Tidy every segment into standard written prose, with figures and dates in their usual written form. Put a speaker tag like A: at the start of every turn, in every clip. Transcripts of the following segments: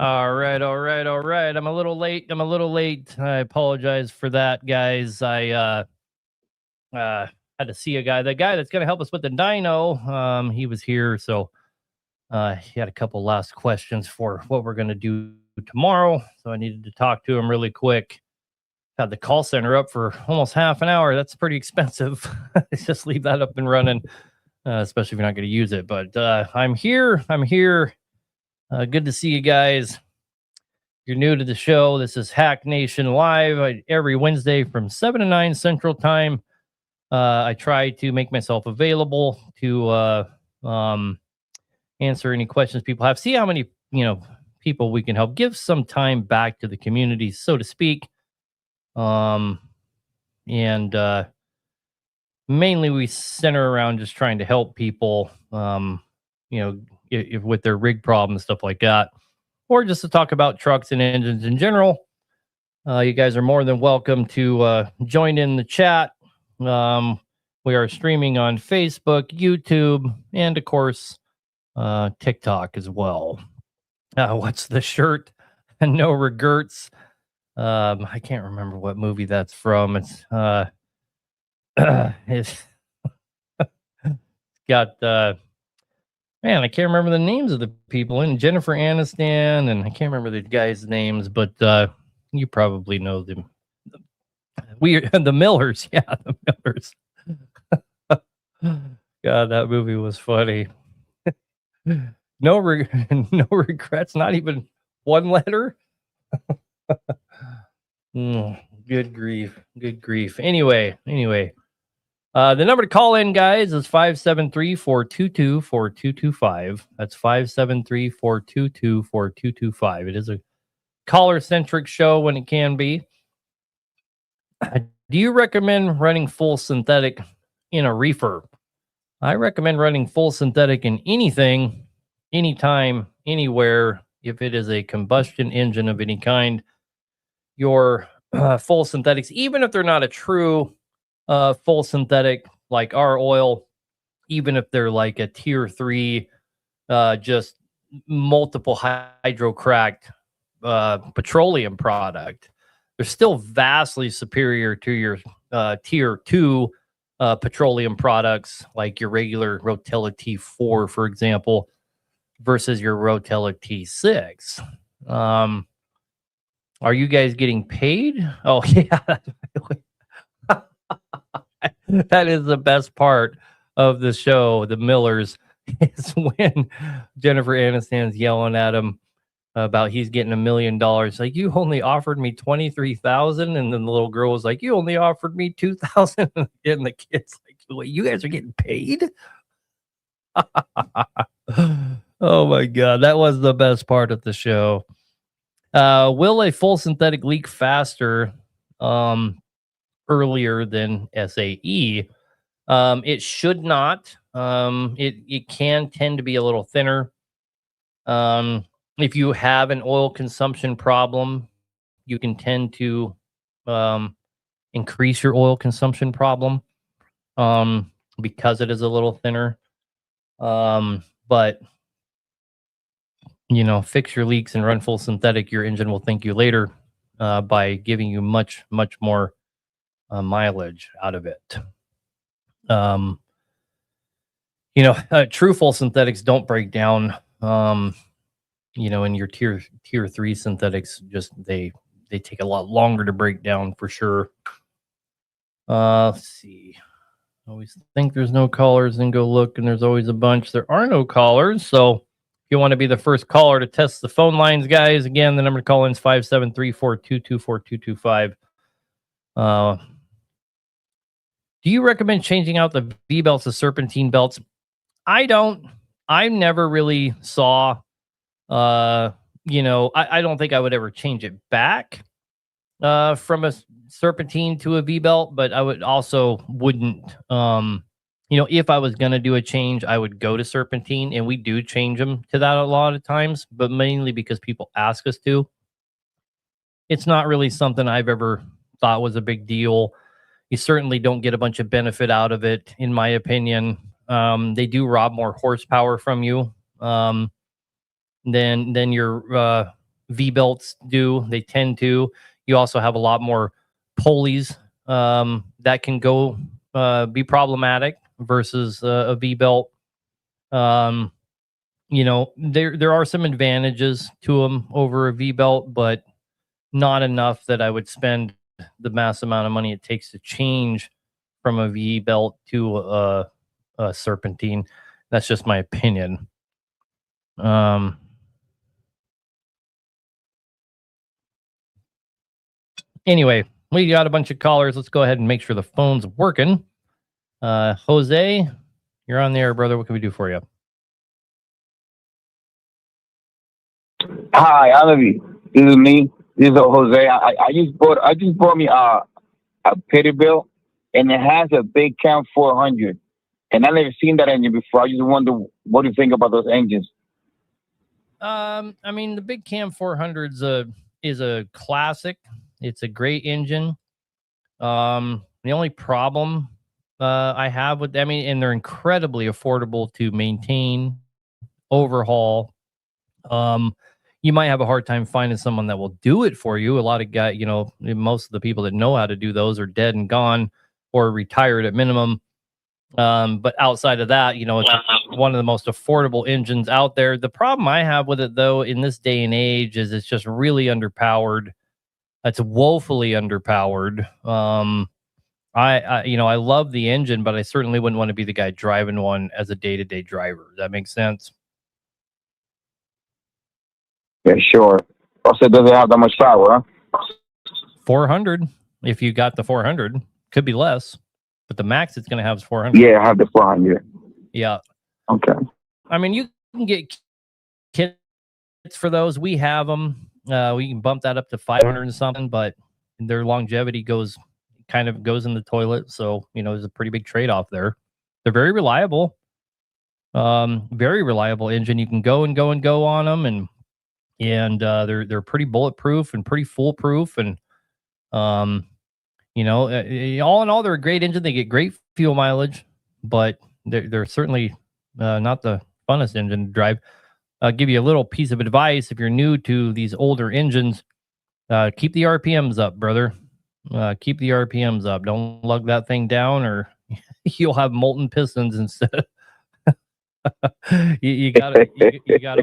A: All right, all right, all right. I'm a little late. I apologize for that, guys. I had to see a guy. The guy that's going to help us with the dyno. He was here, so he had a couple last questions for what we're going to do tomorrow. So I needed to talk to him really quick. Had the call center up for almost half an hour. That's pretty expensive. Just leave that up and running, especially if you're not going to use it. But I'm here. I'm here. Good to see you guys. You're new to the show. This is Hacknation Live every Wednesday from 7 to 9 Central Time. I try to make myself available to answer any questions people have. See how many people we can help. Give some time back to the community, so to speak. And mainly we center around just trying to help people. If with their rig problems, stuff like that. Or just to talk about trucks and engines in general. You guys are more than welcome to join in the chat. We are streaming on Facebook, YouTube, and of course, TikTok as well. What's the shirt? No regrets. I can't remember what movie that's from. It's it's got man, I can't remember the names of the people in Jennifer Aniston, and I can't remember the guys' names, but you probably know them. The Millers, yeah, the Millers. God, that movie was funny. No regrets, not even one letter. Good grief. Anyway. The number to call in, guys, is 573-422-4225. That's 573-422-4225. It is a caller-centric show when it can be. Do you recommend running full synthetic in a reefer? I recommend running full synthetic in anything, anytime, anywhere, if it is a combustion engine of any kind. Your full synthetics, even if they're not a true full synthetic like our oil, even if they're like a tier 3 just multiple hydrocracked petroleum product, they're still vastly superior to your tier 2 petroleum products like your regular Rotella T4, for example, versus your Rotella T6. Are you guys getting paid? Oh yeah. That is the best part of the show, the Millers, is when Jennifer Aniston's yelling at him about he's getting $1 million. Like, you only offered me 23,000, and then the little girl was like, you only offered me 2,000, and the kid's like, wait, you guys are getting paid? Oh my God, that was the best part of the show. Will a full synthetic leak faster? Earlier than SAE. It should not. It can tend to be a little thinner. If you have an oil consumption problem, you can tend to increase your oil consumption problem because it is a little thinner. But fix your leaks and run full synthetic. Your engine will thank you later by giving you much, much more mileage out of it. True full synthetics don't break down. In your tier 3 synthetics, just they take a lot longer to break down for sure. Let's see. Always think there's no callers, then go look, and there's always a bunch. There are no callers, so if you want to be the first caller to test the phone lines, guys, again, the number to call in is 573-422-4225. Do you recommend changing out the V-belts to serpentine belts? I don't. I never really saw, I don't think I would ever change it back from a serpentine to a V-belt, but I wouldn't, if I was going to do a change, I would go to serpentine, and we do change them to that a lot of times, but mainly because people ask us to. It's not really something I've ever thought was a big deal. You certainly don't get a bunch of benefit out of it, in my opinion. They do rob more horsepower from you than your V-belts do. They tend to. You also have a lot more pulleys that can go be problematic versus a V-belt. There are some advantages to them over a V-belt, but not enough that I would spend the mass amount of money it takes to change from a V-belt to a serpentine. That's just my opinion. Anyway, we got a bunch of callers. Let's go ahead and make sure the phone's working. Jose, you're on the air, brother. What can we do for you?
B: Hi, Oliver. This is me. This is Jose. I just bought me a Peterbilt, and it has a big Cam 400, and I never seen that engine before. I just wonder what do you think about those engines?
A: I mean, the big Cam 400 is a classic. It's a great engine. The only problem I have with them, and they're incredibly affordable to maintain, overhaul. You might have a hard time finding someone that will do it for you. A lot of guys, most of the people that know how to do those are dead and gone or retired at minimum. But outside of that, it's one of the most affordable engines out there. The problem I have with it, though, in this day and age, is it's just really underpowered. It's woefully underpowered. I love the engine, but I certainly wouldn't want to be the guy driving one as a day-to-day driver. Does that make sense?
B: Yeah, sure. Also, does it have that much power? Huh?
A: 400. If you got the 400, could be less, but the max it's going to have is 400.
B: Yeah, I have the 400.
A: Yeah.
B: Okay.
A: I mean, you can get kits for those. We have them. We can bump that up to 500 and something, but their longevity goes in the toilet. So, there's a pretty big trade-off there. They're very reliable. Very reliable engine. You can go and go and go on them, and they're pretty bulletproof and pretty foolproof. And all in all, they're a great engine. They get great fuel mileage, but they're certainly not the funnest engine to drive. I'll give you a little piece of advice. If you're new to these older engines, keep the RPMs up, brother. Keep the RPMs up. Don't lug that thing down, or you'll have molten pistons instead. you gotta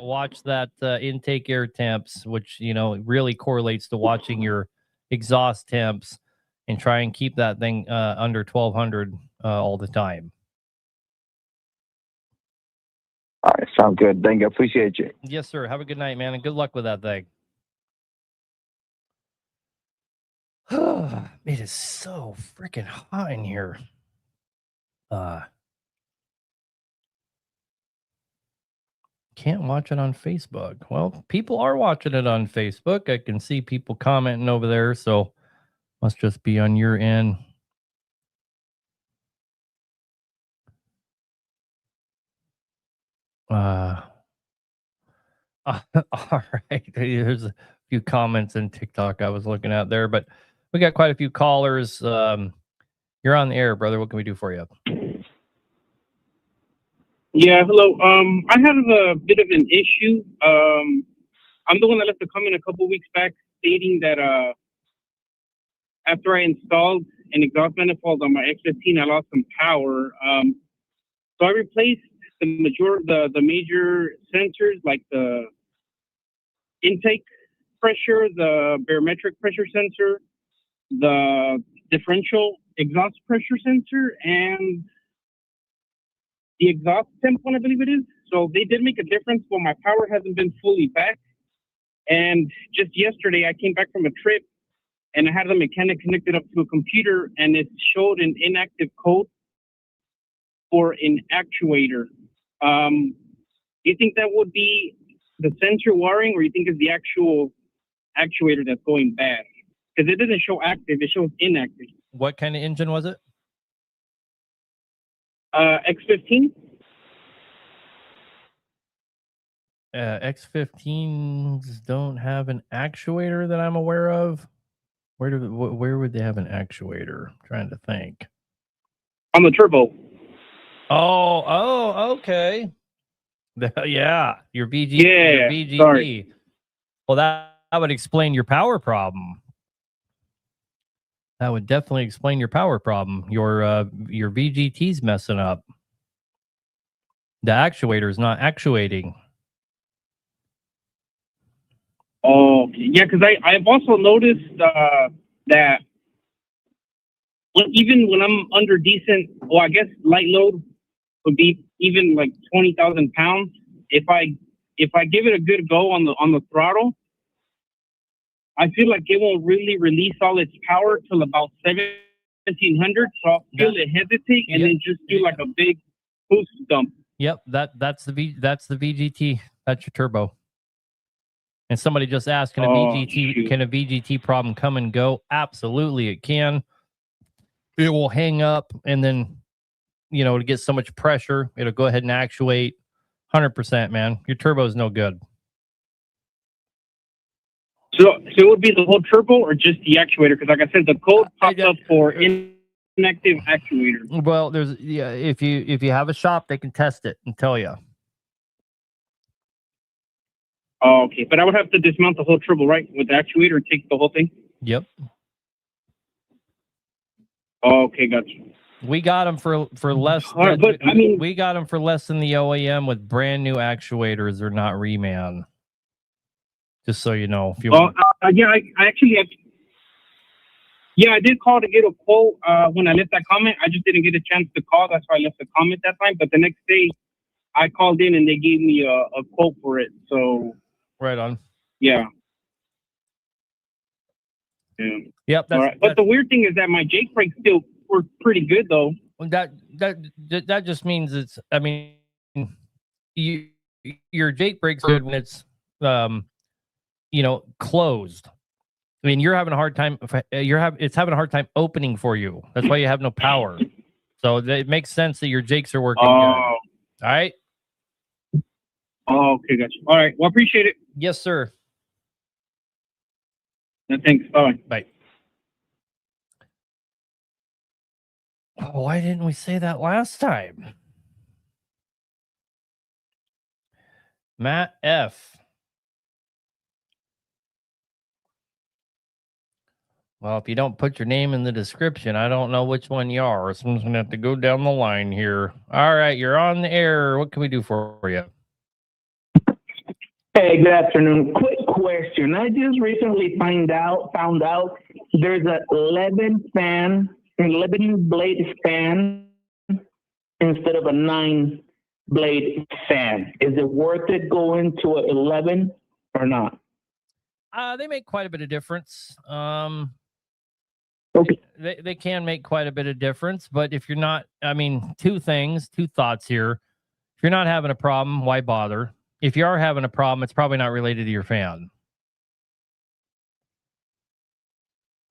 A: watch that intake air temps, which really correlates to watching your exhaust temps, and try and keep that thing under 1200 all the time.
B: All right, sounds good. Thank you. Appreciate you.
A: Yes, sir. Have a good night, man, and good luck with that thing. It is so freaking hot in here. Can't watch it on Facebook. Well, people are watching it on Facebook. I can see people commenting over there, so must just be on your end. All right. There's a few comments in TikTok I was looking at there, but we got quite a few callers. You're on the air, brother. What can we do for you?
C: Yeah, hello. I have a bit of an issue. I'm the one that left a comment a couple weeks back stating that after I installed an exhaust manifold on my X15, I lost some power. So I replaced the major sensors, like the intake pressure, the barometric pressure sensor, the differential exhaust pressure sensor, and the exhaust temp one, I believe it is. So they did make a difference, but my power hasn't been fully back. And just yesterday, I came back from a trip, and I had the mechanic connected up to a computer, and it showed an inactive code for an actuator. Do you think that would be the sensor wiring, or you think it's the actual actuator that's going bad? Because it doesn't show active, it shows inactive.
A: What kind of engine was it?
C: X15.
A: X15s don't have an actuator that I'm aware of. Where would they have an actuator? I'm trying to think.
C: On the turbo.
A: Oh, okay. Yeah, your VG.
C: Yeah,
A: your VGT.
C: sorry.
A: Well, would explain your power problem. That would definitely explain your power problem. Your VGT's messing up. The actuator is not actuating.
C: Oh, yeah, because I've also noticed that even when I'm under decent, well, I guess light load would be even like 20,000 pounds. If I give it a good go on the throttle, I feel like it won't really release all its power till about 1700. So I'll feel it hesitate and then just do like a big boost dump.
A: Yep, that's the VGT. That's your turbo. And somebody just asked, can a VGT problem come and go? Absolutely, it can. It will hang up, and then to get so much pressure, it'll go ahead and actuate. 100%, man. Your turbo is no good.
C: So it would be the whole turbo or just the actuator? Because like I said, the code popped up for inactive actuator.
A: Well, if you have a shop, they can test it and tell you.
C: Oh, okay, but I would have to dismount the whole turbo, right, with the actuator and take the whole thing?
A: Yep.
C: Oh, okay, gotcha.
A: We got them for less.
C: Right, but I mean,
A: we got them for less than the OEM with brand new actuators. They're not reman. Just so you know. If you
C: yeah, I actually have. Yeah, I did call to get a quote when I left that comment. I just didn't get a chance to call. That's why I left the comment that time. But the next day, I called in and they gave me a quote for it. So
A: right on.
C: Yeah.
A: Yep.
C: All right. But the weird thing is that my Jake brakes still work pretty good though.
A: That just means it's. I mean, your Jake brakes good when it's closed. I mean, you're having a hard time. It's having a hard time opening for you. That's why you have no power. So it makes sense that your Jakes are working good. All right.
C: Oh, okay, gotcha. All right. Well, appreciate it.
A: Yes, sir.
C: Thanks. Bye.
A: Bye. Why didn't we say that last time? Matt F. Well, if you don't put your name in the description, I don't know which one you are. Someone's going to have to go down the line here. All right, you're on the air. What can we do for you?
D: Hey, good afternoon. Quick question. I just recently found out there's a 11 blade fan instead of a 9 blade fan. Is it worth it going to an 11 or not?
A: They make quite a bit of difference.
D: Okay.
A: They can make quite a bit of difference, but if you're not, I mean, two thoughts here. If you're not having a problem, why bother? If you are having a problem, it's probably not related to your fan.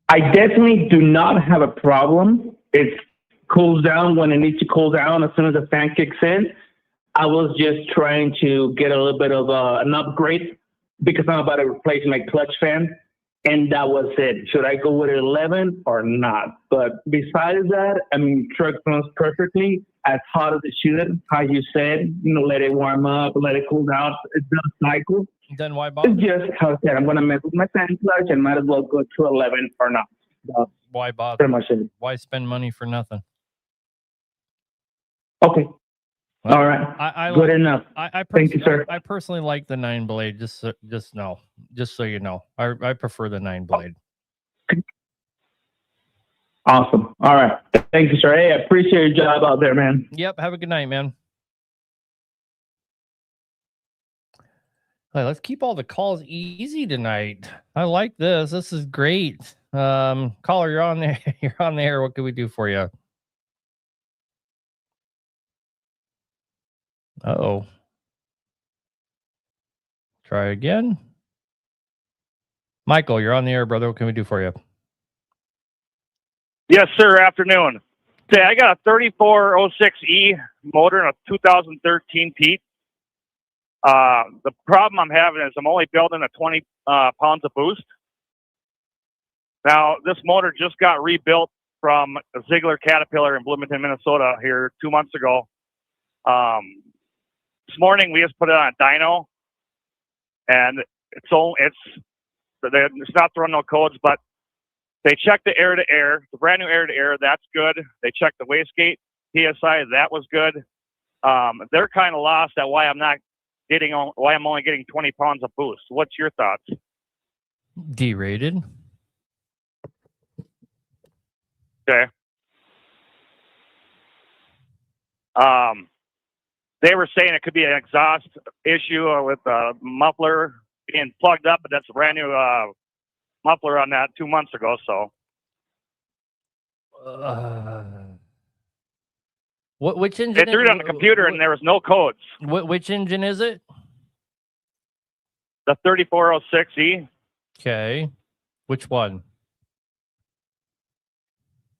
D: I definitely do not have a problem. It cools down when it needs to cool down as soon as the fan kicks in. I was just trying to get a little bit of an upgrade because I'm about to replace my clutch fan, and that was it. Should I go with 11 or not? But besides that, I mean, truck runs perfectly. As hot as it should, how you said, let it warm up, let it cool down. It does cycle.
A: Then why bother?
D: It's just how I said, I'm going to mess with my fan clutch and might as well go to 11 or not.
A: Why bother?
D: Pretty much it.
A: Why spend money for nothing?
D: Okay. Well, all right. Good enough. Thank you, sir.
A: I personally like the 9 blade. Just so you know, I prefer the 9 blade.
D: Awesome. All right. Thank you, sir. Hey, I appreciate your job out there, man.
A: Yep. Have a good night, man. All right, let's keep all the calls easy tonight. I like this. This is great. Caller, you're on there. You're on the air. What can we do for you? Uh-oh. Try again. Michael, you're on the air, brother. What can we do for you?
E: Yes, sir. Afternoon. Okay, I got a 3406E motor and a 2013 Pete. The problem I'm having is I'm only building a 20 pounds of boost. Now, this motor just got rebuilt from a Ziegler Caterpillar in Bloomington, Minnesota here 2 months ago. This morning we just put it on a dyno, and it's it's not throwing no codes, but they checked the air-to-air, the brand new air-to-air. That's good. They checked the wastegate PSI. That was good. They're kind of lost at why I'm only getting 20 pounds of boost. What's your thoughts?
A: Derated.
E: Okay. They were saying it could be an exhaust issue with the muffler being plugged up, but that's a brand new muffler on that 2 months ago. So,
A: which engine?
E: They threw it on the computer and there was no codes.
A: Which engine is it?
E: The 3406E.
A: Okay. Which one?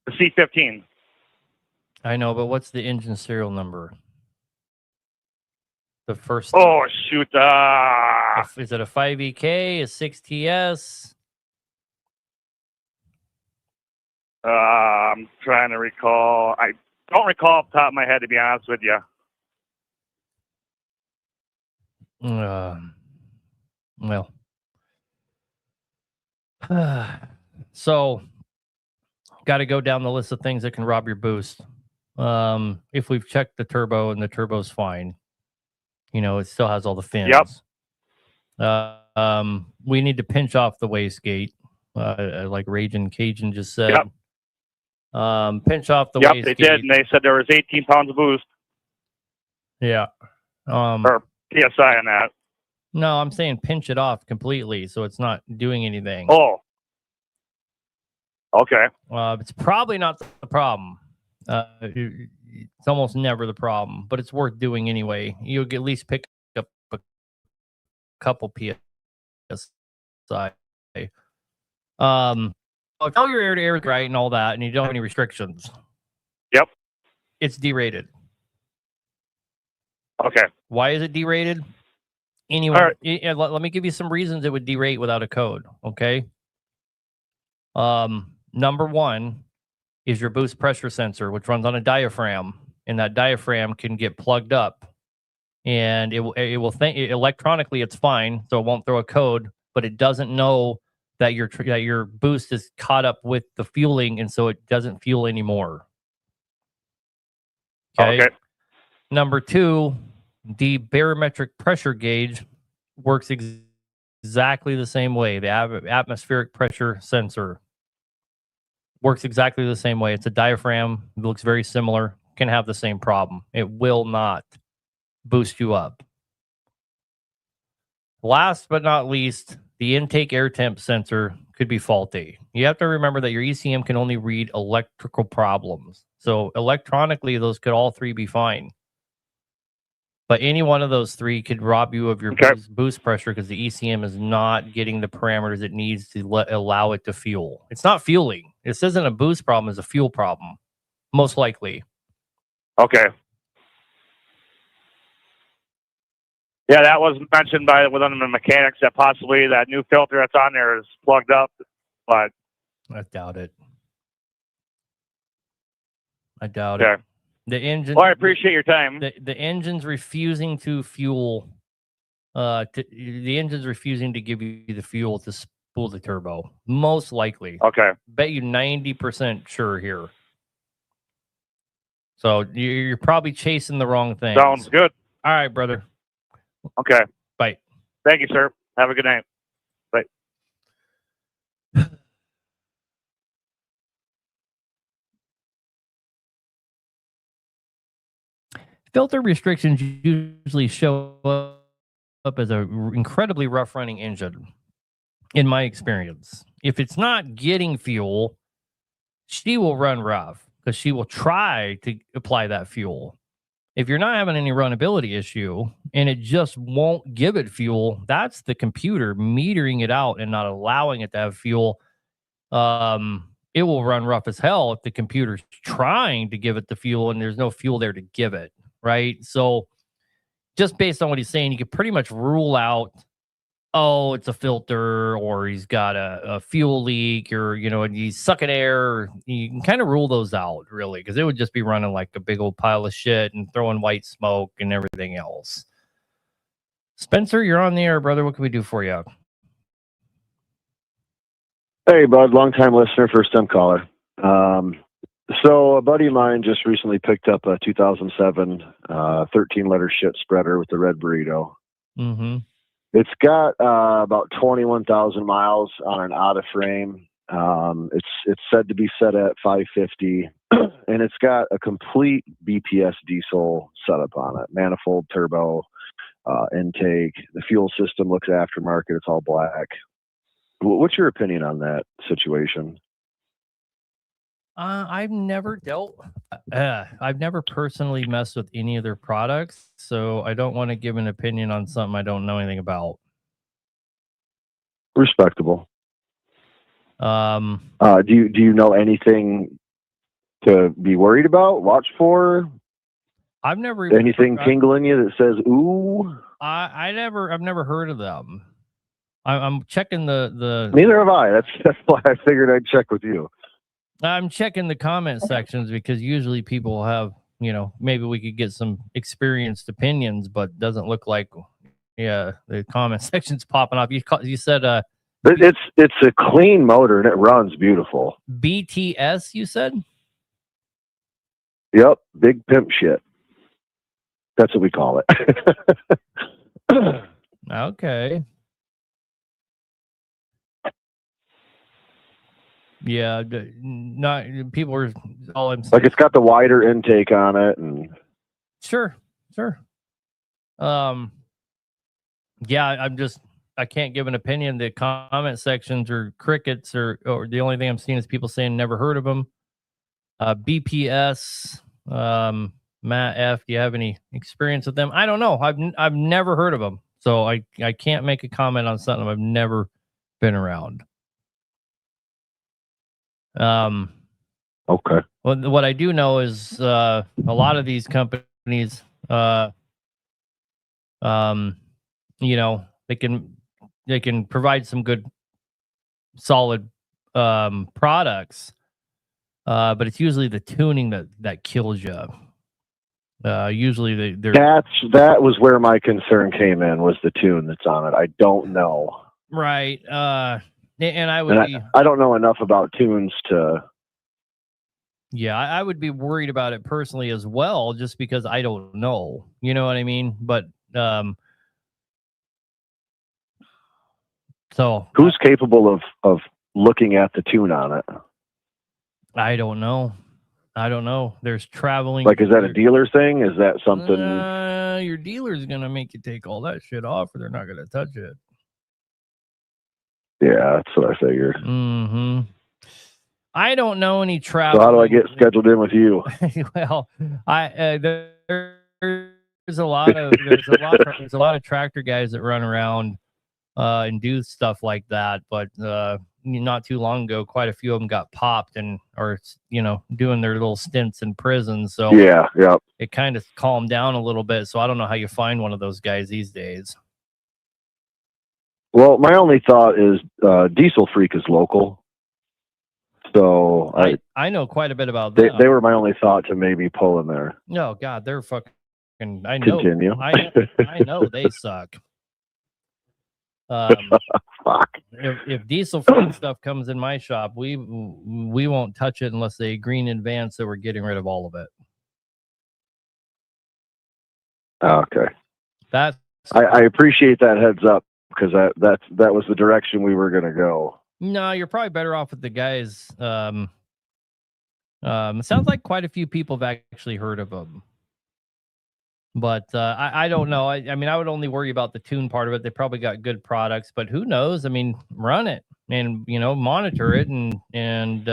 E: The C15.
A: I know, but what's the engine serial number? The first.
E: Oh, shoot.
A: Is it a 5EK, a 6TS?
E: I'm trying to recall. I don't recall off the top of my head, to be honest with you.
A: Well. So, got to go down the list of things that can rob your boost. If we've checked the turbo and the turbo's fine, it still has all the fins. Yep. We need to pinch off the wastegate, like Raging Cajun just said.
E: Yep.
A: Pinch off the wastegate.
E: They did, and they said there was 18 pounds of boost.
A: Yeah.
E: Or PSI on that.
A: No, I'm saying pinch it off completely so it's not doing anything.
E: Oh. Okay.
A: It's probably not the problem. It's almost never the problem, but it's worth doing anyway. You'll at least pick up a couple PSI. If all your air-to-air is right and all that, and you don't have any restrictions,
E: yep,
A: it's derated.
E: Okay.
A: Why is it derated? Anyway, let me give you some reasons it would derate without a code. Okay. Number one is your boost pressure sensor, which runs on a diaphragm, and that diaphragm can get plugged up, and it will think electronically it's fine, so it won't throw a code, but it doesn't know that your boost is caught up with the fueling, and so it doesn't fuel anymore. Okay. Number two, the barometric pressure gauge works exactly the same way. The atmospheric pressure sensor works exactly the same way. It's a diaphragm. It looks very similar. Can have the same problem. It will not boost you up. Last but not least, the intake air temp sensor could be faulty. You have to remember that your ECM can only read electrical problems. So electronically, those could all three be fine. But any one of those three could rob you of your boost pressure because the ECM is not getting the parameters it needs to allow it to fuel. It's not fueling. This isn't a boost problem. It's a fuel problem, most likely.
E: Okay. Yeah, that was mentioned by one of the mechanics that possibly that new filter that's on there is plugged up, but
A: I doubt it. I doubt it. The engine.
E: Well, I appreciate your time.
A: The engine's refusing to fuel. The engine's refusing to give you the fuel to spool the turbo. Most likely.
E: Okay.
A: Bet you 90% sure here. So you're probably chasing the wrong thing.
E: Sounds good.
A: All right, brother.
E: Okay.
A: Bye.
E: Thank you, sir. Have a good night. Bye.
A: Filter restrictions usually show up as an incredibly rough running engine, in my experience. If it's not getting fuel, she will run rough because she will try to apply that fuel. If you're not having any runnability issue and it just won't give it fuel, that's the computer metering it out and not allowing it to have fuel. It will run rough as hell if the computer's trying to give it the fuel and there's no fuel there to give it. Right. So just based on what he's saying, you could pretty much rule out, oh, it's a filter or he's got a fuel leak or, and he's sucking air. You can kind of rule those out, really, because it would just be running like a big old pile of shit and throwing white smoke and everything else. Spencer, you're on the air, brother. What can we do for you?
F: Hey, bud, long-time listener, first-time caller. So a buddy of mine just recently picked up a 2007 13-letter shit spreader with the red burrito.
A: Mm-hmm.
F: It's got about 21,000 miles on an auto frame. It's said to be set at 550, and it's got a complete BPS diesel setup on it: manifold, turbo, intake. The fuel system looks aftermarket. It's all black. What's your opinion on that situation?
A: I've never I've never personally messed with any of their products, so I don't want to give an opinion on something I don't know anything about.
F: Respectable.
A: Um,
F: Do you know anything to be worried about? Watch for?
A: I've never even
F: Anything tingling you that says ooh?
A: I've never heard of them. I'm checking the.
F: Neither have I. That's why I figured I'd check with you.
A: I'm checking the comment sections because usually people have, maybe we could get some experienced opinions, but doesn't look like, the comment section's popping up. You said
F: It's a clean motor and it runs beautiful.
A: BTS, you said?
F: Yep, big pimp shit. That's what we call it.
A: Okay. Yeah, not people are all I'm saying.
F: Like it's got the wider intake on it, and
A: Sure. Yeah, I can't give an opinion. The comment sections are crickets, or the only thing I'm seeing is people saying never heard of them. BPS, Matt F. Do you have any experience with them? I don't know. I've never heard of them, so I can't make a comment on something I've never been around.
F: Okay.
A: Well, what I do know is a lot of these companies, they can provide some good, solid products, but it's usually the tuning that kills you. Usually
F: that was where my concern came in, was the tune that's on it. I don't know.
A: Right. And
F: I don't know enough about tunes to.
A: Yeah, I would be worried about it personally as well, just because I don't know. You know what I mean? But so
F: who's capable of looking at the tune on it?
A: I don't know. There's traveling.
F: Like, is that a dealer thing? Is that something?
A: Your dealer's gonna make you take all that shit off, or they're not gonna touch it.
F: Yeah, that's what I figured.
A: Mm-hmm. I don't know any travel.
F: So how do I get scheduled in with you?
A: Well, there's a lot of tractor guys that run around and do stuff like that, but not too long ago, quite a few of them got popped and are doing their little stints in prison. So
F: yeah,
A: it kind of calmed down a little bit. So I don't know how you find one of those guys these days.
F: Well, my only thought is Diesel Freak is local. So
A: I know quite a bit about
F: them.
A: them.
F: They were my only thought to maybe pull in there.
A: No, God, they're fucking. I know.
F: Continue.
A: I know they suck.
F: Fuck.
A: If Diesel Freak stuff comes in my shop, we won't touch it unless they agree in advance that we're getting rid of all of it.
F: Okay.
A: I
F: appreciate that heads up, because that was the direction we were going to go.
A: No, you're probably better off with the guys. It sounds like quite a few people have actually heard of them. But I don't know. I mean, I would only worry about the tune part of it. They probably got good products, but who knows? I mean, run it and, monitor it, and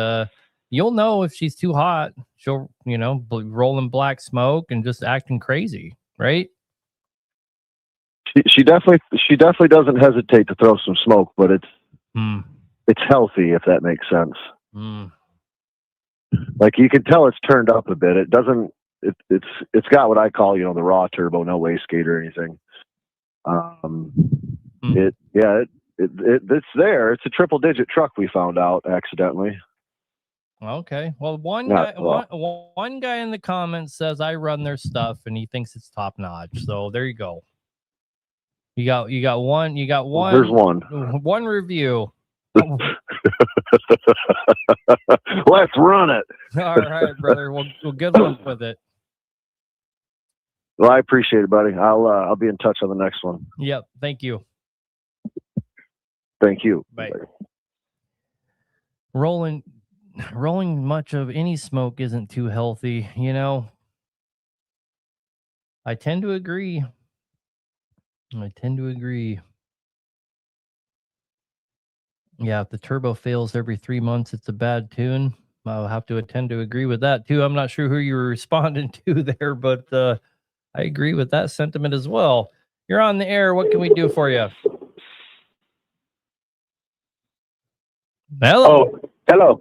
A: you'll know if she's too hot. She'll, rolling black smoke and just acting crazy, right?
F: She definitely doesn't hesitate to throw some smoke, but it's healthy, if that makes sense. Like, you can tell it's turned up a bit. It doesn't. It's got what I call, the raw turbo, no wastegate or anything. It's there. It's a triple-digit truck, we found out accidentally.
A: Okay. Well, one guy in the comments says I run their stuff and he thinks it's top notch. So there you go. You got one.
F: There's one
A: review.
F: Let's run it.
A: All right, brother. Well, good luck with it.
F: Well, I appreciate it, buddy. I'll be in touch on the next one.
A: Yep. Thank you.
F: Thank you.
A: Bye. Rolling much of any smoke isn't too healthy, you know. I tend to agree. Yeah, if the turbo fails every 3 months, it's a bad tune. I'll have to tend to agree with that too. I'm not sure who you were responding to there, but I agree with that sentiment as well. You're on the air. What can we do for you? Hello.
G: Oh, hello.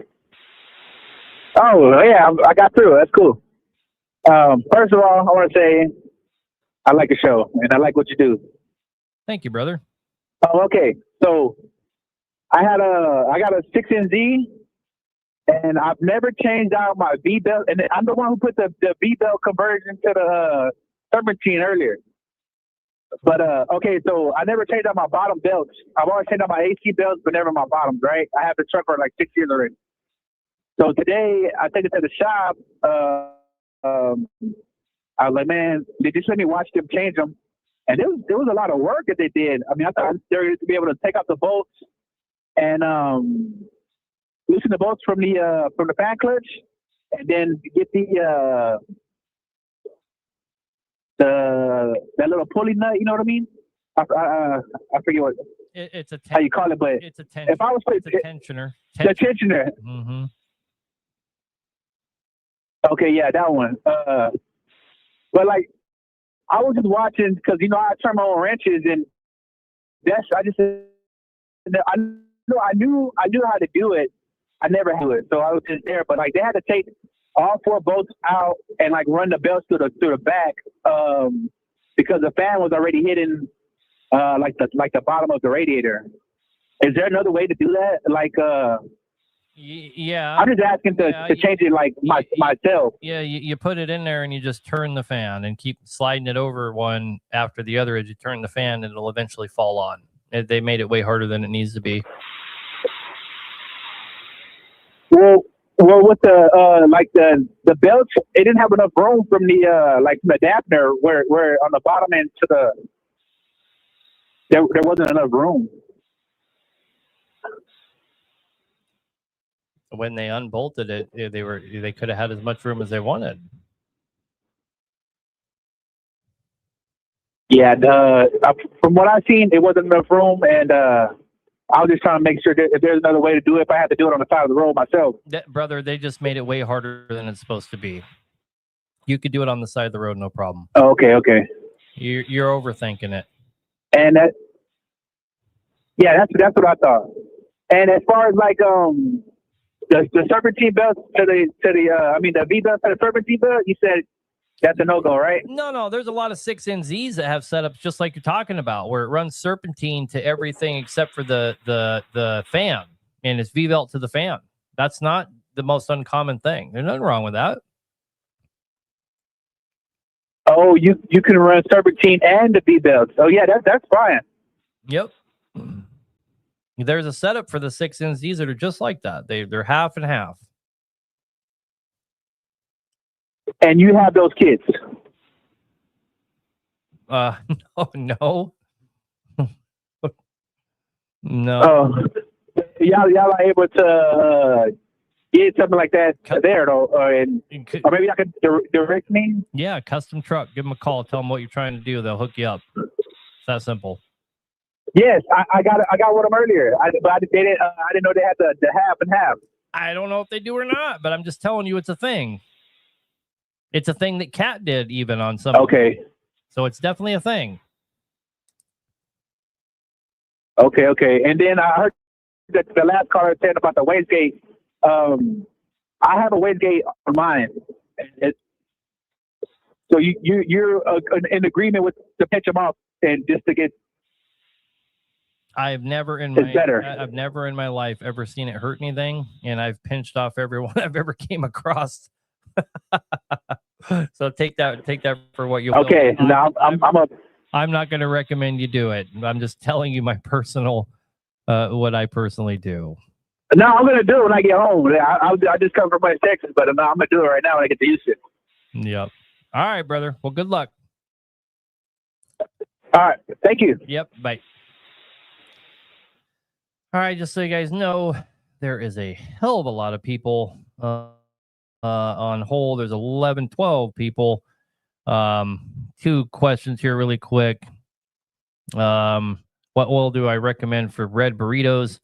G: Oh, yeah, I got through. That's cool. First of all, I want to say I like the show and I like what you do.
A: Thank you, brother.
G: Oh, okay. So I got a 6NZ and I've never changed out my V belt, and I'm the one who put the V belt conversion to the serpentine earlier. But okay, so I never changed out my bottom belts. I've always changed out my AC belts, but never my bottoms. Right? I have the truck for like 6 years already. So today I take it to the shop. I was like, man, they just let me watch them change them, and there was a lot of work that they did. I mean, I thought they were to be able to take out the bolts and loosen the bolts from the fan clutch, and then get that little pulley nut. You know what I mean? I forget what
A: It's a
G: how you call it, but
A: it's a tensioner.
G: if I was
A: It's a tensioner.
G: the tensioner.
A: Mm-hmm.
G: Okay, yeah, that one. But like, I was just watching because I turn my own wrenches, and I knew how to do it. I never had to do it, so I was just there. But like, they had to take all 4 bolts out and like run the belts through the back because the fan was already hitting like the bottom of the radiator. Is there another way to do that? Like,
A: yeah,
G: I'm just asking to change it like myself.
A: Yeah, you put it in there and you just turn the fan and keep sliding it over one after the other as you turn the fan, and it'll eventually fall on. They made it way harder than it needs to be.
G: Well, with the belts, it didn't have enough room from the adapter where on the bottom end to there wasn't enough room.
A: When they unbolted it, they could have had as much room as they wanted.
G: Yeah, from what I've seen, it wasn't enough room, and I was just trying to make sure that if there's another way to do it, if I had to do it on the side of the road myself.
A: Brother, they just made it way harder than it's supposed to be. You could do it on the side of the road, no problem.
G: Oh, okay.
A: You're overthinking it.
G: And that's what I thought. And as far as like the serpentine belt to the V belt to the serpentine belt, you said that's a no-go, right?
A: No. There's a lot of 6NZs that have setups just like you're talking about, where it runs serpentine to everything except for the fan, and it's V belt to the fan. That's not the most uncommon thing. There's nothing wrong with that.
G: Oh, you can run serpentine and the V belt. Oh yeah, that's fine.
A: Yep. There's a setup for the 6NZs that are just like that. They're half and half.
G: And you have those kids?
A: No. No.
G: Oh, y'all are able to get something like that there, though, or maybe I could direct me.
A: Yeah, custom truck. Give them a call. Tell them what you're trying to do. They'll hook you up. It's that simple.
G: Yes, I got one of them earlier. I didn't know they had the half and half.
A: I don't know if they do or not, but I'm just telling you, it's a thing. It's a thing that Cat did even on some.
G: Okay.
A: So it's definitely a thing.
G: Okay. And then I heard that the last caller said about the wastegate. I have a wastegate on mine. So you're in agreement with to pitch them off and just to get.
A: I've never in my life ever seen it hurt anything, and I've pinched off everyone I've ever came across. So take that for what you will.
G: Okay, now
A: I'm not going to recommend you do it. I'm just telling you my personal what I personally do.
G: No, I'm gonna do it when I get home. I just come from West Texas, but no, I'm gonna do it right now when I get to Houston.
A: Yep. All right, brother. Well, good luck.
G: All right, thank you.
A: Yep. Bye. All right. Just so you guys know, there is a hell of a lot of people on hold. There's 11, 12 people. 2 questions here really quick. What oil do I recommend for red burritos?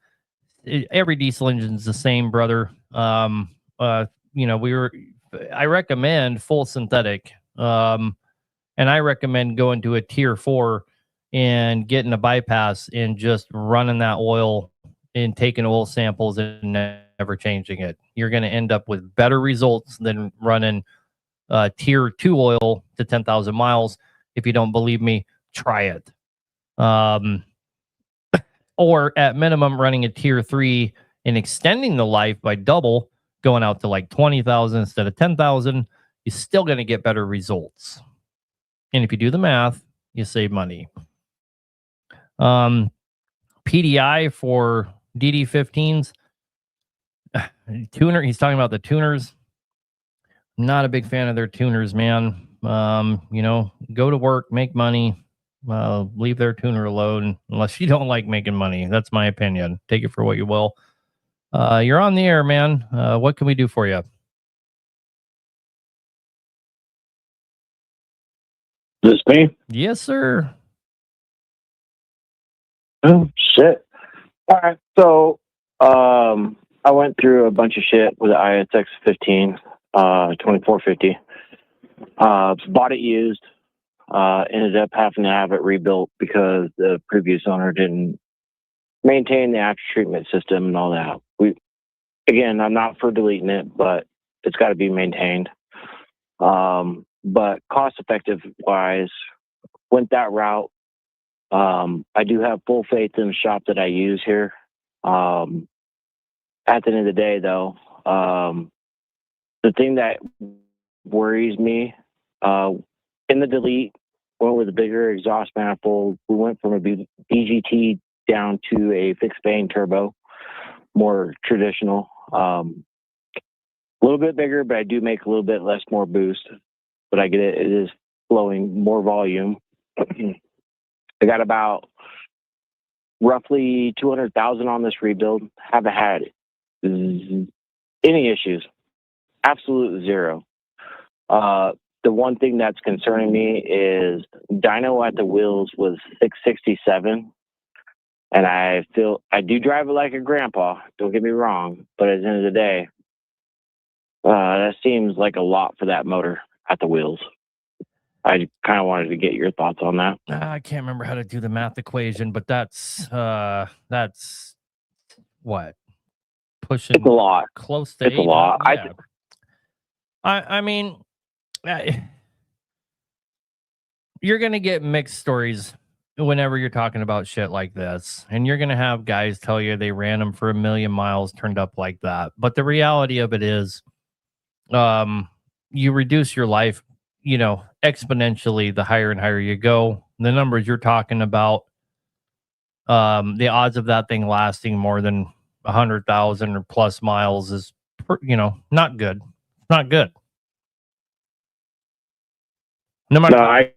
A: Every diesel engine is the same, brother. I recommend full synthetic. And I recommend going to a tier 4 and getting a bypass and just running that oil and taking oil samples and never changing it. You're going to end up with better results than running tier 2 oil to 10,000 miles. If you don't believe me, try it. Or at minimum, running a tier 3 and extending the life by double, going out to like 20,000 instead of 10,000, you're still going to get better results. And if you do the math, you save money. PDI for DD15s, tuner. He's talking about the tuners. Not a big fan of their tuners, man. Go to work, make money, leave their tuner alone unless you don't like making money. That's my opinion. Take it for what you will. You're on the air, man. What can we do for you?
H: This me?
A: Yes, sir.
H: Oh shit! All right, so I went through a bunch of shit with the ISX 15, 2450. Bought it used. Ended up having to have it rebuilt because the previous owner didn't maintain the after treatment system and all that. I'm not for deleting it, but it's got to be maintained. But cost effective wise, went that route. I do have full faith in the shop that I use here. At the end of the day, though, the thing that worries me, in the delete, went with a bigger exhaust manifold. We went from a BGT down to a fixed vane turbo, more traditional. A little bit bigger, but I do make a little bit less more boost. But I get it. It is flowing more volume. I got about roughly 200,000 on this rebuild. Haven't had any issues. Absolute zero. The one thing that's concerning me is dyno at the wheels was 667. And I do drive it like a grandpa. Don't get me wrong. But at the end of the day, that seems like a lot for that motor at the wheels. I kind of wanted to get your thoughts on that.
A: I can't remember how to do the math equation, but that's what? Pushing
H: It's a lot.
A: Close to
H: It's a
A: 800.
H: lot.
A: Yeah. I mean, you're going to get mixed stories whenever you're talking about shit like this. And you're going to have guys tell you they ran them for 1 million miles, turned up like that. But the reality of it is, you reduce your life, exponentially the higher and higher you go. The numbers you're talking about, the odds of that thing lasting more than 100,000 or plus miles is, not good. Not good. No matter.
H: No, I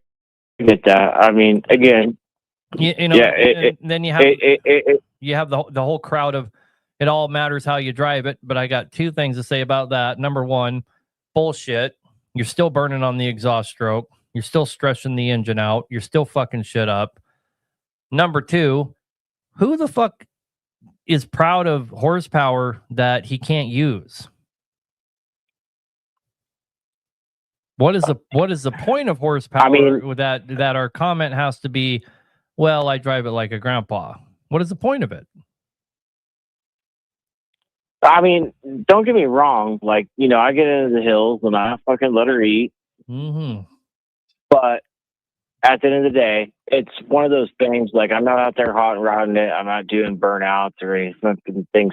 H: get that. I mean, again,
A: then you have the whole crowd of it all matters how you drive it. But I got 2 things to say about that. Number one, bullshit. You're still burning on the exhaust stroke. You're still stressing the engine out. You're still fucking shit up. Number 2, who the fuck is proud of horsepower that he can't use? What is the point of horsepower?
H: I mean,
A: that our comment has to be, well, I drive it like a grandpa. What is the point of it?
H: I mean, don't get me wrong. Like, I get into the hills and I fucking let her eat.
A: Mm-hmm.
H: But at the end of the day, it's one of those things. Like, I'm not out there hot rodding it. I'm not doing burnouts or anything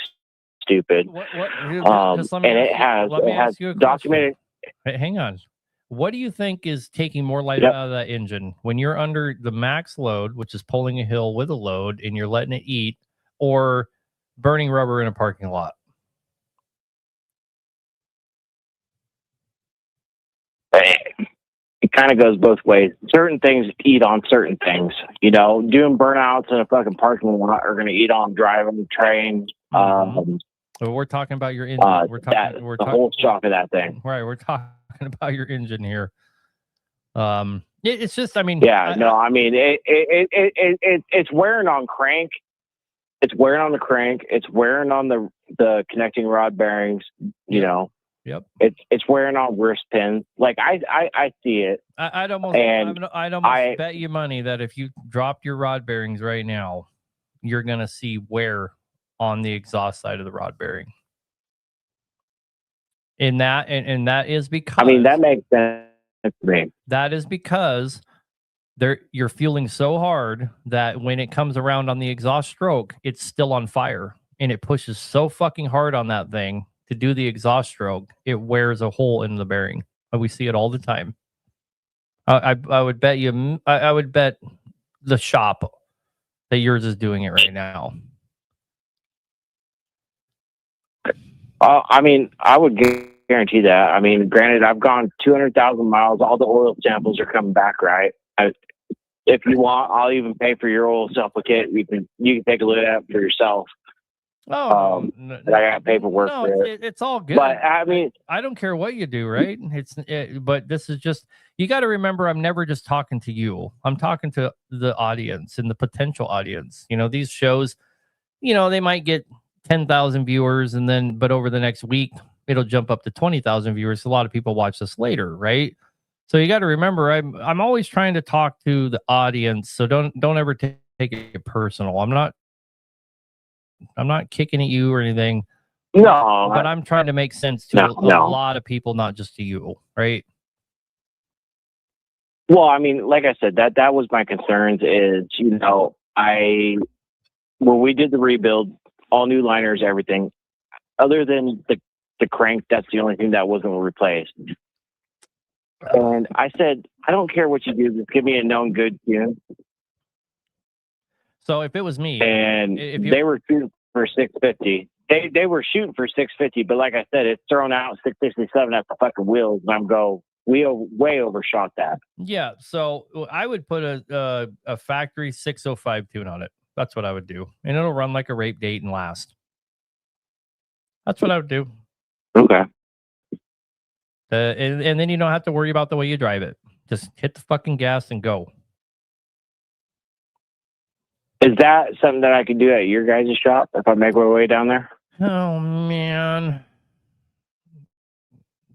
H: stupid. It has documented.
A: Hey, hang on. What do you think is taking more life out of that engine when you're under the max load, which is pulling a hill with a load, and you're letting it eat, or burning rubber in a parking lot?
H: It kind of goes both ways. Certain things eat on certain things. You know, doing burnouts in a fucking parking lot are going to eat on driving, train.
A: So we're talking about your engine.
H: The whole shock of that thing.
A: Right. We're talking about your engine here. It's just, I mean,
H: it's wearing on crank. It's wearing on the crank. It's wearing on the connecting rod bearings. You know.
A: Yep.
H: It's wearing on wrist pins. Like I see it.
A: I'd almost bet you money that if you dropped your rod bearings right now, you're gonna see wear on the exhaust side of the rod bearing. And that is because
H: that makes sense to me.
A: That is because you're fueling so hard that when it comes around on the exhaust stroke, it's still on fire, and it pushes so fucking hard on that thing to do the exhaust stroke, it wears a hole in the bearing. We see it all the time. I would bet you. I would bet the shop that yours is doing it right now.
H: I would guarantee that. I mean, granted, I've gone 200,000 miles. All the oil samples are coming back right. If you want, I'll even pay for your oil sample kit. You can take a look at it for yourself.
A: Oh,
H: I got paperwork for it.
A: It's all good.
H: But I mean,
A: I don't care what you do, right? But this is just, you got to remember, I'm never just talking to you. I'm talking to the audience and the potential audience. You know, these shows, you know, they might get 10,000 viewers, but over the next week, it'll jump up to 20,000 viewers. A lot of people watch this later, right? So you got to remember, I'm always trying to talk to the audience. So don't ever take it personal. I'm not kicking at you or anything.
H: No,
A: but I'm trying to make sense to a lot of people, not just to you, right?
H: Well, I mean, like I said, that was my concerns is, you know, when we did the rebuild, all new liners, everything, other than the crank, that's the only thing that wasn't replaced. And I said, I don't care what you do, just give me a known good tune.
A: So if it was me,
H: and they were shooting for 650, they were shooting for 650, but like I said, it's thrown out 667 at the fucking wheels, and we way overshot that.
A: Yeah, so I would put a factory 605 tune on it. That's what I would do, and it'll run like a rape date and last. That's what I would do.
H: Okay.
A: And then you don't have to worry about the way you drive it. Just hit the fucking gas and go.
H: Is that something that I can do at your guys' shop if I make my way down there?
A: Oh, man.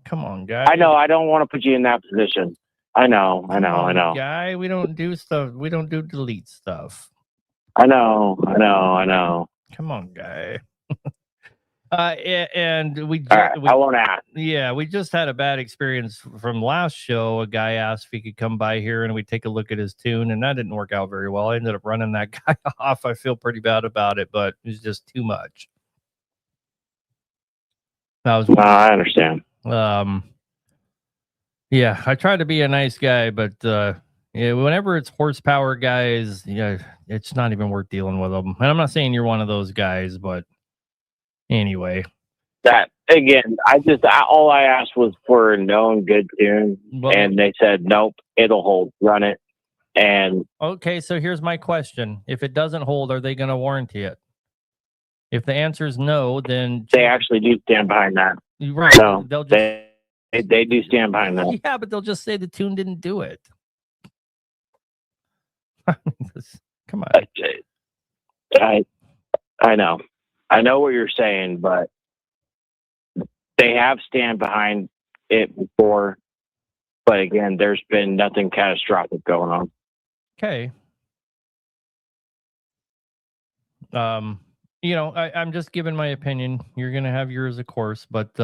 A: Come on, guy.
H: I know. I don't want to put you in that position. I know.
A: Guy, we don't do stuff. We don't do delete stuff.
H: I know.
A: Come on, guy. And
H: I won't ask.
A: Yeah, we just had a bad experience from last show. A guy asked if he could come by here and we take a look at his tune, and that didn't work out very well. I ended up running that guy off. I feel pretty bad about it, but it was just too much.
H: I understand.
A: Yeah, I try to be a nice guy, but whenever it's horsepower guys, it's not even worth dealing with them. And I'm not saying you're one of those guys, but anyway.
H: That again, all I asked was for a known good tune, and they said nope, it'll hold, run it. And
A: okay, so here's my question: if it doesn't hold, are they going to warranty it? If the answer is no, then
H: they actually do stand behind that.
A: Right?
H: No, they do stand behind that.
A: Yeah, but they'll just say the tune didn't do it. Come on.
H: I know. I know what you're saying, but they have stand behind it before. But again, there's been nothing catastrophic going on.
A: Okay. I'm just giving my opinion. You're going to have yours, of course, but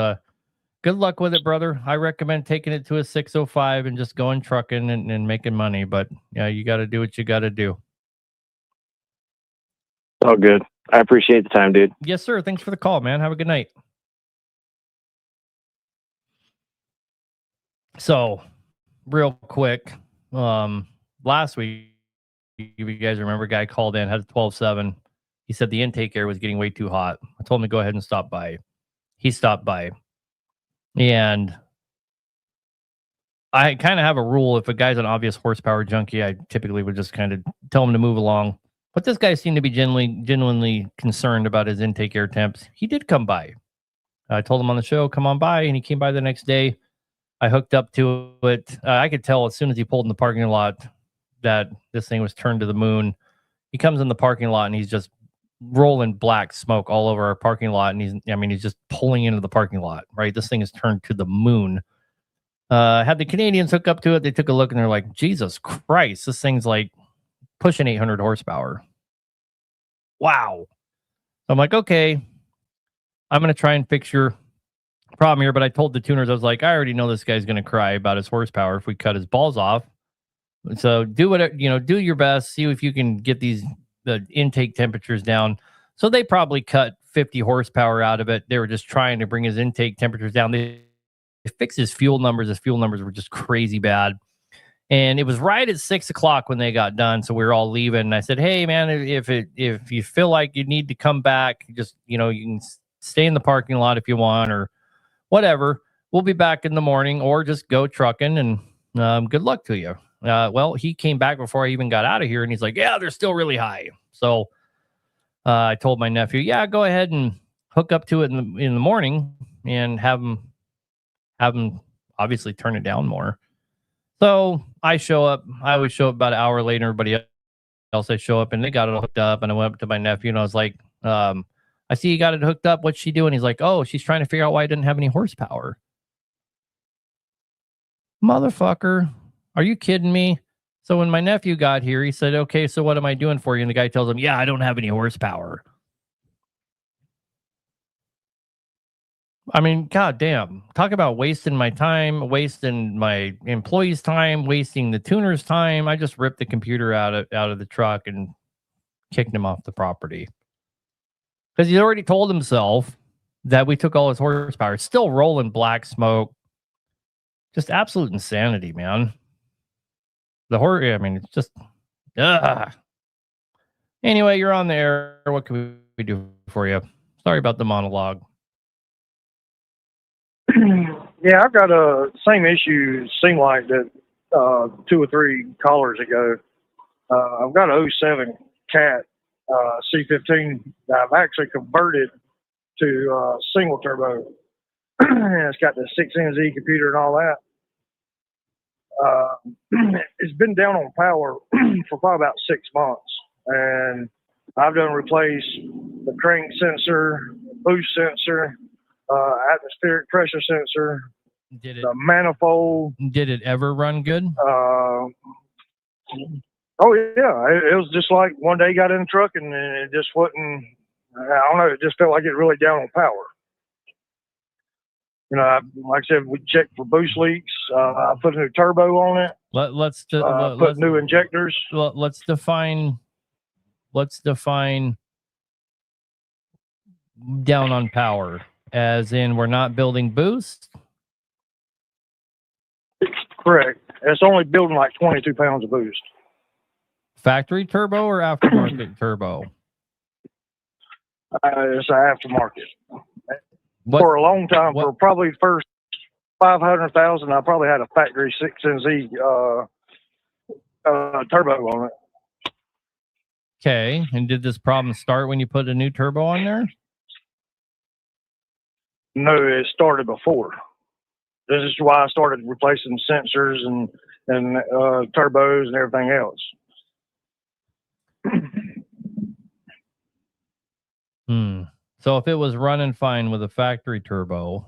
A: good luck with it, brother. I recommend taking it to a 605 and just going trucking and making money. But yeah, you got to do what you got to do.
H: Oh, good. I appreciate the time, dude.
A: Yes, sir. Thanks for the call, man. Have a good night. So, real quick, last week, if you guys remember, a guy called in, had a 12.7. He said the intake air was getting way too hot. I told him to go ahead and stop by. He stopped by. And I kind of have a rule. If a guy's an obvious horsepower junkie, I typically would just kind of tell him to move along. But this guy seemed to be genuinely concerned about his intake air temps. He did come by. I told him on the show, come on by, and he came by the next day. I hooked up to it. I could tell as soon as he pulled in the parking lot that this thing was turned to the moon. He comes in the parking lot and he's just rolling black smoke all over our parking lot. And he's just pulling into the parking lot, right? This thing is turned to the moon. Had the Canadians hook up to it. They took a look and they're like, Jesus Christ, this thing's like pushing 800 horsepower. Wow. So I'm like, okay, I'm going to try and fix your problem here. But I told the tuners, I was like, I already know this guy's going to cry about his horsepower if we cut his balls off. So do whatever, do your best. See if you can get the intake temperatures down. So they probably cut 50 horsepower out of it. They were just trying to bring his intake temperatures down. They fixed his fuel numbers. His fuel numbers were just crazy bad. And it was right at 6 o'clock when they got done. So we were all leaving. And I said, hey, man, if you feel like you need to come back, just, you can stay in the parking lot if you want or whatever. We'll be back in the morning, or just go trucking, and good luck to you. Well, he came back before I even got out of here, and he's like, yeah, they're still really high. So I told my nephew, yeah, go ahead and hook up to it in the morning and have him obviously turn it down more. So I show up. I always show up about an hour later. Everybody else, I show up, and they got it hooked up. And I went up to my nephew, and I was like, I see you got it hooked up. What's she doing? He's like, oh, she's trying to figure out why I didn't have any horsepower. Motherfucker. Are you kidding me? So when my nephew got here, he said, okay, so what am I doing for you? And the guy tells him, yeah, I don't have any horsepower. I mean, goddamn. Talk about wasting my time, wasting my employees' time, wasting the tuner's time. I just ripped the computer out of the truck and kicked him off the property. Because he's already told himself that we took all his horsepower. It's still rolling black smoke. Just absolute insanity, man. It's just, Anyway, you're on the air. What can we do for you? Sorry about the monologue.
I: Yeah, I've got same issue. Seemed like that 2 or 3 callers ago. I've got a 07 Cat C15 that I've actually converted to single turbo. It's got the 6NZ computer and all that. It's been down on power for probably about 6 months, and I've done replace the crank sensor, boost sensor, atmospheric pressure sensor, the manifold.
A: Did it ever run good?
I: Oh yeah, it was just like one day got in the truck and it just wasn't. I don't know. It just felt like it really down on power. Like I said, we checked for boost leaks. I put a new turbo on it.
A: Let's
I: put new injectors.
A: Let's define down on power, as in we're not building boost.
I: Correct. It's only building like 22 pounds of boost.
A: Factory turbo or aftermarket turbo?
I: It's an aftermarket. For a long time, for probably first 500,000, I probably had a factory 6NZ turbo on it.
A: Okay, and did this problem start when you put a new turbo on there?
I: No, it started before. This is why I started replacing sensors and turbos and everything else.
A: So if it was running fine with a factory turbo,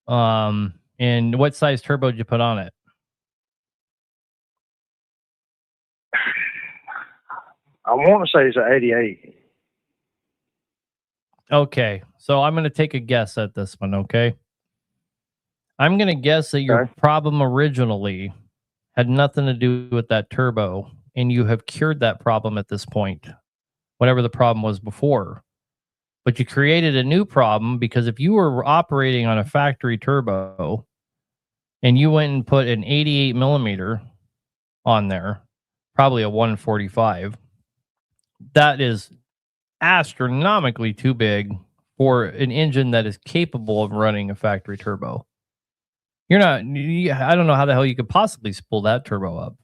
A: and what size turbo did you put on it?
I: I want to say it's an 88.
A: Okay, so I'm going to take a guess at this one, okay? I'm going to guess that your problem originally had nothing to do with that turbo, and you have cured that problem at this point, whatever the problem was before. But you created a new problem because if you were operating on a factory turbo and you went and put an 88 millimeter on there, probably a 145, that is astronomically too big for an engine that is capable of running a factory turbo. I don't know how the hell you could possibly spool that turbo up.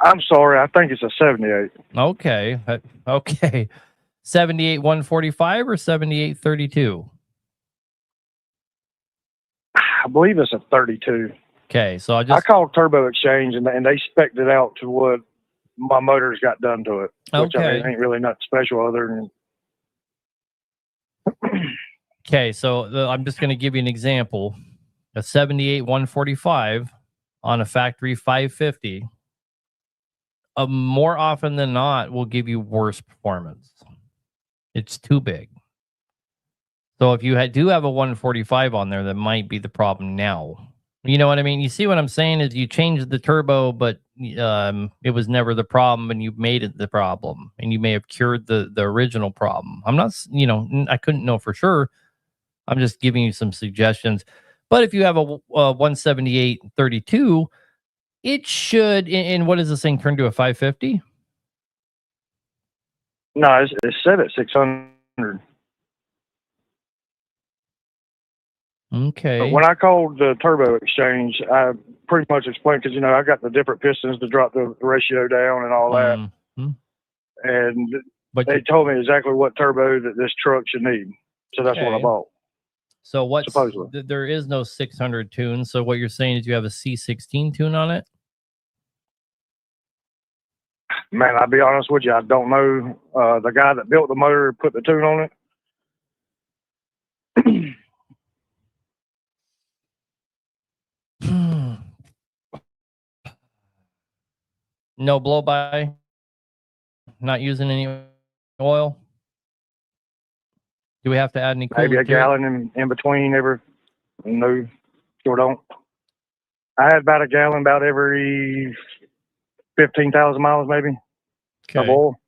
I: I'm sorry. I think it's a 78.
A: Okay. Okay. 78 145 or 78 32?
I: I believe it's a 32.
A: Okay. So
I: I called Turbo Exchange and they spec'd it out to what my motor's got done to it. Which I mean, ain't really nothing special other than.
A: Okay. So I'm just going to give you an example. A 78 145 on a factory 550. More often than not will give you worse performance. It's too big. So if you do have a 145 on there, that might be the problem now. You know what I mean? You see what I'm saying is you changed the turbo, but it was never the problem, and you made it the problem, and you may have cured the original problem. I'm not, I couldn't know for sure. I'm just giving you some suggestions. But if you have a 178 32, it should, and what does this thing turn to, a 550?
I: No, it's set at 600.
A: Okay.
I: But when I called the Turbo Exchange, I pretty much explained, because, I got the different pistons to drop the ratio down and all that.
A: Mm-hmm.
I: And they told me exactly what turbo that this truck should need. So that's what I bought.
A: So
I: supposedly.
A: There is no 600 tune. So what you're saying is you have a C16 tune on it?
I: Man, I'll be honest with you, I don't know. The guy that built the motor put the tune on it.
A: No blow by? Not using any oil? Do we have to add any coolant?
I: Maybe a gallon in between every. No, sure don't. I had about a gallon about every 15,000 miles, maybe.
A: Okay.
I: Of oil.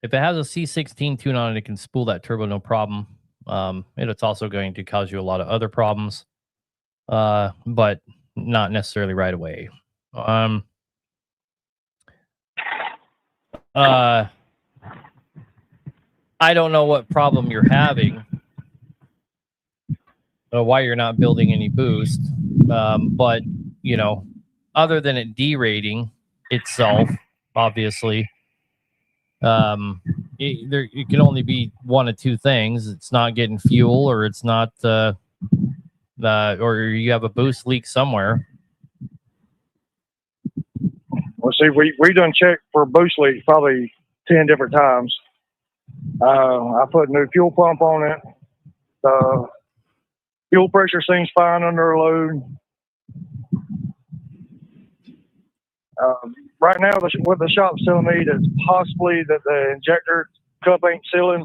A: If it has a C16 tune on it, it can spool that turbo, no problem. And it's also going to cause you a lot of other problems, but not necessarily right away. I don't know what problem you're having, why you're not building any boost, but other than it derating itself, obviously, it can only be one of two things. It's not getting fuel, or it's not, or you have a boost leak somewhere.
I: Well, see, we done checked for boost leaks probably 10 different times. I put a new fuel pump on it. Fuel pressure seems fine under a load. Right now, what the shop's telling me is possibly that the injector cup ain't sealing,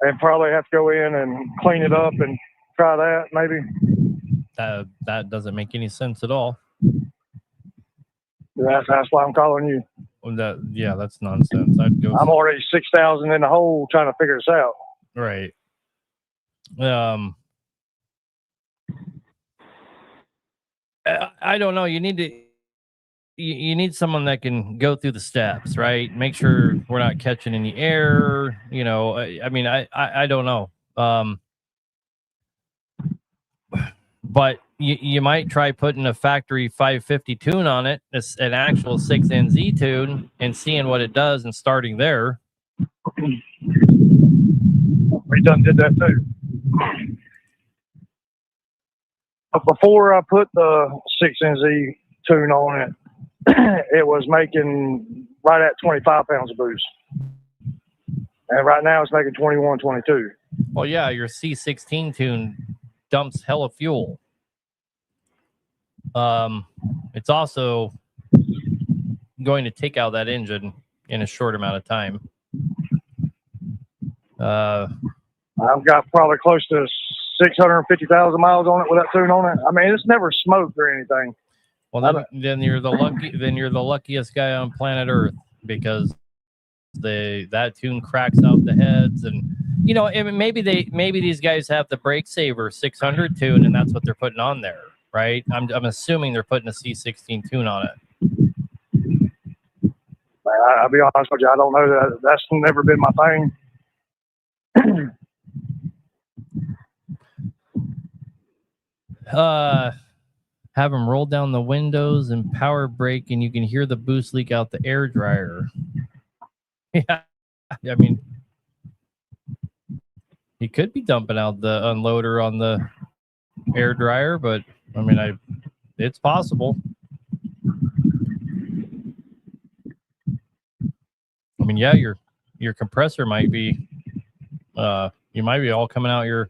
I: and probably have to go in and clean it up and try that, maybe.
A: That doesn't make any sense at all.
I: That's why I'm calling you.
A: That's nonsense.
I: I'm already 6,000 in the hole trying to figure this out.
A: Right. I don't know. You need someone that can go through the steps, right? Make sure we're not catching any air. I don't know. But you might try putting a factory 550 tune on it, an actual 6NZ tune, and seeing what it does and starting there.
I: We done did that too. But before I put the 6NZ tune on it, it was making right at 25 pounds of boost. And right now it's making 21, 22.
A: Well, yeah, your C16 tune dumps hella fuel. It's also going to take out that engine in a short amount of time.
I: I've got probably close to 650,000 miles on it with that tune on it. I mean, it's never smoked or anything.
A: Well, then you're the luckiest guy on planet Earth, because that tune cracks out the heads, and maybe these guys have the brake saver 600 tune, and that's what they're putting on there, right? I'm assuming they're putting a C16 tune on it.
I: I'll be honest with you, I don't know that. That's never been my thing.
A: Have them roll down the windows and power brake, and you can hear the boost leak out the air dryer. Yeah, I mean, he could be dumping out the unloader on the air dryer, but I mean, it's possible. I mean, yeah, your compressor might be, you might be all coming out your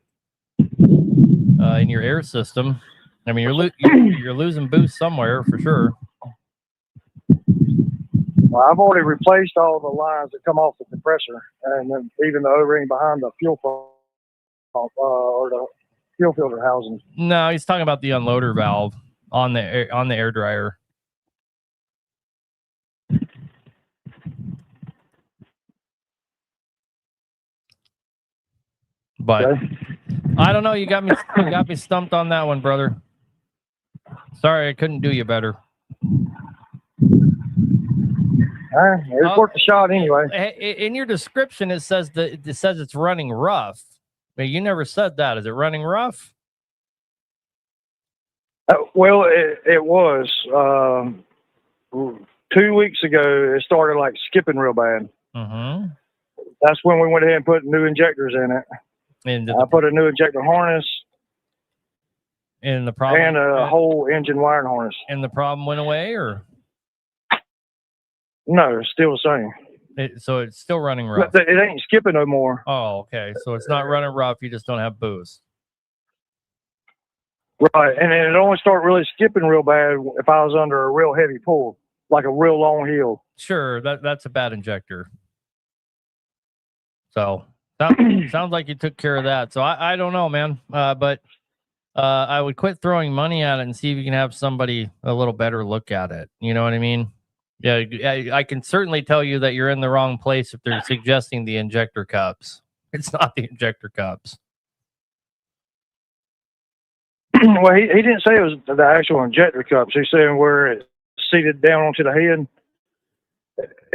A: in your air system. I mean, you're losing boost somewhere for sure.
I: Well, I've already replaced all the lines that come off the compressor, and then even the O-ring behind the fuel pump or the fuel filter housing.
A: No, he's talking about the unloader valve on the air dryer. But okay. I don't know. You got me stumped on that one, brother. Sorry, I couldn't do you better.
I: It's worth a shot anyway.
A: In your description, it says it's running rough. But you never said that. Is it running rough?
I: Well, it was. 2 weeks ago, it started like skipping real bad.
A: Mm-hmm.
I: That's when we went ahead and put new injectors in it. And I put a new injector harness.
A: And the problem.
I: And a whole engine wiring harness.
A: And the problem went away, or?
I: No, it's still the same.
A: So it's still running rough.
I: It ain't skipping no more.
A: Oh, okay. So it's not running rough. You just don't have boost.
I: Right, and it only started really skipping real bad if I was under a real heavy pull, like a real long hill.
A: Sure, that's a bad injector. So sounds like you took care of that. So I don't know, man. But I would quit throwing money at it and see if you can have somebody a little better look at it. You know what I mean? Yeah, I can certainly tell you that you're in the wrong place if they're suggesting the injector cups. It's not the injector cups.
I: Well, he didn't say it was the actual injector cups. He said where it seated down onto the head.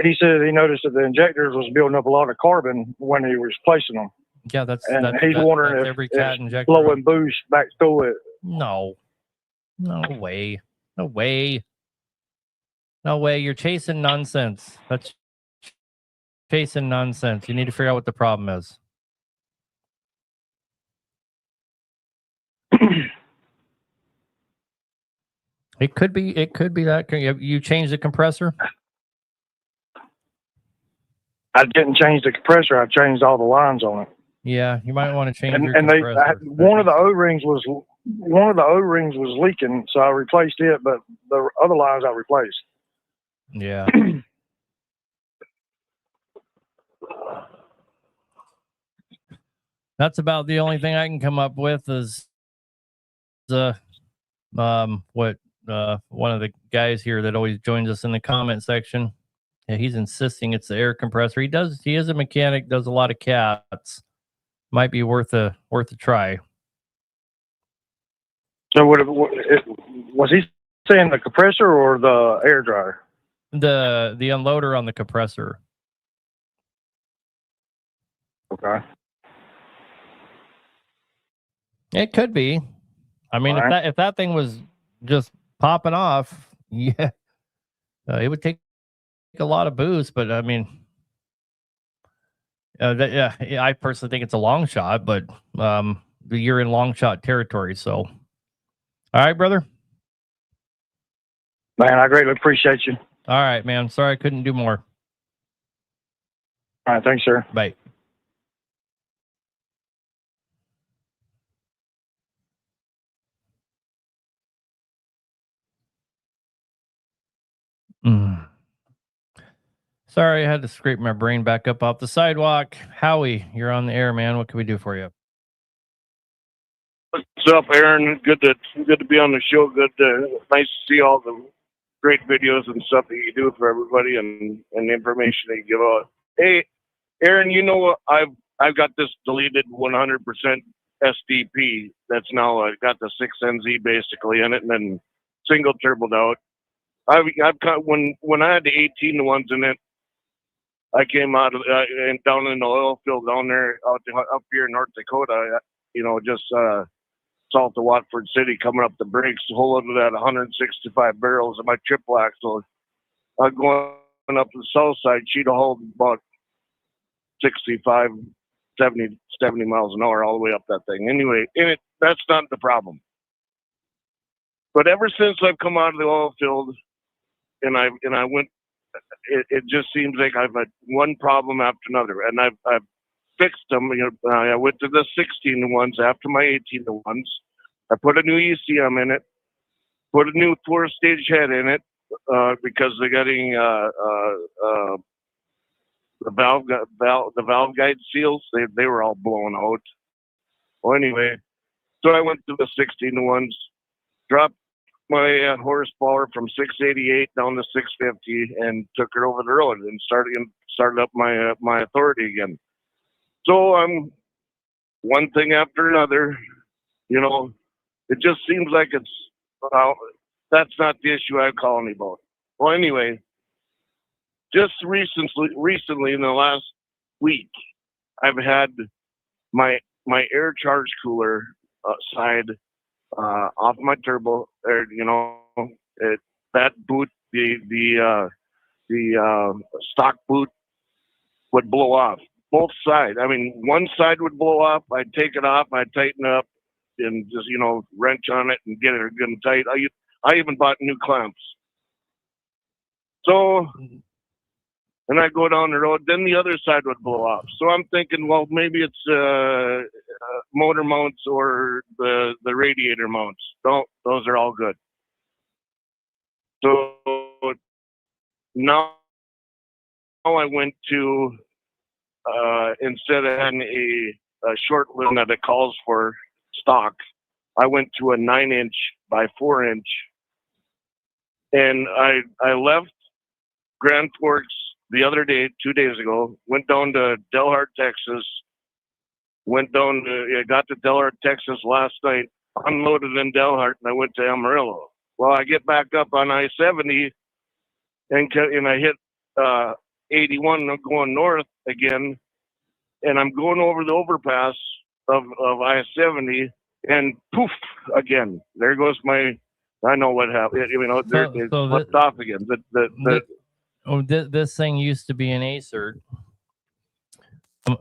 I: He said he noticed that the injectors was building up a lot of carbon when he was placing them.
A: Yeah,
I: he's wondering if it's blowing boost back through it.
A: No way. No way. No way. You're chasing nonsense. That's chasing nonsense. You need to figure out what the problem is. It could be that you changed the compressor.
I: I didn't change the compressor. I changed all the lines on it.
A: Yeah, you might want to change your
I: compressor. One of the O-rings was leaking, so I replaced it, but the other lines I replaced.
A: Yeah. That's about the only thing I can come up with is what one of the guys here that always joins us in the comment section. Yeah, he's insisting it's the air compressor. He is a mechanic, does a lot of cats. Might be worth a try.
I: So was he saying the compressor or the air dryer?
A: The unloader on the compressor.
I: Okay.
A: It could be. I mean, if that thing was just popping off, yeah, it would take a lot of boost. But I mean, I personally think it's a long shot, but you're in long shot territory. So, all right, brother.
I: Man, I greatly appreciate you.
A: All right, man. Sorry I couldn't do more.
I: All right, thanks, sir.
A: Bye. Sorry, I had to scrape my brain back up off the sidewalk. Howie, you're on the air, man. What can we do for you?
J: What's up, Aaron? Good to be on the show. Nice to see all the great videos and stuff that you do for everybody and the information that you give out. Hey, Aaron, you know what? I've got this deleted 100% SDP that's now got the 6NZ basically in it and then single turboed out. I've got when I had the 18 ones in it, I came out of and down in the oil field down there up here in North Dakota. Just south of Watford City, coming up the brakes, holding that 165 barrels of my triple axle. Going up the south side, she'd hold about 65, 70 miles an hour all the way up that thing. Anyway, that's not the problem. But ever since I've come out of the oil field and I went, it just seems like I've had one problem after another, and I've fixed them. I went to the 16 ones after my 18 ones. I put a new ECM in it, put a new 4-stage head in it because they're getting the valve guide seals. They were all blown out. Well, anyway, so I went to the 16 ones, dropped my horsepower from 688 down to 650, and took it over the road and started up my authority again. So I'm one thing after another. It just seems like that's not the issue I'm calling about. Well, anyway, just recently in the last week, I've had my air charge cooler side off my turbo. That boot, the stock boot would blow off. Both sides. I mean, one side would blow off. I'd take it off. I'd tighten up and just wrench on it and get it good and tight. I even bought new clamps. So, and I go down the road, then the other side would blow off. So I'm thinking, well, maybe it's motor mounts or the radiator mounts. No, those are all good. So now I went to instead of having a short limb that it calls for stock, I went to a 9-inch by 4-inch, and I left Grand Forks the other day, 2 days ago, went down to Delhart, Texas, got to Delhart, Texas last night, unloaded in Delhart, and I went to Amarillo. Well, I get back up on I-70, and I hit 81 going north again, and I'm going over the overpass of I-70, and poof, again, there goes I know what happened. It slipped off again.
A: This thing used to be an ACER.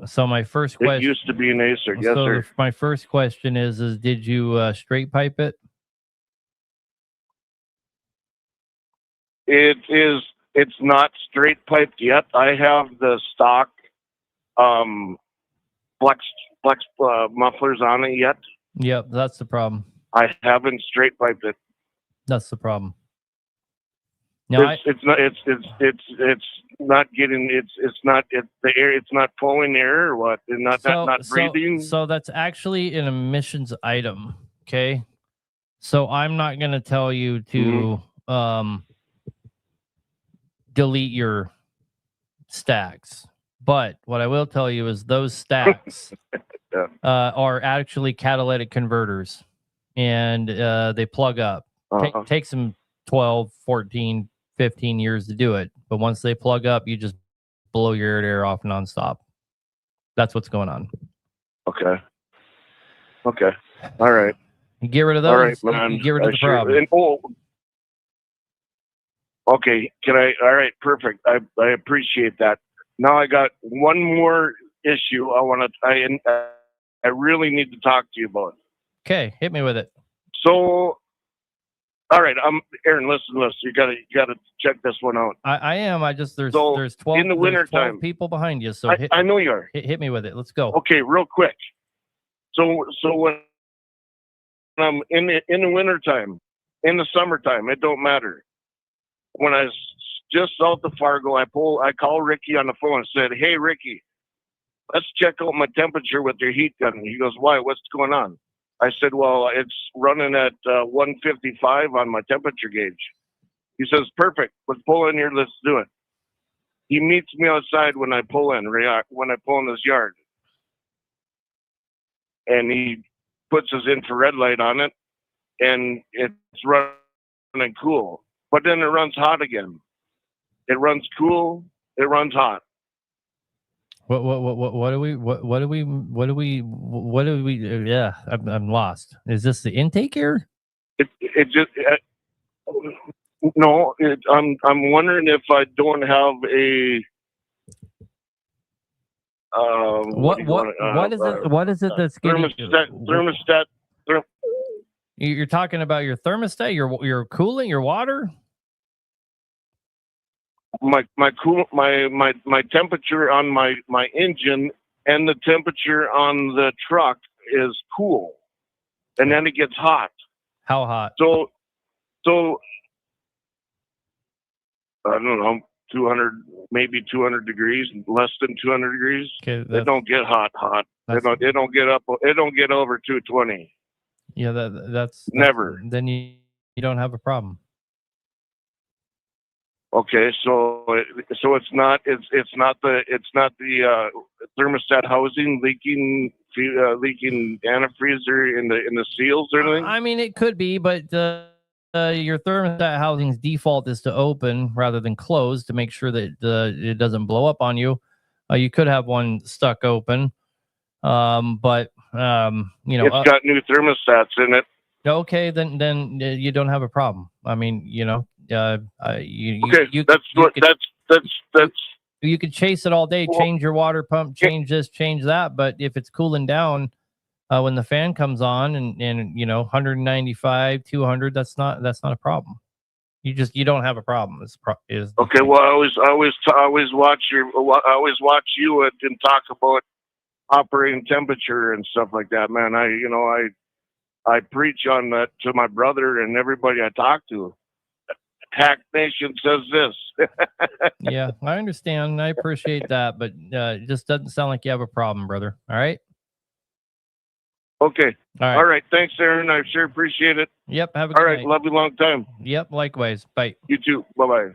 A: So my first question.
J: It used to be an ACER, yes, sir.
A: My first question is did you straight pipe it?
J: It's not straight piped yet. I have the stock flex mufflers on it yet.
A: Yep, that's the problem.
J: I haven't straight piped it.
A: That's the problem. No,
J: it's not pulling air or what? And not breathing.
A: So that's actually an emissions item. Okay. So I'm not going to tell you to delete your stacks, but what I will tell you is those stacks are actually catalytic converters, and they plug up. Takes them 12, 14, 15 years to do it, but once they plug up, you just blow your air off nonstop. That's what's going on.
J: Okay. All right.
A: You get rid of those.
J: All right, man.
A: You get rid of the problem.
J: Okay. All right. Perfect. I appreciate that. Now I got one more issue I really need to talk to you about.
A: Okay, hit me with it.
J: So, all right, Aaron. Listen. You gotta check this one out.
A: I am. There's 12
J: in the wintertime
A: people behind you. So
J: I know you are.
A: Hit me with it. Let's go.
J: Okay, real quick. So when I'm in the wintertime, in the summertime, it don't matter. When I was just south of Fargo, I call Ricky on the phone and said, "Hey, Ricky, let's check out my temperature with your heat gun." He goes, "Why? What's going on?" I said, "Well, it's running at 155 on my temperature gauge." He says, "Perfect. Let's pull in here. Let's do it." He meets me outside when I pull in this yard, and he puts his infrared light on it, and it's running cool. But then it runs hot again. It runs cool. It runs hot.
A: Yeah, I'm lost. Is this the intake air?
J: It just no. I'm wondering if I don't have a
A: What is it that's getting
J: thermostat.
A: You're talking about your thermostat, your cooling, your water?
J: My temperature on my engine and the temperature on the truck is cool, and then it gets hot.
A: How hot?
J: So I don't know, 200, maybe 200 degrees, less than 200 degrees.
A: Okay,
J: It don't get hot. It don't get up. It don't get over 220.
A: Yeah, that's
J: never.
A: Then you don't have a problem.
J: Okay, so it's not the thermostat housing leaking antifreeze in the seals or anything.
A: I mean, it could be, but your thermostat housing's default is to open rather than close to make sure that it doesn't blow up on you. You could have one stuck open, but
J: it's got new thermostats in it.
A: Okay, then you don't have a problem. I mean, that's you could chase it all day, change your water pump, change this, change that, but if it's cooling down when the fan comes on and 195, 200, that's not a problem. You don't have a problem.
J: Okay. Well, I always watch you and talk about operating temperature and stuff like that, man. I preach on that to my brother and everybody I talk to. Hacknation says this.
A: Yeah, I understand. I appreciate that, but it just doesn't sound like you have a problem, brother. All right.
J: Okay.
A: All
J: right. Thanks, Aaron. I sure appreciate it.
A: Yep. Have a good night.
J: Love you long time.
A: Yep. Likewise. Bye.
J: You too. Bye-bye.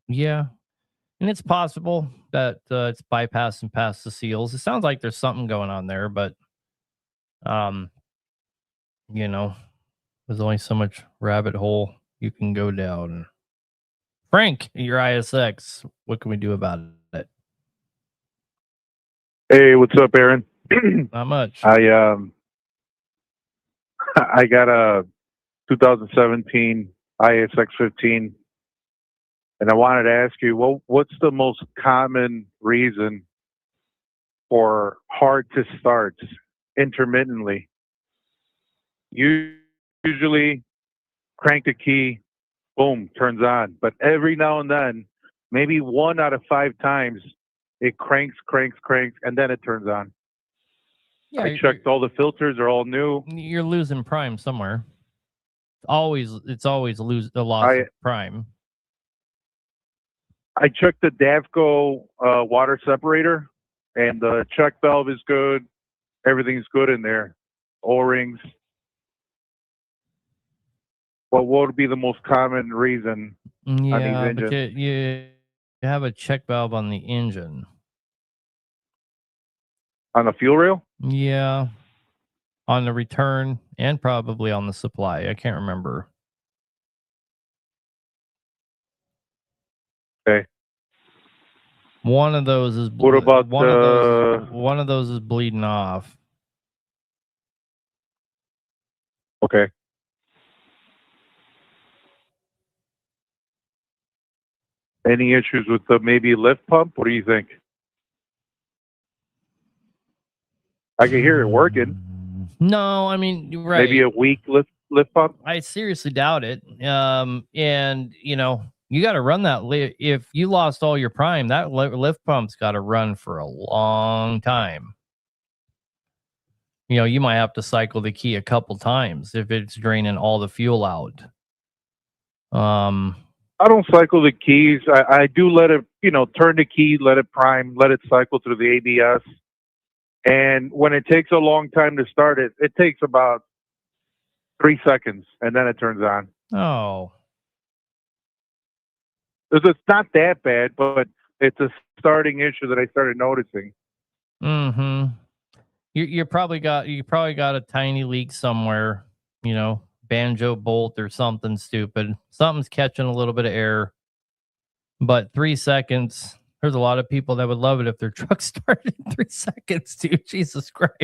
A: Yeah. And it's possible that it's bypassing past the seals. It sounds like there's something going on there, but there's only so much rabbit hole you can go down. Frank, your ISX, what can we do about it?
K: Hey, what's up, Aaron?
A: Not much.
K: I got a 2017 ISX 15. And I wanted to ask you, what's the most common reason for hard to start intermittently? Usually crank the key, boom, turns on. But every now and then, maybe 1 out of 5 times, it cranks, and then it turns on.
A: Yeah,
K: I checked all the filters are all new.
A: You're losing prime somewhere. It's always a loss of prime.
K: I checked the Davco water separator, and the check valve is good. Everything's good in there. O-rings. What would be the most common reason on these engines?
A: But you have a check valve on the engine.
K: On the fuel rail?
A: Yeah. On the return and probably on the supply. I can't remember.
K: Okay.
A: One of those is
K: what about
A: one of those is bleeding off.
K: Okay. Any issues with the maybe lift pump? What do you think? I can hear it working.
A: No, I mean, you're right.
K: Maybe a weak lift pump?
A: I seriously doubt it. And you got to run that. If you lost all your prime, that lift pump's got to run for a long time. You might have to cycle the key a couple times if it's draining all the fuel out.
K: I don't cycle the keys. I do let it, turn the key, let it prime, let it cycle through the ABS. And when it takes a long time to start it, it takes about 3 seconds, and then it turns on.
A: Oh.
K: It's not that bad, but it's a starting issue that I started noticing.
A: Mm-hmm. You probably got a tiny leak somewhere. you know, banjo bolt or something stupid. Something's catching a little bit of air. But 3 seconds, there's a lot of people that would love it if their truck started in 3 seconds, dude. Jesus Christ.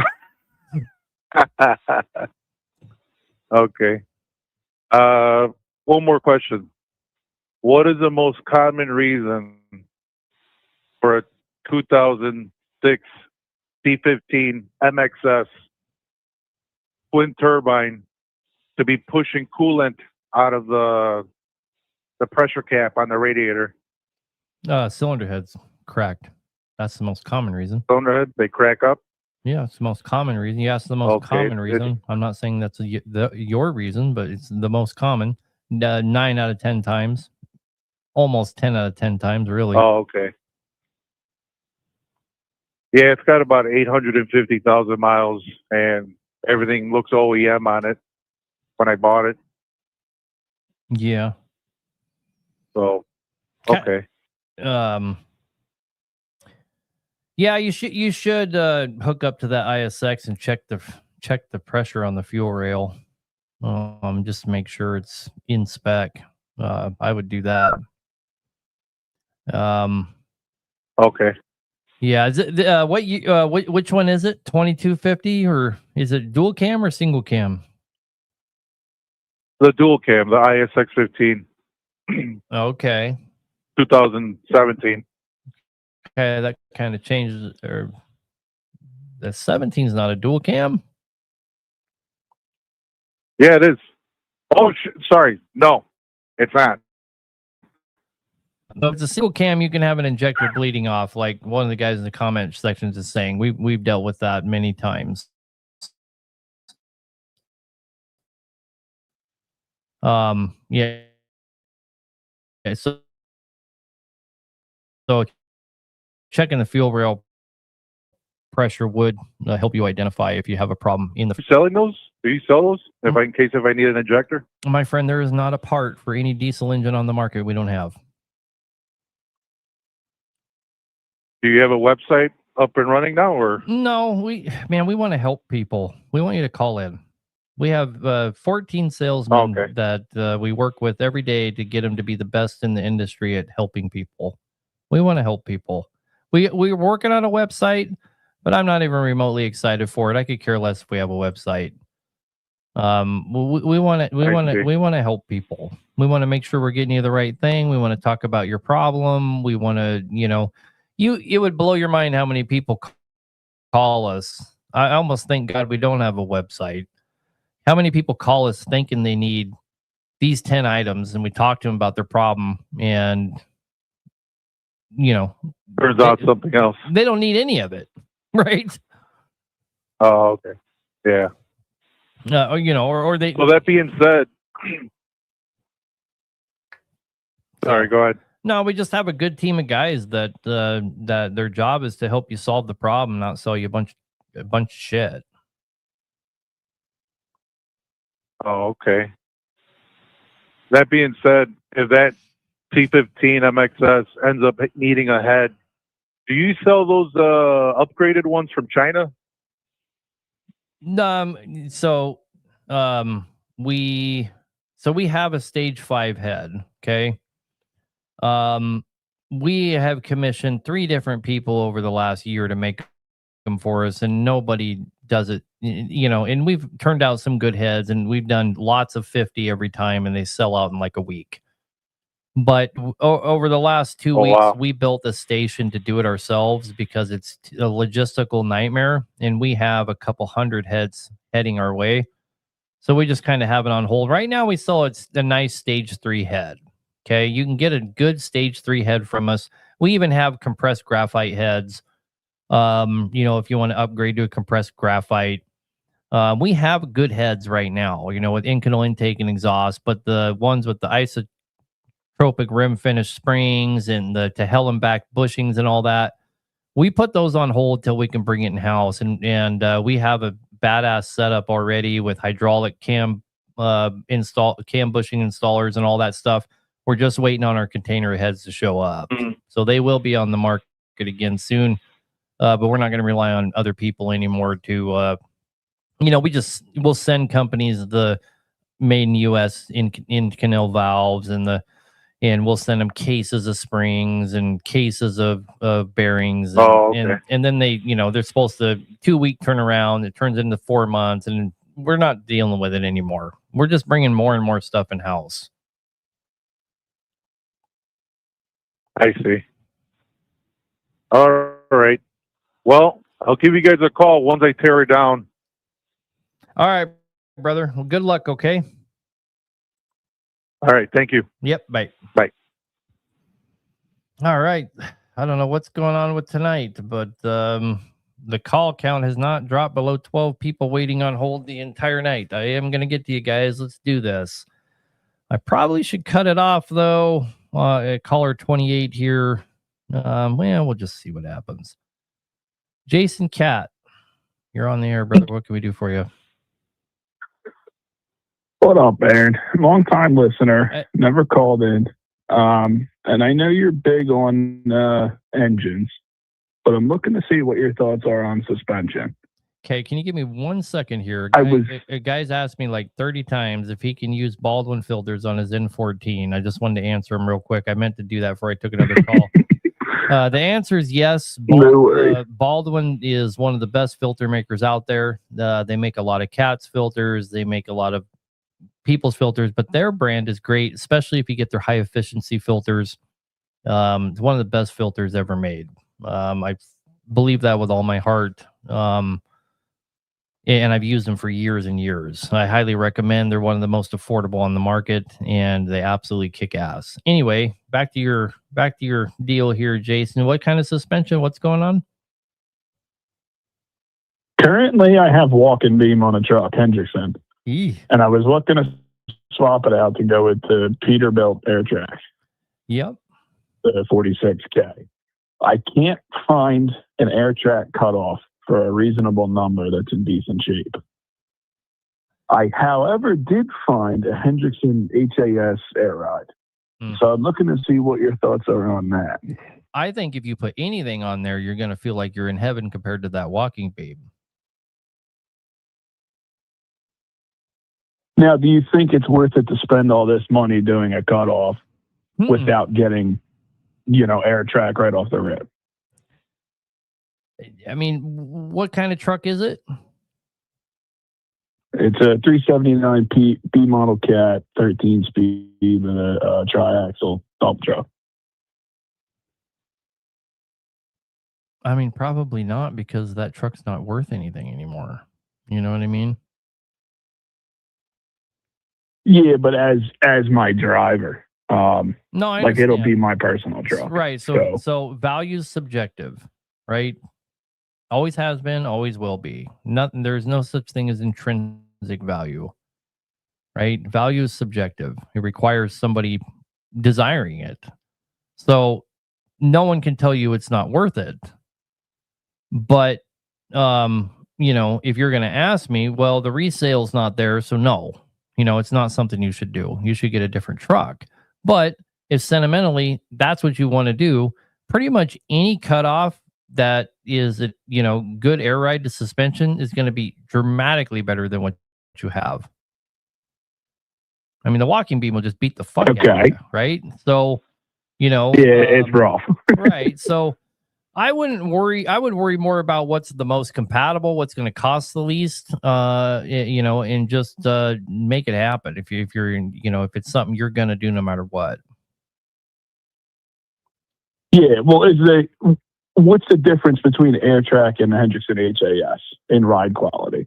K: Okay. One more question. What is the most common reason for a 2006 C15 MXS twin turbine to be pushing coolant out of the pressure cap on the radiator?
A: Cylinder head's cracked. That's the most common reason.
K: Cylinder head, they crack up?
A: Yeah, it's the most common reason. You asked the most
K: Okay,
A: common reason. I'm not saying that's your reason, but it's the most common. 9 out of 10 times. Almost 10 out of 10 times, really.
K: Oh, okay. Yeah, it's got about 850,000 miles, and everything looks OEM on it when I bought it.
A: Yeah.
K: So, okay.
A: Yeah, you should hook up to that ISX and check the pressure on the fuel rail. Just to make sure it's in spec. I would do that.
K: Okay.
A: Yeah, is it which one is it? 2250 or is it dual cam or single cam?
K: The dual cam, the ISX 15.
A: Okay.
K: 2017.
A: Okay, that kind of changes. Or the 17 is not a dual cam.
K: Yeah, it is. Oh, sorry. No, it's not.
A: If it's a single cam, you can have an injector bleeding off, like one of the guys in the comment sections is saying. We've dealt with that many times. Yeah. Okay, so checking the fuel rail pressure would help you identify if you have a problem in the.
K: You selling those? Do you sell those? In case if I need an injector?
A: My friend, there is not a part for any diesel engine on the market we don't have.
K: Do you have a website up and running now, or?
A: No, we want to help people. We want you to call in. We have 14 salesmen that we work with every day to get them to be the best in the industry at helping people. We want to help people. We're working on a website, but I'm not even remotely excited for it. I could care less if we have a website. We want to help people. We want to make sure we're getting you the right thing. We want to talk about your problem. We want to, it would blow your mind how many people call us. I almost thank God we don't have a website. How many people call us thinking they need these 10 items, and we talk to them about their problem, and
K: turns out something else.
A: They don't need any of it, right?
K: Oh, okay. Yeah.
A: Or they.
K: So that being said, sorry, go ahead.
A: No, we just have a good team of guys that their job is to help you solve the problem, not sell you a bunch of shit.
K: Oh, okay. That being said, if that T15 MXS ends up needing a head, do you sell those upgraded ones from China?
A: We have a stage 5 head. Okay. We have commissioned 3 different people over the last year to make them for us, and nobody does it, and we've turned out some good heads, and we've done lots of 50 every time, and they sell out in like a week. But over the last 2 weeks,
K: wow.
A: We built a station to do it ourselves because it's a logistical nightmare, and we have a couple hundred heads heading our way. So we just kind of have it on hold. Right now, we sell it's a nice stage 3 head. Okay, you can get a good stage 3 head from us. We even have compressed graphite heads. If you want to upgrade to a compressed graphite, we have good heads right now, with Inconel intake and exhaust, but the ones with the isotropic rim finish springs and the to hell and back bushings and all that, we put those on hold till we can bring it in house. And we have a badass setup already with hydraulic cam bushing installers and all that stuff. We're just waiting on our container heads to show up. So they will be on the market again soon. But we're not going to rely on other people anymore to we'll send companies the made in U.S. in canal valves and we'll send them cases of springs and cases of bearings. And then they, they're supposed to 2-week turnaround. It turns into 4 months, and we're not dealing with it anymore. We're just bringing more and more stuff in house.
K: I see. All right. Well, I'll give you guys a call once I tear it down.
A: All right, brother. Well, good luck. Okay.
K: All right. Thank you.
A: Yep. Bye.
K: Bye.
A: All right. I don't know what's going on with tonight, but the call count has not dropped below 12 people waiting on hold the entire night. I am going to get to you guys. Let's do this. I probably should cut it off, though. Caller 28 here. Well, we'll just see what happens. Jason Cat, you're on the air, brother. What can we do for you?
L: What up, Aaron? Long time listener, never called in. And I know you're big on engines, but I'm looking to see what your thoughts are on suspension.
A: Okay, can you give me 1 second here? A guy's asked me like 30 times if he can use Baldwin filters on his N14. I just wanted to answer him real quick. I meant to do that before I took another call. The answer is yes. Baldwin is one of the best filter makers out there. They make a lot of Cat's filters. They make a lot of people's filters, but their brand is great, especially if you get their high efficiency filters. It's one of the best filters ever made. I believe that with all my heart. And I've used them for years and years. I highly recommend. They're one of the most affordable on the market, and they absolutely kick ass. Anyway, back to your deal here, Jason. What kind of suspension? What's going on?
L: Currently, I have walking beam on a truck, Hendrickson. And I was looking to swap it out to go with the Peterbilt air track.
A: Yep.
L: The 46K. I can't find an air track cutoff for a reasonable number that's in decent shape. I, however, did find a Hendrickson HAS air ride. So I'm looking to see what your thoughts are on that.
A: I think if you put anything on there, you're going to feel like you're in heaven compared to that walking beam.
L: Now, do you think it's worth it to spend all this money doing a cutoff without getting, air track right off the rip?
A: I mean, what kind of truck is it?
L: It's a 379 B model Cat, 13 speed with a tri-axle dump truck.
A: I mean, probably not, because that truck's not worth anything anymore. You know what I mean?
L: Yeah, but as my driver,
A: no, I
L: like it'll be my personal truck.
A: Right. So value's subjective, right? Always has been, always will be. There's no such thing as intrinsic value, right? Value is subjective. It requires somebody desiring it. So no one can tell you it's not worth it. But, if you're going to ask me, well, the resale's not there. So no, it's not something you should do. You should get a different truck. But if sentimentally that's what you want to do, pretty much any cutoff that is a good air ride to suspension is going to be dramatically better than what you have. I mean, the walking beam will just beat the fuck out of you, right? So,
L: it's rough.
A: Right. So I wouldn't worry. I would worry more about what's the most compatible, what's going to cost the least, and just make it happen. If you're if it's something you're going to do no matter what.
L: Yeah. Well, what's the difference between the air track and the Hendrickson HAS in ride quality?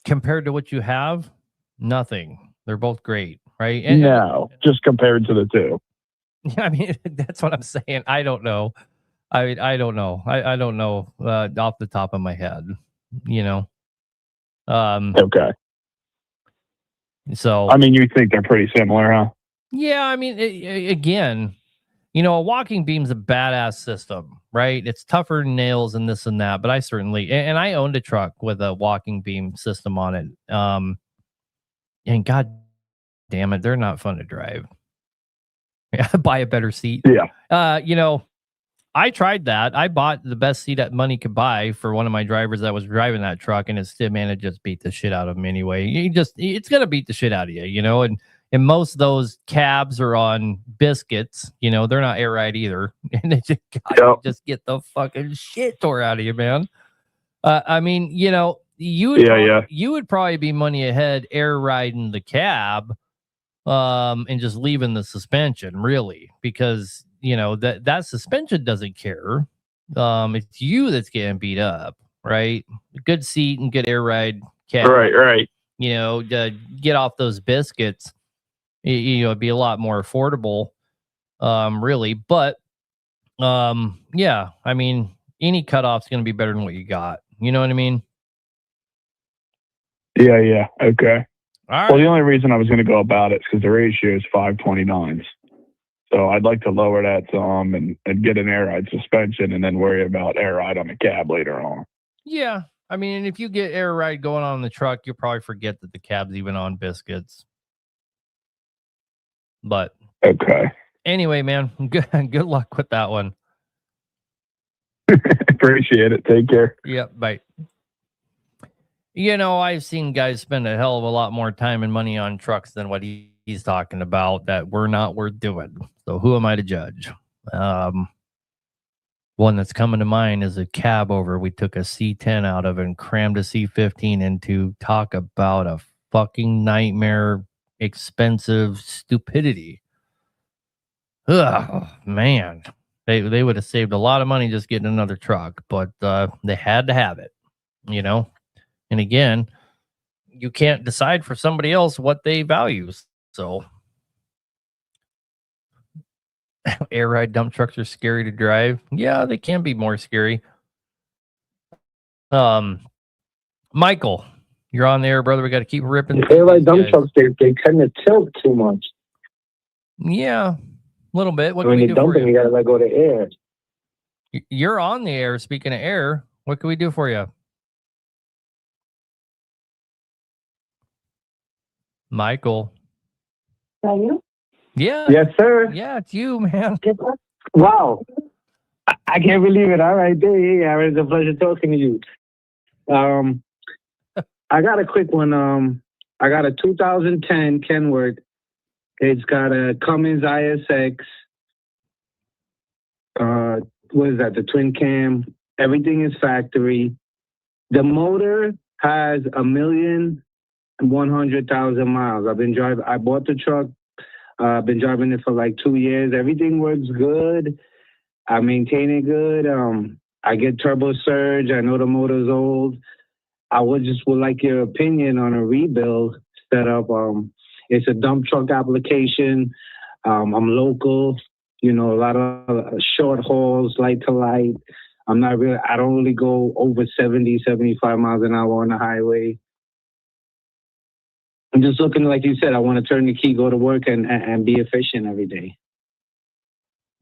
A: Compared to what you have, nothing. They're both great, right?
L: Just compared to the two.
A: I mean, that's what I'm saying. I don't know. I don't know. I don't know off the top of my head.
L: Okay.
A: So
L: I mean, you think they're pretty similar, huh?
A: Yeah. I mean, again. A walking beam's a badass system, right? It's tougher than nails and this and that, but I certainly, and I owned a truck with a walking beam system on it. And God damn it, they're not fun to drive. Buy a better seat.
L: Yeah.
A: I tried that. I bought the best seat that money could buy for one of my drivers that was driving that truck, and it still, man, it just beat the shit out of him anyway. It's gonna beat the shit out of you, you know. And most of those cabs are on biscuits, you know. They're not air ride either, and they just get the fucking shit tore out of you, man. I mean, you know, you would probably be money ahead air riding the cab, and just leaving the suspension, really, because you know that suspension doesn't care. It's you that's getting beat up, right? Good seat and good air ride cab,
L: Right.
A: you know, to get off those biscuits, you know, it'd be a lot more affordable, really. But yeah, I mean, any cutoff's going to be better than what you got. You know what I mean?
L: Yeah. Okay.
A: All right.
L: Well, the only reason I was going to go about it is because the ratio is 529s. So I'd like to lower that some and get an air ride suspension and then worry about air ride on the cab later on.
A: Yeah. I mean, if you get air ride going on in the truck, you'll probably forget that the cab's even on biscuits. But
L: okay.
A: Anyway, man, good luck with that one.
L: Appreciate it. Take care.
A: Yep. Bye. You know, I've seen guys spend a hell of a lot more time and money on trucks than what he's talking about that were not worth doing. So who am I to judge? One that's coming to mind is a cab over we took a C10 out of and crammed a C15 into. Talk about a fucking nightmare, expensive stupidity. Ugh, man. They would have saved a lot of money just getting another truck, but they had to have it, you know? And again, you can't decide for somebody else what they value. So air ride dump trucks are scary to drive. Yeah, they can be more scary. Michael, you're on the air, brother. We got to keep ripping.
M: Air ride dump trucks, they tend to tilt too much.
A: Yeah, a little bit. What
M: when
A: can we
M: you're
A: do for
M: dumping, you gotta let go of the air.
A: You're on the air. Speaking of air, what can we do for you? Michael.
M: Are you?
A: Yeah.
M: Yes, sir.
A: Yeah, it's you, man.
M: Wow. I can't believe it. All right, there. Yeah, it's a pleasure talking to you. I got a quick one. I got a 2010 Kenworth. It's got a Cummins ISX. What is that? The twin cam. Everything is factory. The motor has 1,100,000 miles. I've been driving. I bought the truck. I've been driving it for like 2 years. Everything works good. I maintain it good. I get turbo surge. I know the motor's old. I would like your opinion on a rebuild setup. It's a dump truck application. I'm local. You know, a lot of short hauls, light to light. I don't really go over 70, 75 miles an hour on the highway. I'm just looking, like you said, I want to turn the key, go to work, and be efficient every day.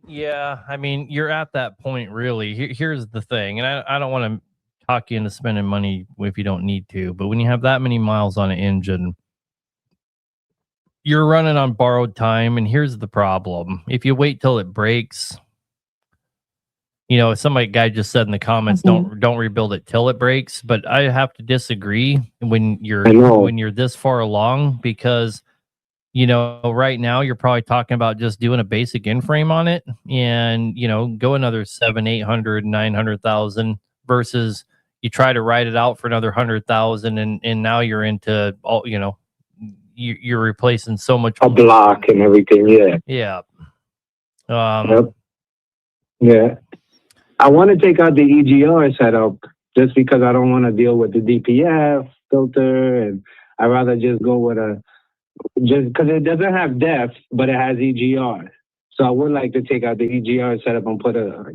A: Yeah, I mean, you're at that point, really. Here's the thing, and I don't want to talk you into spending money if you don't need to, but when you have that many miles on an engine, you're running on borrowed time, and here's the problem. If you wait till it breaks, you know, guy just said in the comments, don't rebuild it till it breaks, but I have to disagree when you're this far along, because you know, right now you're probably talking about just doing a basic in-frame on it and, you know, go another 700, 800, 900,000 versus you try to ride it out for another 100,000 and now you're into all, you know, you're replacing so much
M: a block and everything.
A: Yeah.
M: Yeah. I want to take out the EGR setup just because I don't want to deal with the DPF filter, and I'd rather just go with just because it doesn't have depth, but it has EGR. So I would like to take out the EGR setup and put a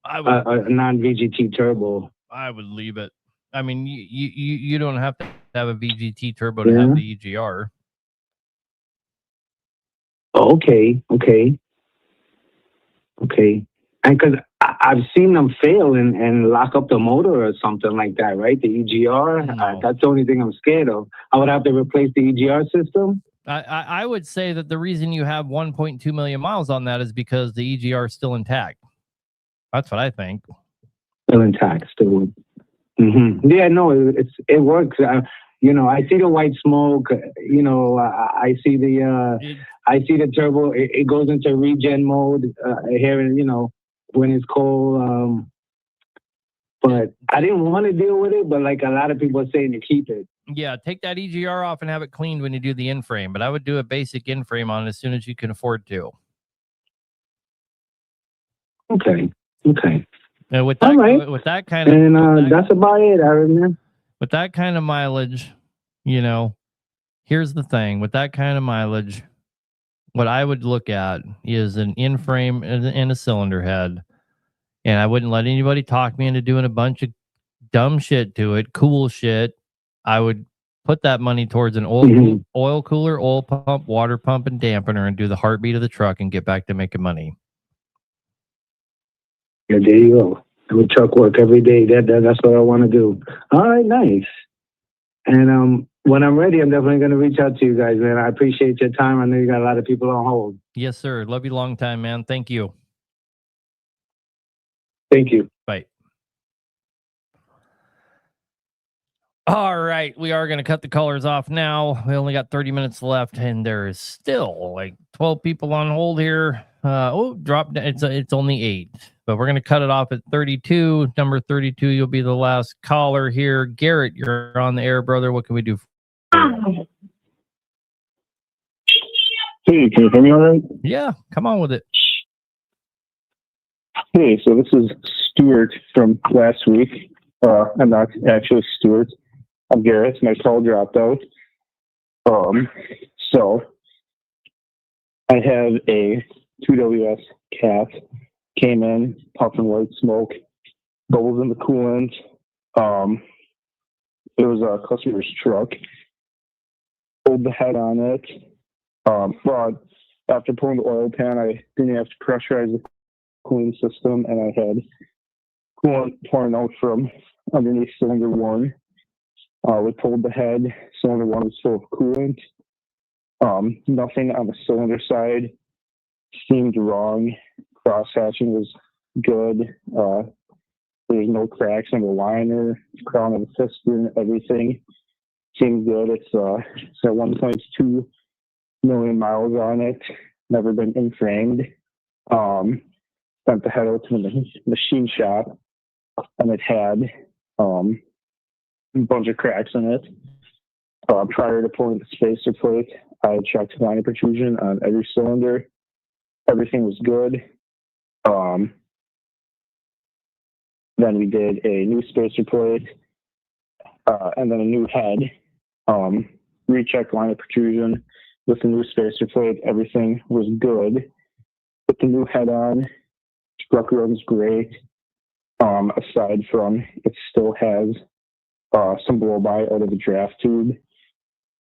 M: non-VGT turbo.
A: I would leave it. I mean, you don't have to have a VGT turbo to have the EGR.
M: Okay. And because I've seen them fail and lock up the motor or something like that, right? The EGR, that's the only thing I'm scared of. I would have to replace the EGR system.
A: I would say that the reason you have 1.2 million miles on that is because the EGR is still intact. That's what I think.
M: Still intact. Still. Yeah, no, it works. You know, I see the white smoke. You know, I see the turbo. It goes into regen mode here, you know, when it's cold. But I didn't want to deal with it. But like a lot of people are saying to keep it.
A: Yeah, take that EGR off and have it cleaned when you do the in-frame. But I would do a basic in-frame on it as soon as you can afford to.
M: Okay.
A: And with
M: All right.
A: with that kind of,
M: and that's about it, Aaron.
A: With that kind of mileage, you know, here's the thing. With that kind of mileage, what I would look at is an in-frame and a cylinder head. And I wouldn't let anybody talk me into doing a bunch of dumb shit to it, cool shit. I would put that money towards an oil cooler, oil pump, water pump, and dampener, and do the heartbeat of the truck and get back to making money.
M: Yeah, there you go. Do truck work every day. That's what I want to do. All right, nice. And when I'm ready, I'm definitely going to reach out to you guys, man. I appreciate your time. I know you got a lot of people on hold.
A: Yes, sir. Love you long time, man. Thank you.
M: Thank you.
A: Bye. All right, we are going to cut the callers off now. We only got 30 minutes left, and there is still like 12 people on hold here. Drop. It's only 8, but we're going to cut it off at 32. Number 32, you'll be the last caller here. Garrett, you're on the air, brother. What can we do?
N: Hey, can you hear me all right?
A: Yeah, come on with it.
N: Hey, so this is Stuart from last week. I'm not actually Stuart. I'm Garrett. My call dropped out. So I have a 2WS cat. Came in, puffing white smoke, bubbles in the coolant. It was a customer's truck. Pulled the head on it. But after pulling the oil pan, I didn't have to pressurize the cooling system, and I had coolant pouring out from underneath cylinder 1. We pulled the head. Cylinder 1 was full of coolant. Nothing on the cylinder side seemed wrong. Cross hatching was good. There's no cracks in the liner, crown of the piston, everything seemed good. It's got 1.2 million miles on it. Never been in-framed. Sent the head out to the machine shop, and it had a bunch of cracks in it. Prior to pulling the spacer plate, I checked liner protrusion on every cylinder. Everything was good. Then we did a new spacer plate, and then a new head. Rechecked liner protrusion with the new spacer plate. Everything was good. Put the new head on. Truck runs great. Aside from it still has some blow by out of the draft tube.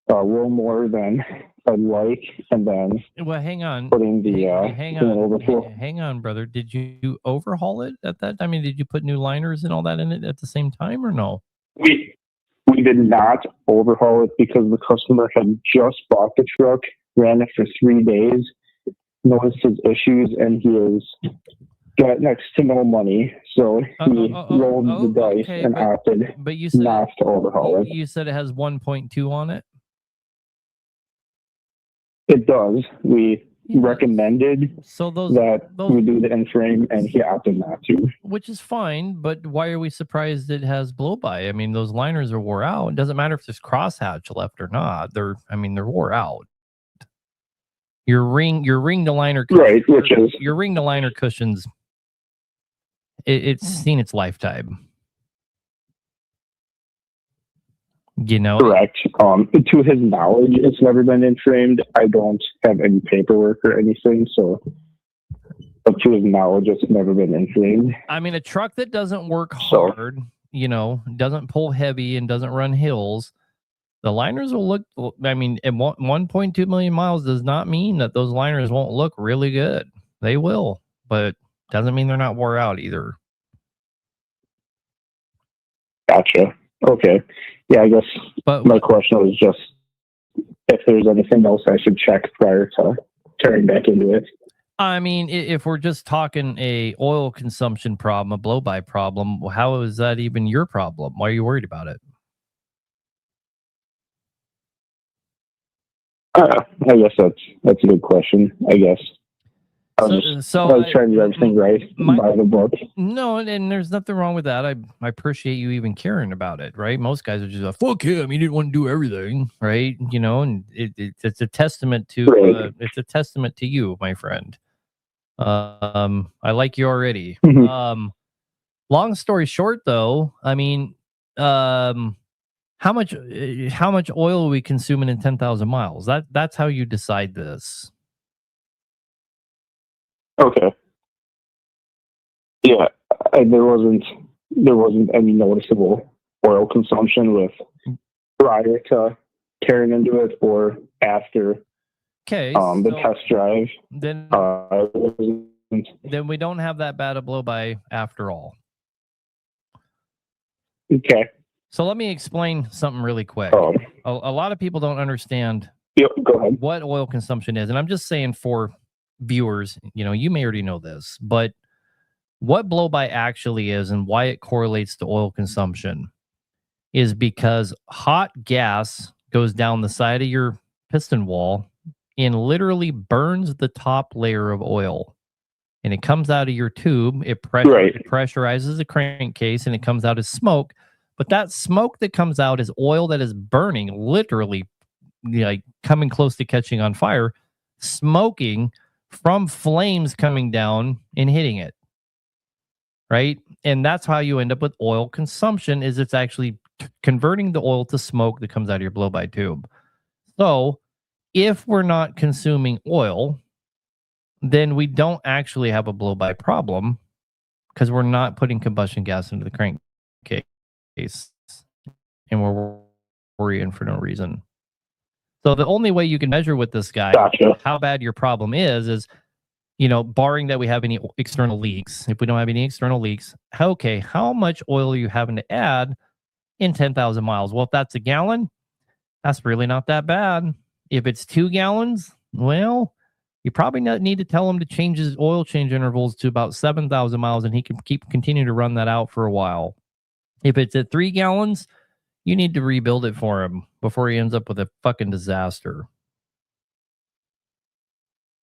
N: A little more than I'd like, and then
A: hang on.
N: Putting the
A: hang on, brother. Did you overhaul it at that? I mean, did you put new liners and all that in it at the same time, or no?
N: We did not overhaul it because the customer had just bought the truck, ran it for 3 days, noticed his issues, and he has got next to no money, so he rolled the dice and opted not to overhaul it.
A: You said it has 1.2 on it?
N: It does. We recommended that we do the in-frame, and he opted not to.
A: Which is fine, but why are we surprised it has blow-by? I mean, those liners are wore out. It doesn't matter if there's crosshatch left or not. They're wore out. Your ring to liner,
N: right? Which is
A: your ring to liner cushions. It's seen its lifetime. You know,
N: correct. To his knowledge, it's never been in-framed. I don't have any paperwork or anything, so but to his knowledge, it's never been in-framed.
A: I mean, a truck that doesn't work hard, you know, doesn't pull heavy and doesn't run hills, the liners will look. I mean, 1.2 million miles does not mean that those liners won't look really good. They will, but doesn't mean they're not wore out either.
N: Gotcha. Okay. Yeah, I guess my question was just if there's anything else I should check prior to turning back into it.
A: I mean, if we're just talking a oil consumption problem, a blow-by problem, how is that even your problem? Why are you worried about it?
N: I guess that's a good question. I guess I was trying to do everything right by the book.
A: No, and there's nothing wrong with that. I appreciate you even caring about it, right? Most guys are just like, fuck him, he didn't want to do everything, right? You know, and it's a testament to it's a testament to you, my friend. I like you already. Long story short, though, I mean, how much oil are we consuming in 10,000 miles? That's how you decide this.
N: Okay. Yeah, there wasn't any noticeable oil consumption with prior to tearing into it or after.
A: Okay.
N: The test drive.
A: Then we don't have that bad a blow by after all.
N: Okay.
A: So let me explain something really quick. A lot of people don't understand
N: go ahead.
A: What oil consumption is. And I'm just saying for viewers, you know, you may already know this, but what blow by actually is and why it correlates to oil consumption is because hot gas goes down the side of your piston wall and literally burns the top layer of oil. And it comes out of your tube. It pressurizes the crankcase and it comes out as smoke. But that smoke that comes out is oil that is burning, literally like coming close to catching on fire, smoking from flames coming down and hitting it. Right? And that's how you end up with oil consumption is it's actually converting the oil to smoke that comes out of your blow-by tube. So if we're not consuming oil, then we don't actually have a blow-by problem because we're not putting combustion gas into the crankcase and we're worrying for no reason. So the only way you can measure with this guy how bad your problem is, you know, barring that we have any external leaks. If we don't have any external leaks, okay, how much oil are you having to add in 10,000 miles? Well, if that's a gallon, that's really not that bad. If it's 2 gallons, well, you probably need to tell him to change his oil change intervals to about 7,000 miles, and he can continue to run that out for a while. If it's at 3 gallons, you need to rebuild it for him before he ends up with a fucking disaster.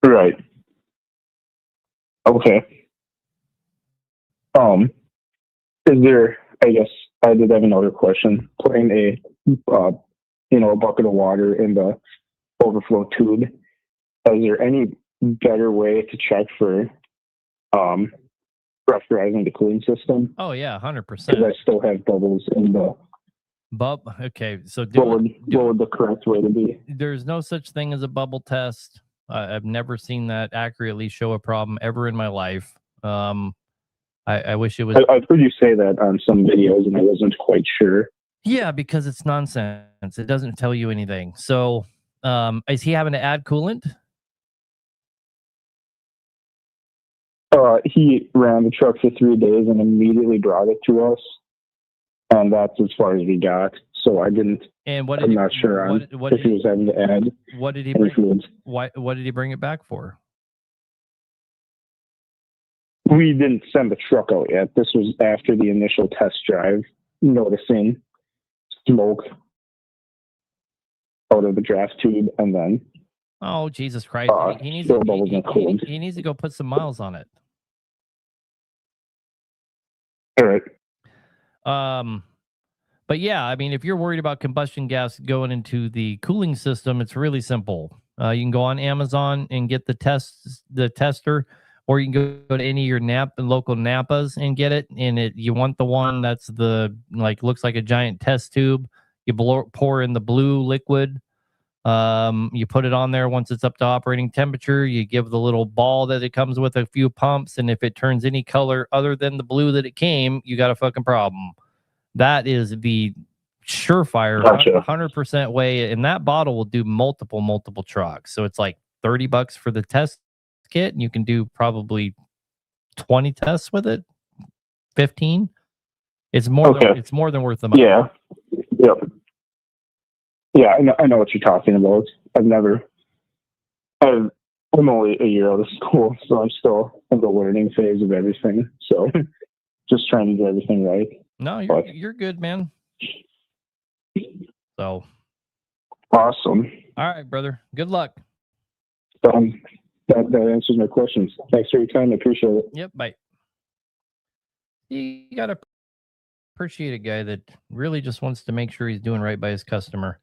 N: Right. Okay. Is there? I guess I did have another question. Putting a bucket of water in the overflow tube. Is there any better way to check for pressurizing the cooling system?
A: Oh yeah, 100%.
N: Because I still have bubbles in the.
A: Okay, so
N: what would the correct way to be?
A: There's no such thing as a bubble test. I've never seen that accurately show a problem ever in my life. I wish it was.
N: I've heard you say that on some videos, and I wasn't quite sure.
A: Yeah, because it's nonsense. It doesn't tell you anything. So, is he having to add coolant?
N: He ran the truck for 3 days and immediately brought it to us, and that's as far as we got. So I didn't.
A: And
N: I'm not sure if he was having to add.
A: What did he bring? What did he bring it back for?
N: We didn't send the truck out yet. This was after the initial test drive, noticing smoke out of the draft tube, and then.
A: Oh, Jesus Christ! He needs to go put some miles on it.
N: All right.
A: But yeah, I mean, if you're worried about combustion gas going into the cooling system, it's really simple. You can go on Amazon and get the tester, or you can go to any of your local Napas and get it. And you want the one that's looks like a giant test tube. You pour in the blue liquid. You put it on there once it's up to operating temperature. You give the little ball that it comes with a few pumps, and if it turns any color other than the blue that it came, you got a fucking problem. That is the surefire 100% way, and that bottle will do multiple trucks. So it's like $30 for the test kit, and you can do probably 20 tests with it. 15. It's more than worth the money.
N: Yeah. Yep. Yeah, I know what you're talking about. I'm only a year out of school, so I'm still in the learning phase of everything. So just trying to do everything right.
A: No,
N: But
A: you're good, man. So
N: awesome.
A: all right, brother. Good luck.
N: That answers my questions. Thanks for your time. I appreciate it.
A: Yep. Bye. You gotta appreciate a guy that really just wants to make sure he's doing right by his customer.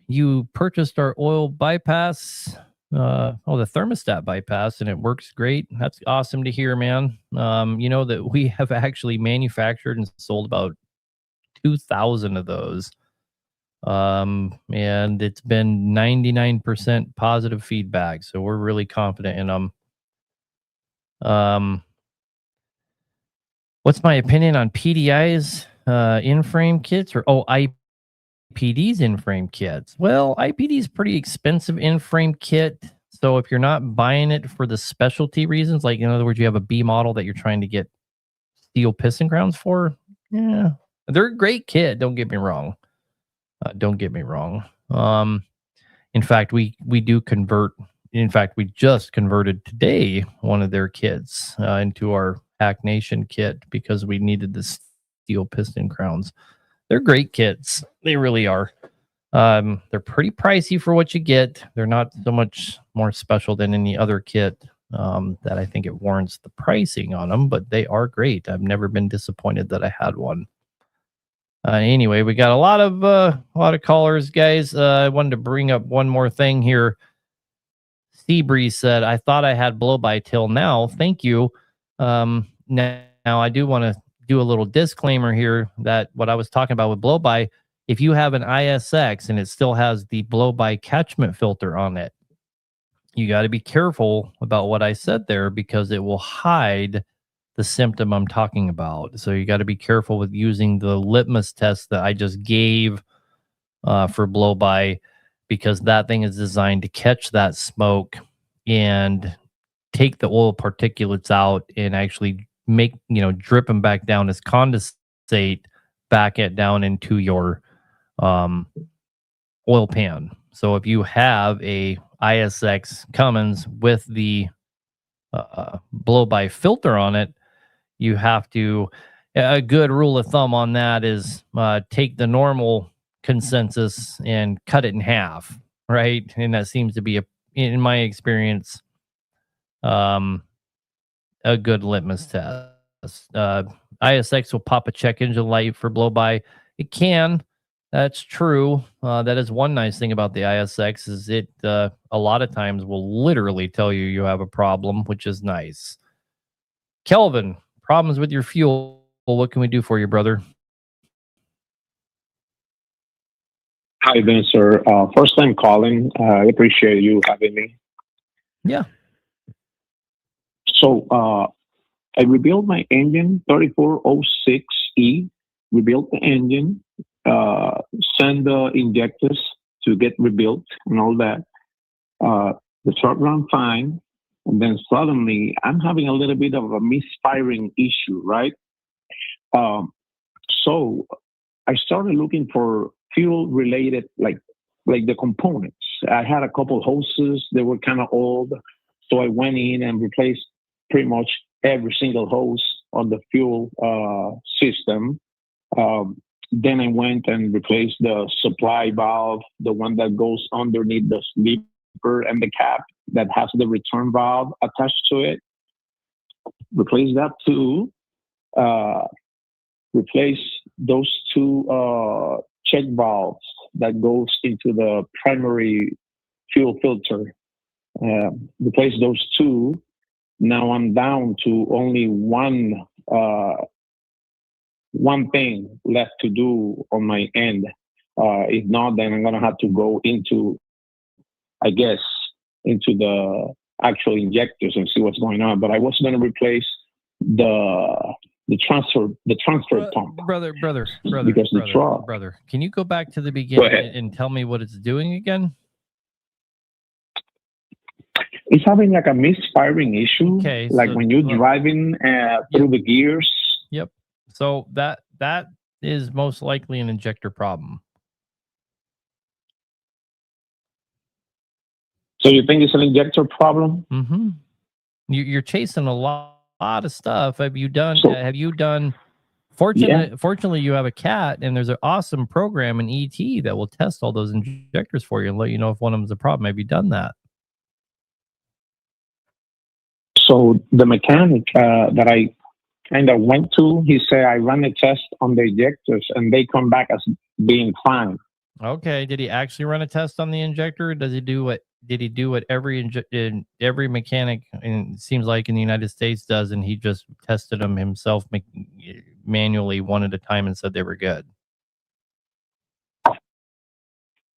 A: You purchased our oil bypass, the thermostat bypass, and it works great. That's awesome to hear, man. You know that we have actually manufactured and sold about 2,000 of those. And it's been 99% positive feedback. So we're really confident in them. What's my opinion on PDI's in-frame kits or IPD's in-frame kits? Well, IPD is pretty expensive in-frame kit. So if you're not buying it for the specialty reasons, like in other words, you have a B model that you're trying to get steel piston grounds for, yeah, they're a great kit. Don't get me wrong. In fact, we do convert. In fact, we just converted today one of their kits into our Hacknation kit because we needed the steel piston crowns. They're great kits. They really are. They're pretty pricey for what you get. They're not so much more special than any other kit that I think it warrants the pricing on them, but they are great. I've never been disappointed that I had one. Anyway, we got a lot of callers, guys. I wanted to bring up one more thing here. Seabreeze said, I thought I had blow by till now. Thank you. Now I do want to do a little disclaimer here that what I was talking about with blow by, if you have an ISX and it still has the blow by catchment filter on it, you got to be careful about what I said there because it will hide the symptom I'm talking about. So you got to be careful with using the litmus test that I just gave for blow by, because that thing is designed to catch that smoke and take the oil particulates out and actually make, drip them back down as condensate back it down into your oil pan. So if you have a ISX Cummins with the blow by filter on it, you have to, a good rule of thumb on that is take the normal consensus and cut it in half, right? And that seems to be, in my experience, a good litmus test. ISX will pop a check engine light for blow by. It can. That's true. That is one nice thing about the ISX is it a lot of times will literally tell you have a problem, which is nice. Kelvin, problems with your fuel. What can we do for you, brother?
O: Hi, Vince, sir. First time calling. I appreciate you having me.
A: Yeah.
O: So I rebuilt my engine, 3406E. Rebuilt the engine, send the injectors to get rebuilt and all that. The truck ran fine. And then suddenly I'm having a little bit of a misfiring issue, right? So I started looking for fuel related, like the components. I had a couple hoses, they were kind of old. So I went in and replaced pretty much every single hose on the fuel system. Then I went and replaced the supply valve, the one that goes underneath the sleeper and the cap that has the return valve attached to it. Replace that too. Replace those two check valves that goes into the primary fuel filter. Replace those two. Now I'm down to only one thing left to do on my end. If not, then I'm gonna have to go into the actual injectors and see what's going on. But I was gonna replace the transfer pump.
A: Brother,
O: because the truck.
A: Brother, can you go back to the beginning and tell me what it's doing again?
O: It's having like a misfiring issue.
A: Okay,
O: like
A: so,
O: when you're driving through the gears.
A: Yep. So that is most likely an injector problem.
O: So you think it's an injector problem?
A: Mm-hmm. You're chasing a lot of stuff. Have you done? Fortunately, you have a cat, and there's an awesome program in ET that will test all those injectors for you and let you know if one of them's a problem. Have you done that?
O: So the mechanic that I kind of went to, he said I ran a test on the injectors and they come back as being fine.
A: Okay. Did he actually run a test on the injector? Or does he do what? Did he do what every mechanic, and it seems like in the United States, does, and he just tested them himself manually one at a time and said they were good?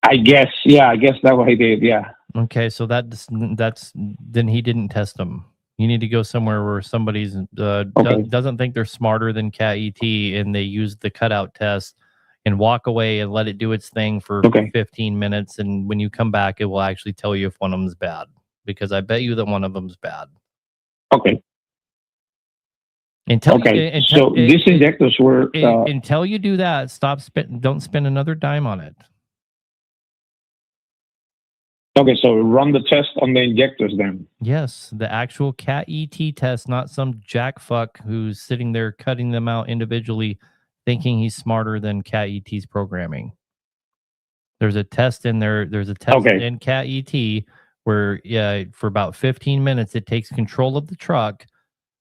O: I guess that's what he did. Yeah.
A: Okay, so that's then he didn't test them. You need to go somewhere where somebody's doesn't think they're smarter than Cat ET, and they use the cutout test and walk away and let it do its thing for 15 minutes. And when you come back, it will actually tell you if one of them's bad, because I bet you that one of them's bad.
O: Okay. These injectors were
A: until you do that, don't spend another dime on it.
O: Okay, so run the test on the injectors then.
A: Yes, the actual Cat ET test, not some jackfuck who's sitting there cutting them out individually, thinking he's smarter than Cat ET's programming. There's a test in there. There's a test in Cat ET where, for about 15 minutes, it takes control of the truck,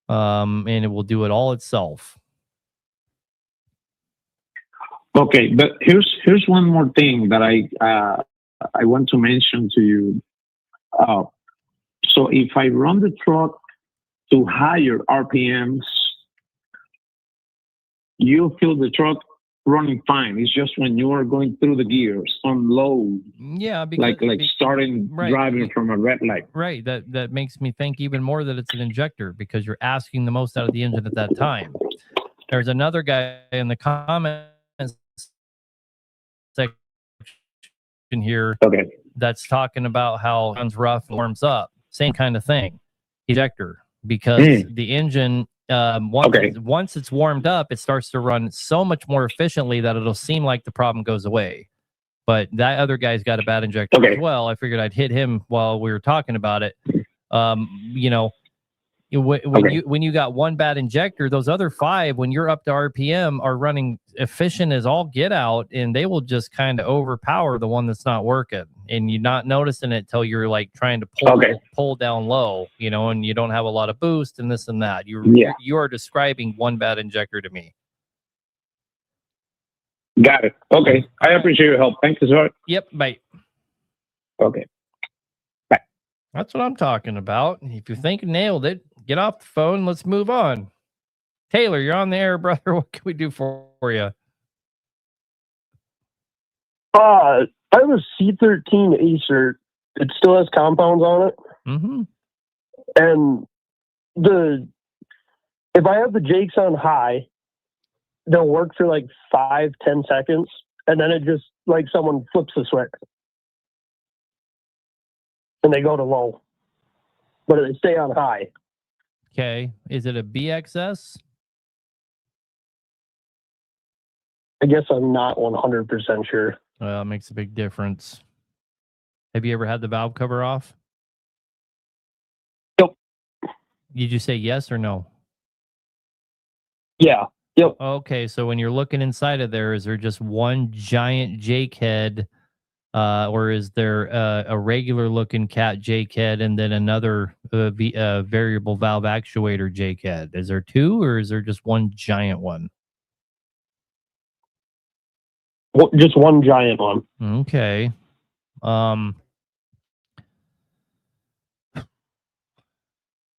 A: and it will do it all itself.
O: Okay, but here's one more thing that I want to mention to you. So if I run the truck to higher RPMs, you feel the truck running fine. It's just when you are going through the gears on low, because, like starting driving from a red light.
A: Right. That makes me think even more that it's an injector, because you're asking the most out of the engine at that time. There's another guy in the comments section here that's talking about how it runs rough and warms up. Same kind of thing. Ejector, because the engine, once it's warmed up, it starts to run so much more efficiently that it'll seem like the problem goes away. But that other guy's got a bad injector as well. I figured I'd hit him while we were talking about it. When you got one bad injector, those other 5, when you're up to RPM, are running efficient as all get out, and they will just kind of overpower the one that's not working, and you're not noticing it till you're like trying to pull down low, and you don't have a lot of boost and this and that. You are describing one bad injector to me.
O: Got it. Okay, I appreciate your help. Thank you, sir.
A: Yep, bye.
O: Okay.
A: That's what I'm talking about. If you think you nailed it, get off the phone. Let's move on. Taylor, you're on the air, brother. What can we do for you?
P: I have a C13 Acer. It still has compounds on it.
A: Mm-hmm.
P: And if I have the jakes on high, they'll work for like 5-10 seconds, and then it just like someone flips the switch. And they go to low, but they stay on high.
A: Okay. Is it a BXS?
P: I guess I'm not 100% sure.
A: Well, it makes a big difference. Have you ever had the valve cover off?
P: Yep.
A: Did you say yes or no?
P: Yeah. Yep.
A: Okay. So when you're looking inside of there, is there just one giant jake head? Or is there a regular looking cat jake head and then another variable valve actuator jake head? Is there 2, or is there just one giant one?
P: Just one giant one.
A: Okay.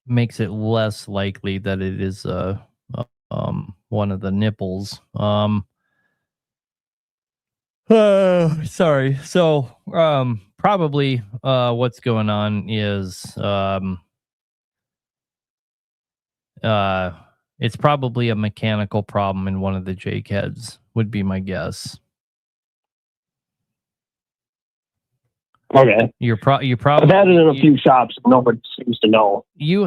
A: Makes it less likely that it is one of the nipples. Sorry. So, probably, what's going on is, it's probably a mechanical problem in one of the jake heads, would be my guess.
P: Okay.
A: You're probably.
P: I've had it in a few shops. Nobody seems to know.
A: You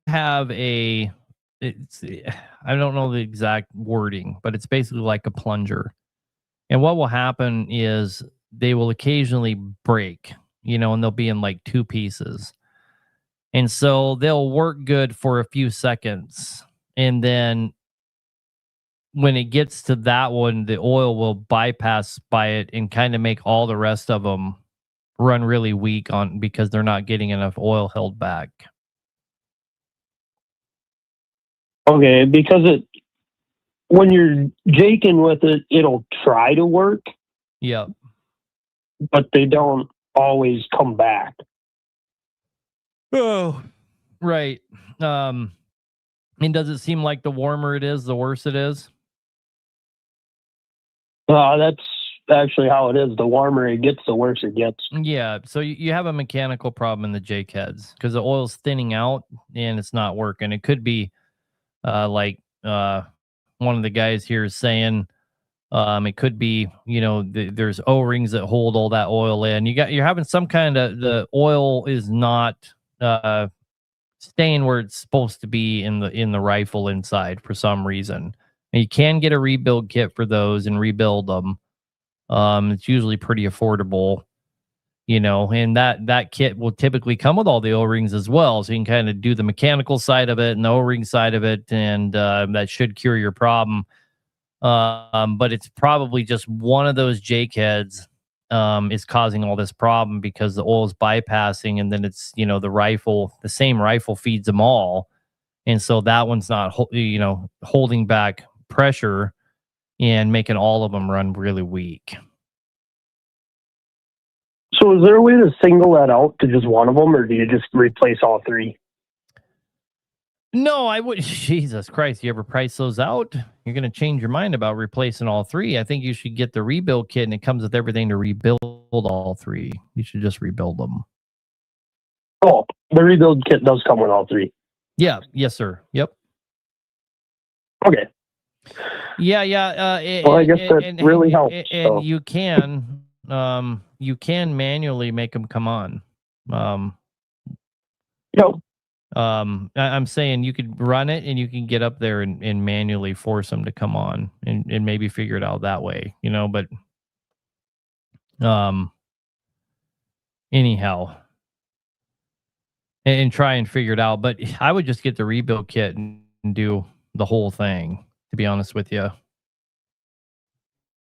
A: have I don't know the exact wording, but it's basically like a plunger. And what will happen is they will occasionally break. and they'll be in like 2 pieces. And so they'll work good for a few seconds. And then when it gets to that one, the oil will bypass by it and kind of make all the rest of them run really weak on because they're not getting enough oil held back.
P: Okay, because when you're jaking with it, it'll try to work.
A: Yep.
P: But they don't always come back.
A: Oh, right. And does it seem like the warmer it is, the worse it is?
P: That's actually how it is. The warmer it gets, the worse it gets.
A: Yeah. So you have a mechanical problem in the Jake heads because the oil's thinning out and it's not working. It could be like one of the guys here is saying. It could be, there's O-rings that hold all that oil in. You're having some kind of, the oil is not staying where it's supposed to be in the rifle inside for some reason. And you can get a rebuild kit for those and rebuild them. It's usually pretty affordable, and that kit will typically come with all the O-rings as well. So you can kind of do the mechanical side of it and the O-ring side of it, and that should cure your problem. But it's probably just one of those Jake heads is causing all this problem because the oil is bypassing, and then it's the same rifle feeds them all, and so that one's not holding back pressure and making all of them run really weak.
P: So is there a way to single that out to just one of them, or do you just replace all 3?
A: No, I would. Jesus Christ, you ever price those out? You're going to change your mind about replacing all 3. I think you should get the rebuild kit, and it comes with everything to rebuild all 3. You should just rebuild them.
P: Oh, the rebuild kit does come with all 3.
A: Yeah. Yes, sir. Yep.
P: Okay.
A: Yeah.
P: Well, I guess that really helps.
A: And you can manually make them come on.
P: Yep.
A: I'm saying you could run it and you can get up there and manually force them to come on and maybe figure it out that way, but anyhow, and try and figure it out. But I would just get the rebuild kit and do the whole thing, to be honest with you.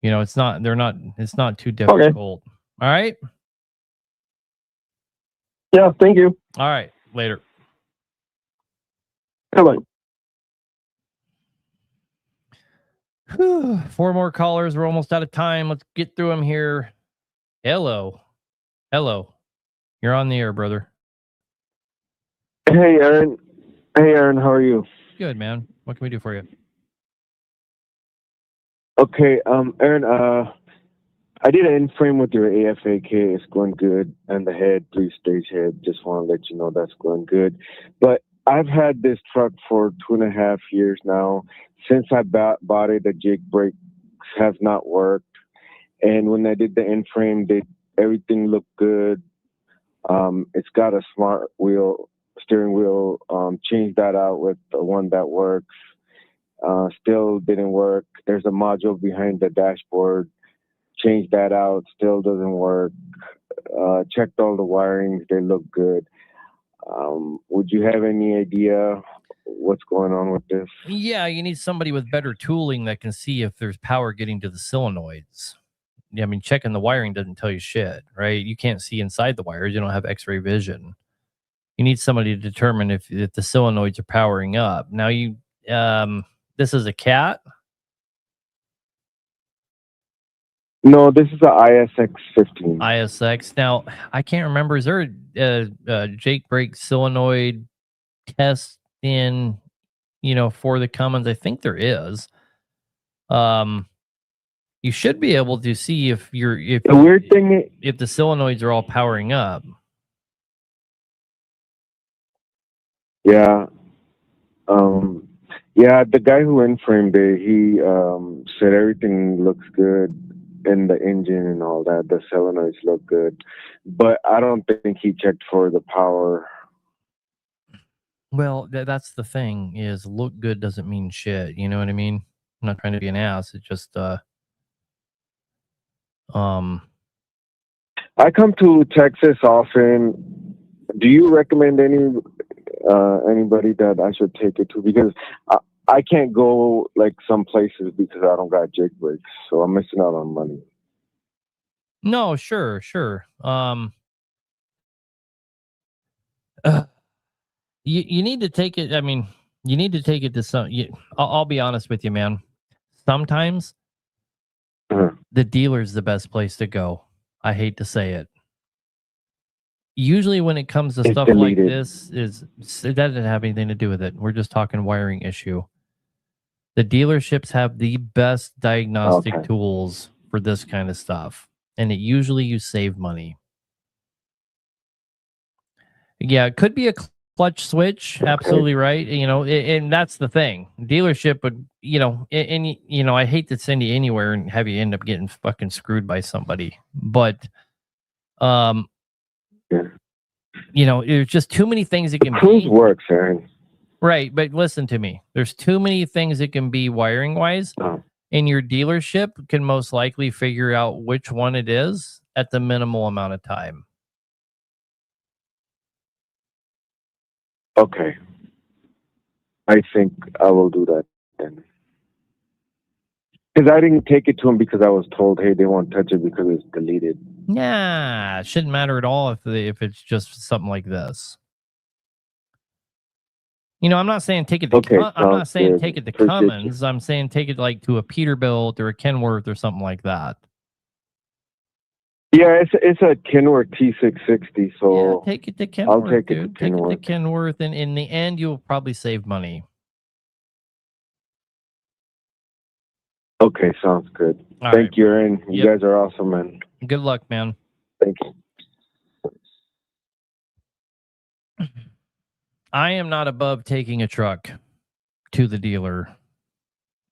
A: It's not too difficult.
P: Okay.
A: All right.
P: Yeah. Thank you.
A: All right. Later.
P: Bye-bye.
A: 4 more callers. We're almost out of time. Let's get through them here. Hello. You're on the air, brother.
F: Hey, Aaron. How are you?
A: Good, man. What can we do for you?
F: Okay, Aaron, I did an in-frame with your AFAK. It's going good. And the head, 3-stage head. Just want to let you know that's going good. But I've had this truck for 2.5 years now. Since I bought it, the jig brakes have not worked. And when I did the in-frame, everything looked good. It's got a smart steering wheel. Changed that out with the one that works. Still didn't work. There's a module behind the dashboard. Changed that out. Still doesn't work. Checked all the wirings. They look good. Would you have any idea what's going on with this?
A: Yeah, you need somebody with better tooling that can see if there's power getting to the solenoids. I mean, checking the wiring doesn't tell you shit, right? You can't see inside the wires. You don't have X-ray vision. You need somebody to determine if the solenoids are powering up. Now, this is a cat.
F: No, this is a ISX 15.
A: ISX. Now, I can't remember. Is there a Jake brake solenoid test in, for the Cummins? I think there is. You should be able to see if the solenoids are all powering up.
F: Yeah. Yeah, the guy who in-framed it, he said everything looks good in the engine and all that. The solenoids look good. But I don't think he checked for the power.
A: Well, that's the thing, is look good doesn't mean shit. You know what I mean? I'm not trying to be an ass. It's just,
F: I come to Texas often. Do you recommend anybody that I should take it to? Because I can't go like some places because I don't got jig brakes, so I'm missing out on money.
A: No, sure. You need to take it. I mean, you need to take it to some. I'll be honest with you, man. Sometimes the dealer's the best place to go. I hate to say it. Usually, when it comes to stuff like this, it doesn't have anything to do with it. We're just talking wiring issue. The dealerships have the best diagnostic tools for this kind of stuff, and usually you save money. Yeah, it could be a clutch switch. Absolutely right. And that's the thing. Dealership would, I hate to send you anywhere and have you end up getting fucking screwed by somebody. But, there's just too many things it can
F: be. Works, Aaron.
A: Right, but listen to me. There's too many things it can be wiring wise, and your dealership can most likely figure out which one it is at the minimal amount of time.
F: Okay. I think I will do that then. Because I didn't take it to him because I was told, hey, they won't touch it because it's deleted.
A: Yeah, it shouldn't matter at all if it's just something like this. I'm not saying take it to I'm not saying take it to Cummins. I'm saying take it like to a Peterbilt or a Kenworth or something like that.
F: Yeah, it's a Kenworth T660. So
A: yeah, take it to Kenworth.
F: I'll take
A: dude.
F: it to Kenworth.
A: Take it to Kenworth, and in the end, you'll probably save money.
F: Okay, sounds good. Thank you, Aaron. You guys are awesome, man.
A: Good luck, man.
F: Thank you.
A: I am not above taking a truck to the dealer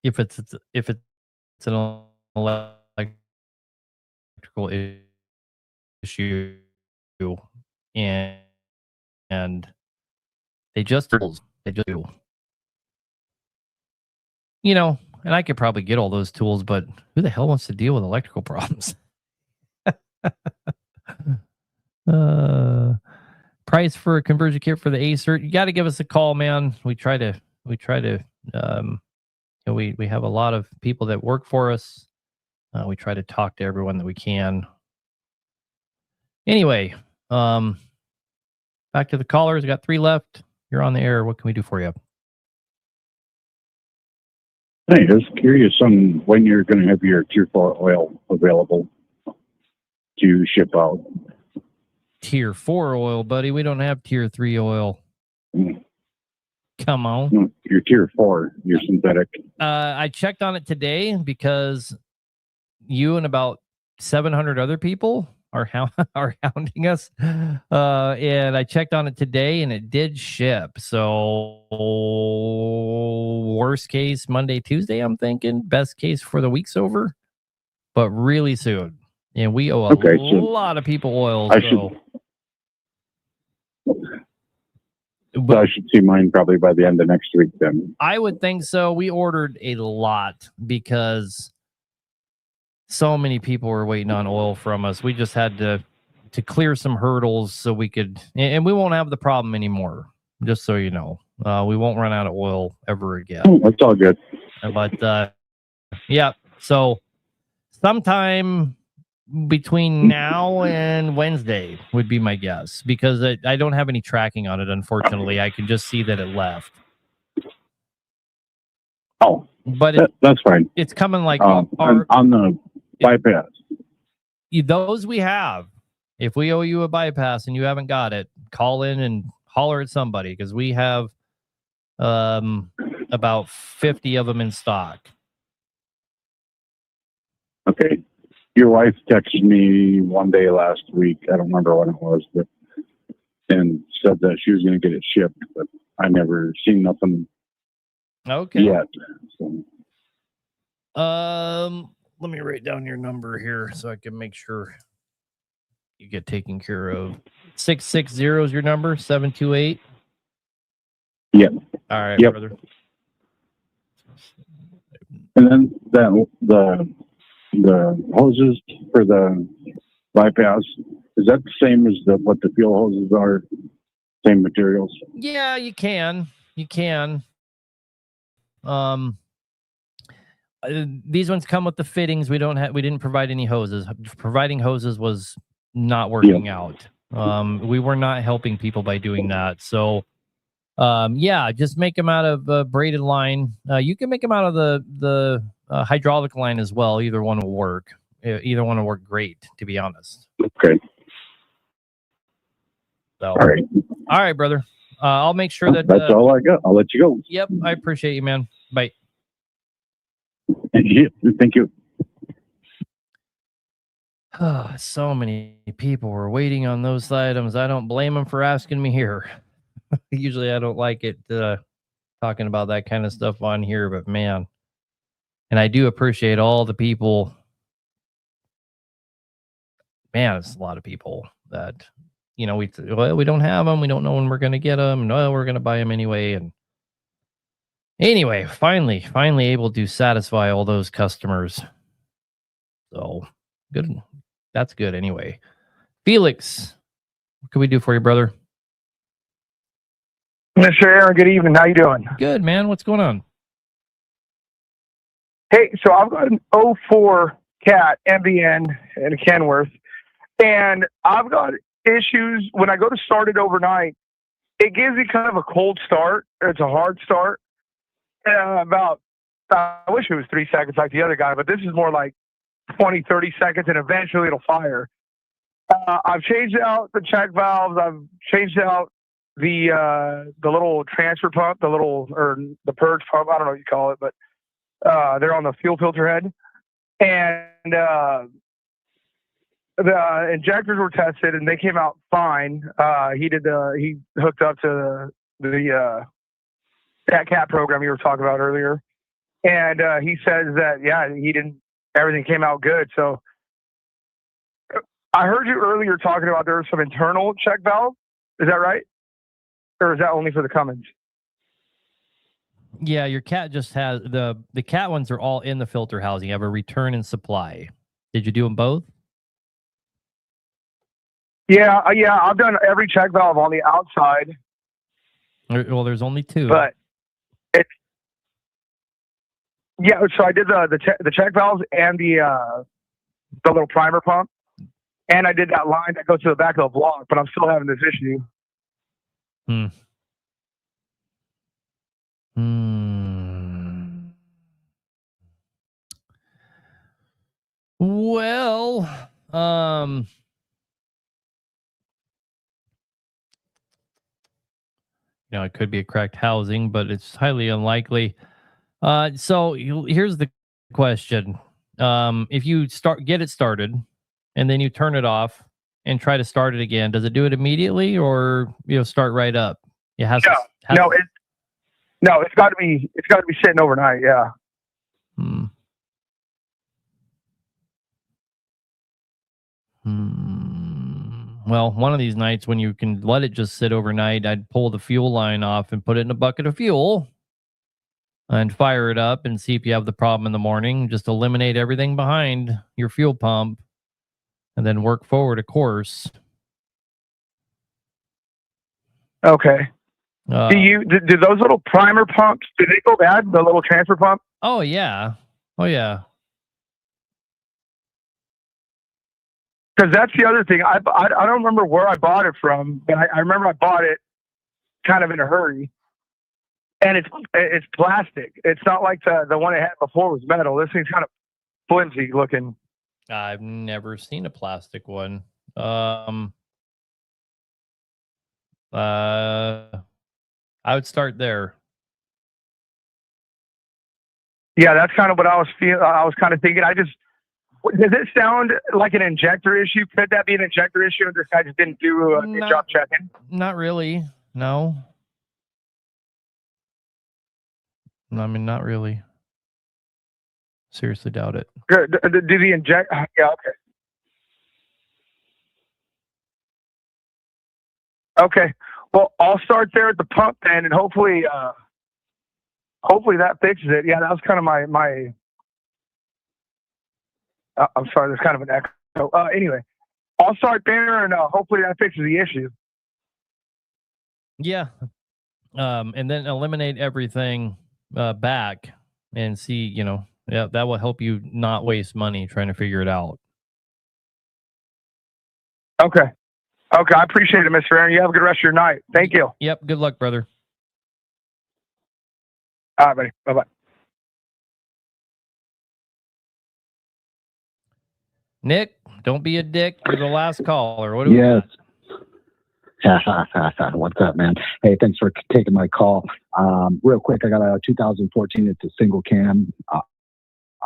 A: if it's an electrical issue, and they just do. And I could probably get all those tools, but who the hell wants to deal with electrical problems? Price for a conversion kit for the A-Cert. You got to give us a call, man. We have a lot of people that work for us. We try to talk to everyone that we can. Anyway, back to the callers. We got 3 left. You're on the air. What can we do for you?
Q: Hey, just curious on when you're going to have your Tier 4 oil available to ship out.
A: Tier 4 oil, buddy. We don't have Tier 3 oil. Come on.
Q: No, you're Tier 4. You're synthetic.
A: I checked on it today because you and about 700 other people are hounding us. And I checked on it today and it did ship. So worst case, Monday, Tuesday, I'm thinking. Best case for the week's over. But really soon. And we owe a lot of people oil.
Q: I should see mine probably by the end of next week then.
A: I would think so. We ordered a lot because so many people were waiting on oil from us. We just had to clear some hurdles so we could, and we won't have the problem anymore. Just so you know, we won't run out of oil ever again.
Q: That's all good.
A: But yeah, so sometime between now and Wednesday would be my guess, because I don't have any tracking on it, unfortunately. I can just see that it left.
Q: Oh,
A: but
Q: that's fine.
A: It's coming like
Q: on the bypass.
A: Those we have. If we owe you a bypass and you haven't got it, call in and holler at somebody, because we have about 50 of them in stock.
Q: Okay. Your wife texted me one day last week. I don't remember when it was, and said that she was going to get it shipped, but I never seen nothing yet. So.
A: Let me write down your number here so I can make sure you get taken care of. 660 is your number, 728.
Q: Yep.
A: All right, brother.
Q: And then the hoses for the bypass, Is that the same as what the fuel hoses are? Same materials?
A: Yeah, you can. You can. These ones come with the fittings. We didn't provide any hoses. Providing hoses was not working out. We were not helping people by doing that. So, yeah, just make them out of braided line. You can make them out of the hydraulic line as well. Either one will work. Either one will work great, to be honest.
Q: Okay.
A: So,
Q: all
A: right, brother. I'll make sure that
Q: that's all I got. I'll let you go.
A: Yep, I appreciate you, man. Bye.
Q: Thank you.
A: So many people were waiting on those items. I don't blame them for asking me here. Usually I don't like it talking about that kind of stuff on here, but man. And I do appreciate all the people. Man, it's a lot of people that, we don't have them. We don't know when we're going to get them. No, we're going to buy them anyway. And anyway, finally able to satisfy all those customers. So good. That's good anyway. Felix, what can we do for you, brother?
R: Mr. Aaron, good evening. How you doing?
A: Good, man. What's going on?
R: Hey, so I've got an 04 Cat MBN in a Kenworth, and I've got issues when I go to start it overnight. It gives me kind of a cold start. It's a hard start. I wish it was 3 seconds like the other guy, but this is more like 20, 30 seconds, and eventually it'll fire. I've changed out the check valves. I've changed out the little transfer pump, the purge pump. I don't know what you call it, but they're on the fuel filter head. And the injectors were tested, and they came out fine. He hooked up to that cat program you were talking about earlier, and he says that everything came out good. So I heard you earlier talking about there was some internal check valve. Is that right? Or is that only for the Cummins?
A: Yeah, your cat just has the cat ones are all in the filter housing. You have a return and supply. Did you do them both?
R: Yeah. I've done every check valve on the outside.
A: Well, there's only 2.
R: But so I did the check valves and the little primer pump, and I did that line that goes to the back of the block. But I'm still having this issue.
A: Well, it could be a cracked housing, but it's highly unlikely. So here's the question. If you get it started and then you turn it off and try to start it again, does it do it immediately or start right up? It has
R: it's got to be sitting overnight. Yeah.
A: Well, one of these nights when you can let it just sit overnight, I'd pull the fuel line off and put it in a bucket of fuel and fire it up and see if you have the problem in the morning. Just eliminate everything behind your fuel pump and then work forward a course.
R: Okay. Do those little primer pumps, do they go bad? The little transfer pump?
A: Oh yeah.
R: Because that's the other thing. I don't remember where I bought it from, but I remember I bought it kind of in a hurry. And it's plastic. It's not like the one I had before was metal. This thing's kind of flimsy looking.
A: I've never seen a plastic one. I would start there.
R: Yeah, that's kind of what I was feeling. I was kind of thinking. Does it sound like an injector issue? Could that be an injector issue? And this guy just didn't do a good job checking?
A: Not really. No. I mean, not really. Seriously doubt it.
R: Do the inject? Yeah, okay. Okay. Well, I'll start there at the pump then, and hopefully that fixes it. Yeah, that was kind of my. I'm sorry, there's kind of an echo. Anyway, I'll start there, and hopefully that fixes the issue.
A: Yeah. And then eliminate everything back and see, yeah, that will help you not waste money trying to figure it out.
R: Okay. Okay, I appreciate it, Mr. Aaron. You have a good rest of your night. Thank you.
A: Yep. Good luck, brother.
R: All right, buddy. Bye-bye.
A: Nick, don't be a dick. You're the last caller. What do we
S: Yes. What's up, man? Hey, thanks for taking my call. Real quick, I got a 2014. It's a single cam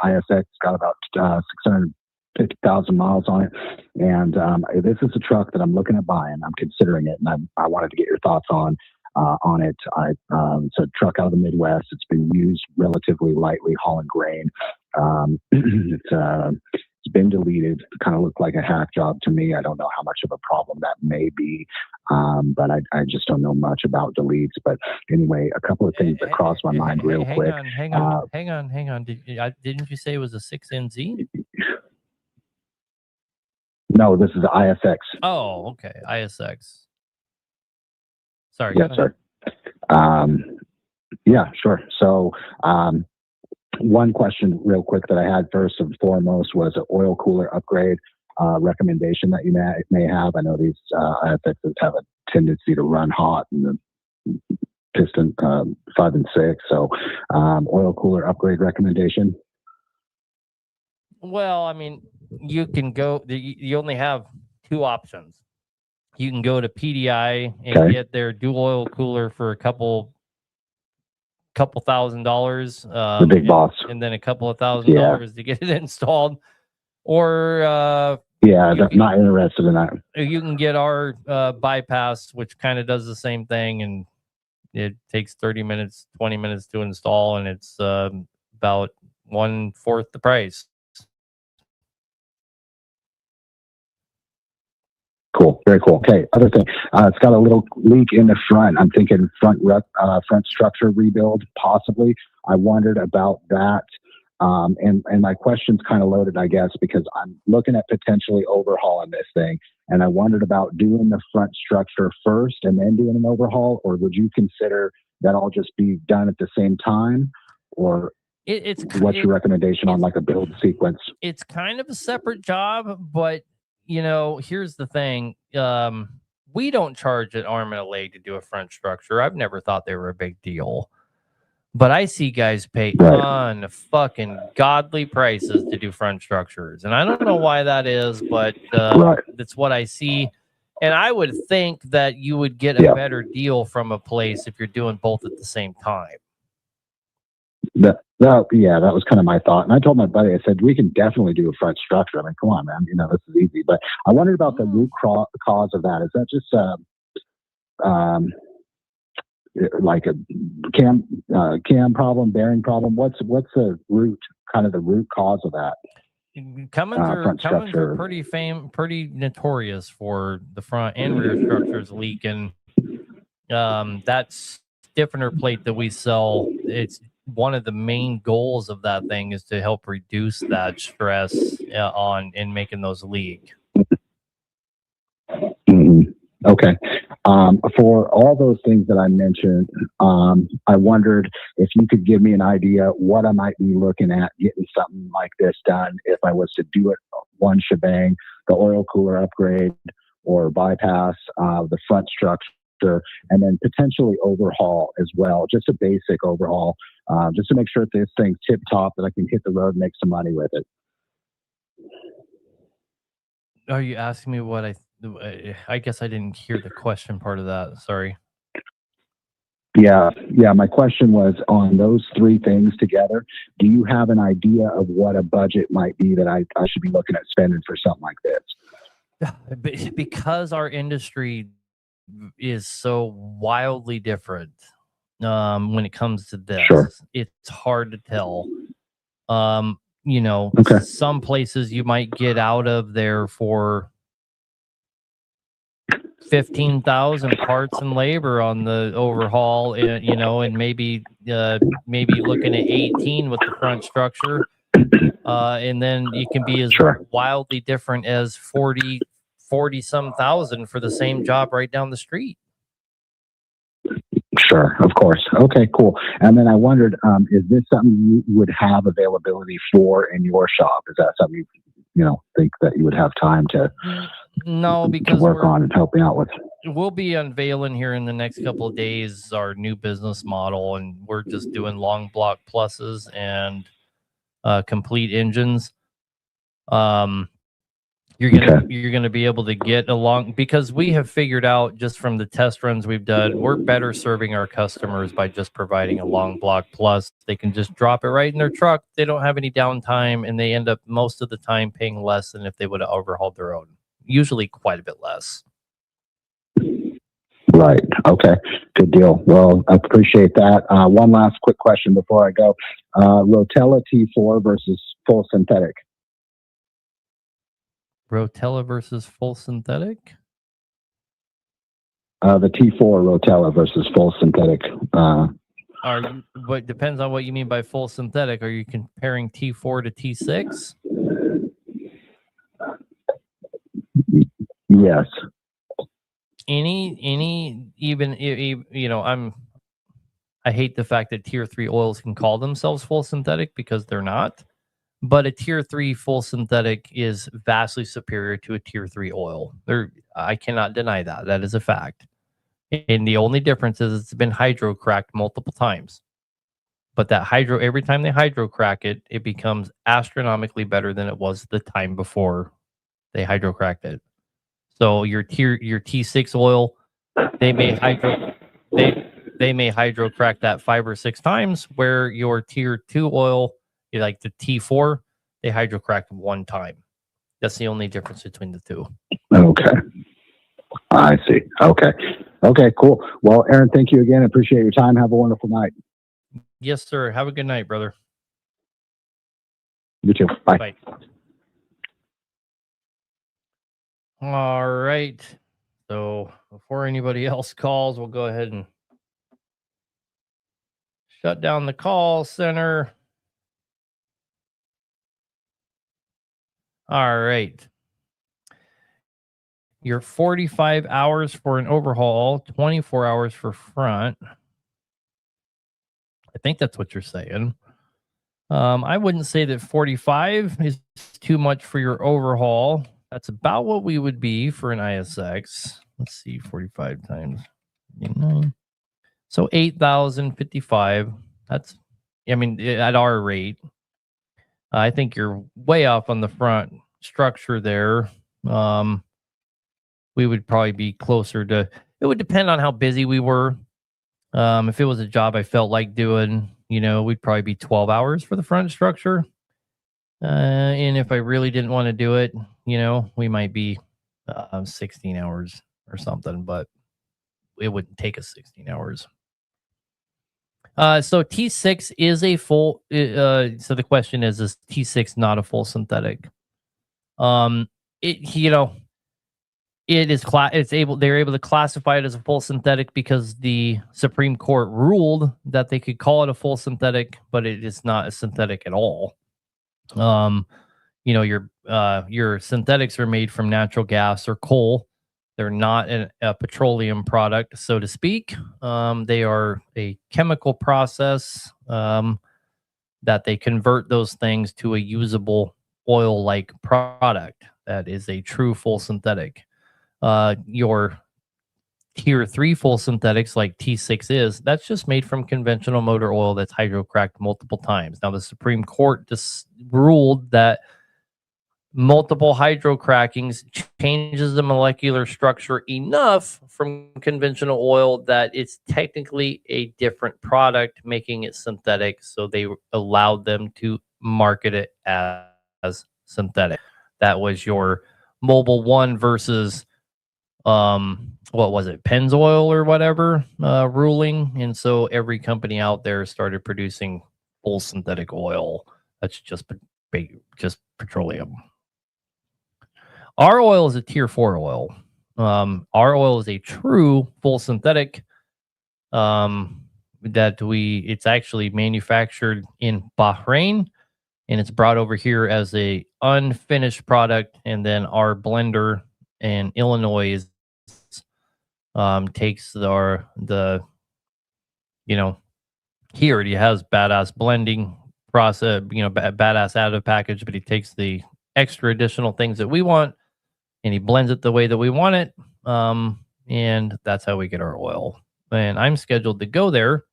S: ISX. Got about 650,000 miles on it, and this is a truck that I'm looking at buying. I'm considering it, and I wanted to get your thoughts on it. It's a truck out of the Midwest. It's been used relatively lightly, hauling grain. It's been deleted. It kind of looked like a hack job to me. I don't know how much of a problem that may be, but I just don't know much about deletes. But anyway, a couple of things that crossed my mind real quick.
A: Hang on. Didn't you say it was a 6NZ?
S: No, this is the ISX.
A: Oh, okay. ISX. Sorry.
S: Yes, sir. Yeah, sure. So, one question real quick that I had first and foremost was an oil cooler upgrade recommendation that you may have. I know these ISXs have a tendency to run hot in the piston 5 and 6. So oil cooler upgrade recommendation.
A: Well, I mean, you can go, you only have two options. You can go to PDI and get their dual oil cooler for a couple $1,000,
S: the big boss,
A: and then a couple of $1,000 to get it installed, or
S: not interested in that.
A: You can get our bypass, which kind of does the same thing, and it takes 30 minutes, 20 minutes to install, and it's about 1/4 the price.
S: Cool. Very cool. Okay. Other thing, it's got a little leak in the front. I'm thinking front structure rebuild, possibly. I wondered about that. And my question's kind of loaded, I guess, because I'm looking at potentially overhauling this thing. And I wondered about doing the front structure first and then doing an overhaul, or would you consider that all just be done at the same time? Or what's your recommendation on like a build sequence?
A: It's kind of a separate job, but here's the thing. We don't charge an arm and a leg to do a front structure. I've never thought they were a big deal. But I see guys pay fucking godly prices to do front structures. And I don't know why that is, but that's what I see. And I would think that you would get a better deal from a place if you're doing both at the same time.
S: That was kind of my thought. And I told my buddy, I said, we can definitely do a front structure. I mean, come on, man, this is easy. But I wondered about the root cause of that. Is that just like a cam problem, bearing problem? What's the root cause of that?
A: Cummins are pretty notorious for the front and rear structures leaking. That stiffener plate that we sell, it's one of the main goals of that thing is to help reduce that stress in making those leak.
S: Okay. For all those things that I mentioned, I wondered if you could give me an idea what I might be looking at getting something like this done if I was to do it one shebang, the oil cooler upgrade or bypass, the front structure, and then potentially overhaul as well, just a basic overhaul, just to make sure that this thing's tip top, that I can hit the road and make some money with it.
A: Are you asking me what I guess I didn't hear the question part of that. Sorry.
S: Yeah. My question was on those three things together. Do you have an idea of what a budget might be that I should be looking at spending for something like this?
A: Because our industry is so wildly different when it comes to this. Sure. It's hard to tell. Some places you might get out of there for 15,000 parts and labor on the overhaul, and maybe looking at 18 with the front structure, and then it can be as wildly different as 40 40 some thousand for the same job right down the street.
S: Sure, of course. Okay, cool. And then I wondered, is this something you would have availability for in your shop? Is that something you think that you would have time to
A: No, because
S: work on and help me out with?
A: We'll be unveiling here in the next couple of days our new business model, and we're just doing long block pluses and complete engines. You're gonna be able to get along, because we have figured out just from the test runs we've done, we're better serving our customers by just providing a long block plus. They can just drop it right in their truck. They don't have any downtime, and they end up most of the time paying less than if they would have overhauled their own. Usually quite a bit less.
S: Right. Okay. Good deal. Well, I appreciate that. One last quick question before I go. Rotella T4 versus full synthetic.
A: Rotella versus full synthetic?
S: The T4 Rotella versus full synthetic.
A: But depends on what you mean by full synthetic. Are you comparing T4 to T6?
S: Yes.
A: I hate the fact that tier 3 oils can call themselves full synthetic, because they're not. But a tier 3 full synthetic is vastly superior to a tier 3 oil. I cannot deny that. That is a fact. And the only difference is it's been hydro cracked multiple times. But that every time they hydro crack it, it becomes astronomically better than it was the time before they hydro cracked it. So your T6 oil, they may hydro crack that 5 or 6 times, where your tier 2 oil, like the T4, they hydro crack 1 time. That's the only difference between the two.
S: Okay. I see. Okay. Okay, cool. Well, Aaron, thank you again. I appreciate your time. Have a wonderful night.
A: Yes, sir. Have a good night, brother.
S: You too. Bye.
A: Bye. All right. So before anybody else calls, we'll go ahead and shut down the call center. All right. You're 45 hours for an overhaul, 24 hours for front. I think that's what you're saying. I wouldn't say that 45 is too much for your overhaul. That's about what we would be for an ISX. Let's see, 45 times 9. So 8,055. That's, at our rate. I think you're way off on the front structure there. We would probably be closer to, it would depend on how busy we were. If it was a job I felt like doing, we'd probably be 12 hours for the front structure. And if I really didn't want to do it, we might be 16 hours or something, but it wouldn't take us 16 hours. So T6 is a full, so the question is T6 not a full synthetic? They're able to classify it as a full synthetic because the Supreme Court ruled that they could call it a full synthetic, but it is not a synthetic at all. Your synthetics are made from natural gas or coal. They're not a petroleum product, so to speak. They are a chemical process that they convert those things to a usable oil-like product that is a true full synthetic. Your tier 3 full synthetics like T6 is, that's just made from conventional motor oil that's hydrocracked multiple times. Now, the Supreme Court just ruled that multiple hydrocrackings changes the molecular structure enough from conventional oil that it's technically a different product, making it synthetic. So they allowed them to market it as synthetic. That was your Mobile One versus what was it, Pennzoil or whatever ruling. And so every company out there started producing full synthetic oil that's just petroleum. Our oil is a tier 4 oil. Our oil is a true full synthetic it's actually manufactured in Bahrain, and it's brought over here as a unfinished product, and then our blender and Illinois takes the he already has badass blending process, badass additive package, but he takes the extra additional things that we want and he blends it the way that we want it. And that's how we get our oil. And I'm scheduled to go there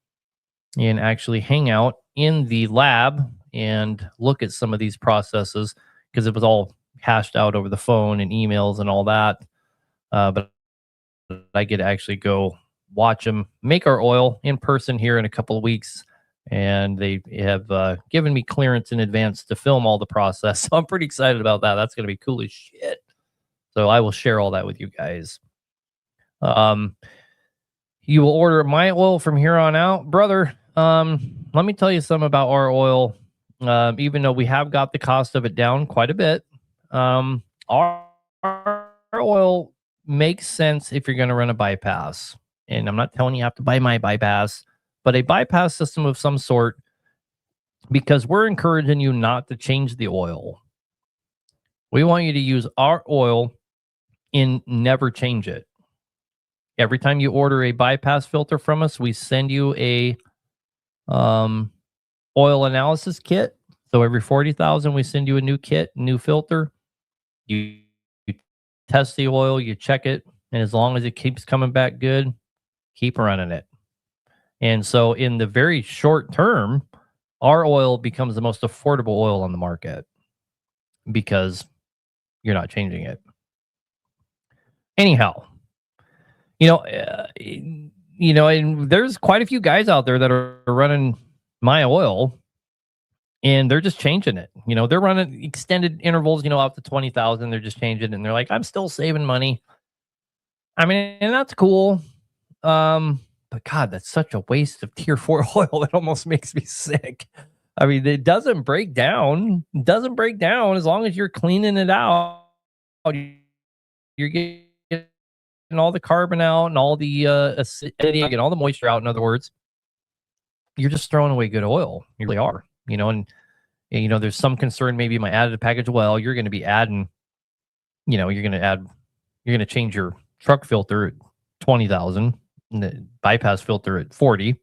A: and actually hang out in the lab and look at some of these processes because it was all hashed out over the phone and emails and all that. But I get to actually go watch them make our oil in person here in a couple of weeks. And they have given me clearance in advance to film all the process. So I'm pretty excited about that. That's going to be cool as shit. So I will share all that with you guys. You will order my oil from here on out, brother. Let me tell you something about our oil. Even though we have got the cost of it down quite a bit, our oil makes sense if you're going to run a bypass. And I'm not telling you have to buy my bypass, but a bypass system of some sort, because we're encouraging you not to change the oil. We want you to use our oil and never change it. Every time you order a bypass filter from us, we send you a oil analysis kit. So every 40,000, we send you a new kit, new filter. You test the oil, you check it, and as long as it keeps coming back good, keep running it. And so in the very short term, our oil becomes the most affordable oil on the market because you're not changing it. Anyhow, and there's quite a few guys out there that are running my oil and they're just changing it. They're running extended intervals, out to 20,000. They're just changing it and they're like, I'm still saving money. I mean, and that's cool. But God, that's such a waste of tier 4 oil. It almost makes me sick. I mean, it doesn't break down. It doesn't break down as long as you're cleaning it out. You're getting all the carbon out and all the acidity and all the moisture out. In other words, you're just throwing away good oil. You really are. And there's some concern maybe my additive package. Well, you're going to be adding, you're going to change your truck filter at 20,000 and the bypass filter at 40.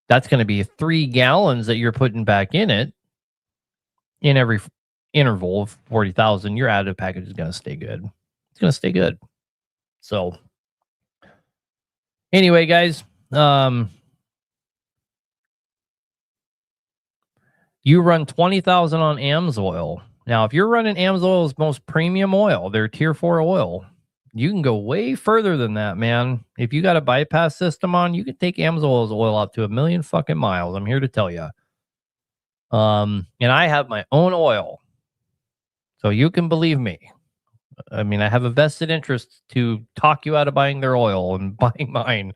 A: That's going to be 3 gallons that you're putting back in it in every interval of 40,000. Your additive package is going to stay good. It's going to stay good. So anyway, guys, you run 20,000 on AMSOIL. Now, if you're running AMSOIL's most premium oil, their tier 4 oil, you can go way further than that, man. If you got a bypass system on, you can take AMSOIL's oil out to 1,000,000 fucking miles. I'm here to tell you. And I have my own oil, so you can believe me. I mean, I have a vested interest to talk you out of buying their oil and buying mine,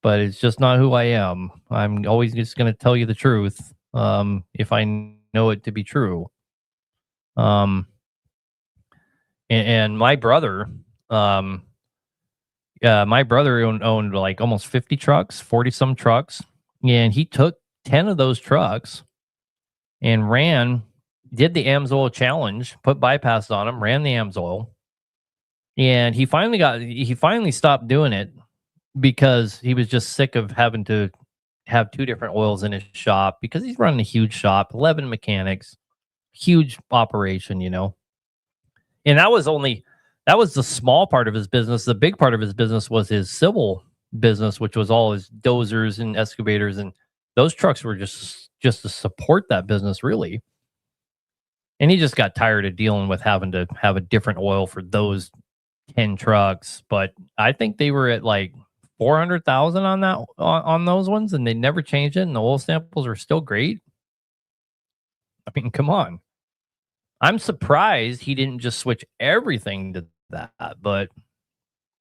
A: but it's just not who I am. I'm always just going to tell you the truth if I know it to be true. And my brother, owned like almost 50 trucks, 40 some trucks, and he took 10 of those trucks and did the AMSOIL challenge, put bypass on them, ran the AMSOIL, and he finally stopped doing it because he was just sick of having to have 2 different oils in his shop because he's running a huge shop, 11 mechanics, huge operation, And that was the small part of his business. The big part of his business was his civil business, which was all his dozers and excavators, and those trucks were just to support that business, really. And he just got tired of dealing with having to have a different oil for those 10 trucks. But I think they were at like 400,000 on those ones, and they never changed it, and the oil samples are still great. I mean, come on. I'm surprised he didn't just switch everything to that, but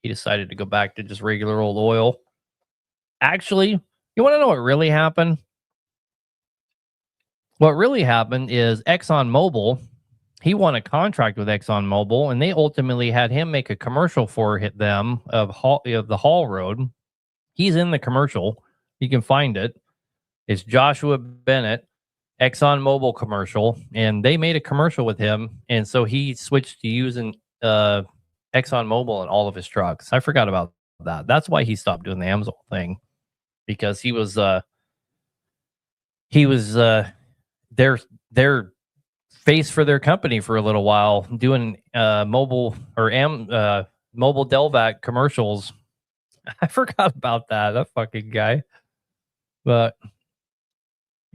A: he decided to go back to just regular old oil. Actually, you want to know what really happened? What really happened is ExxonMobil, he won a contract with ExxonMobil, and they ultimately had him make a commercial for them of the Hall Road. He's in the commercial. You can find it. It's Joshua Bennett, ExxonMobil commercial, and they made a commercial with him, and so he switched to using ExxonMobil in all of his trucks. I forgot about that. That's why he stopped doing the Amazon thing, because he was their face for their company for a little while, doing mobile Delvac commercials. I forgot about that fucking guy. But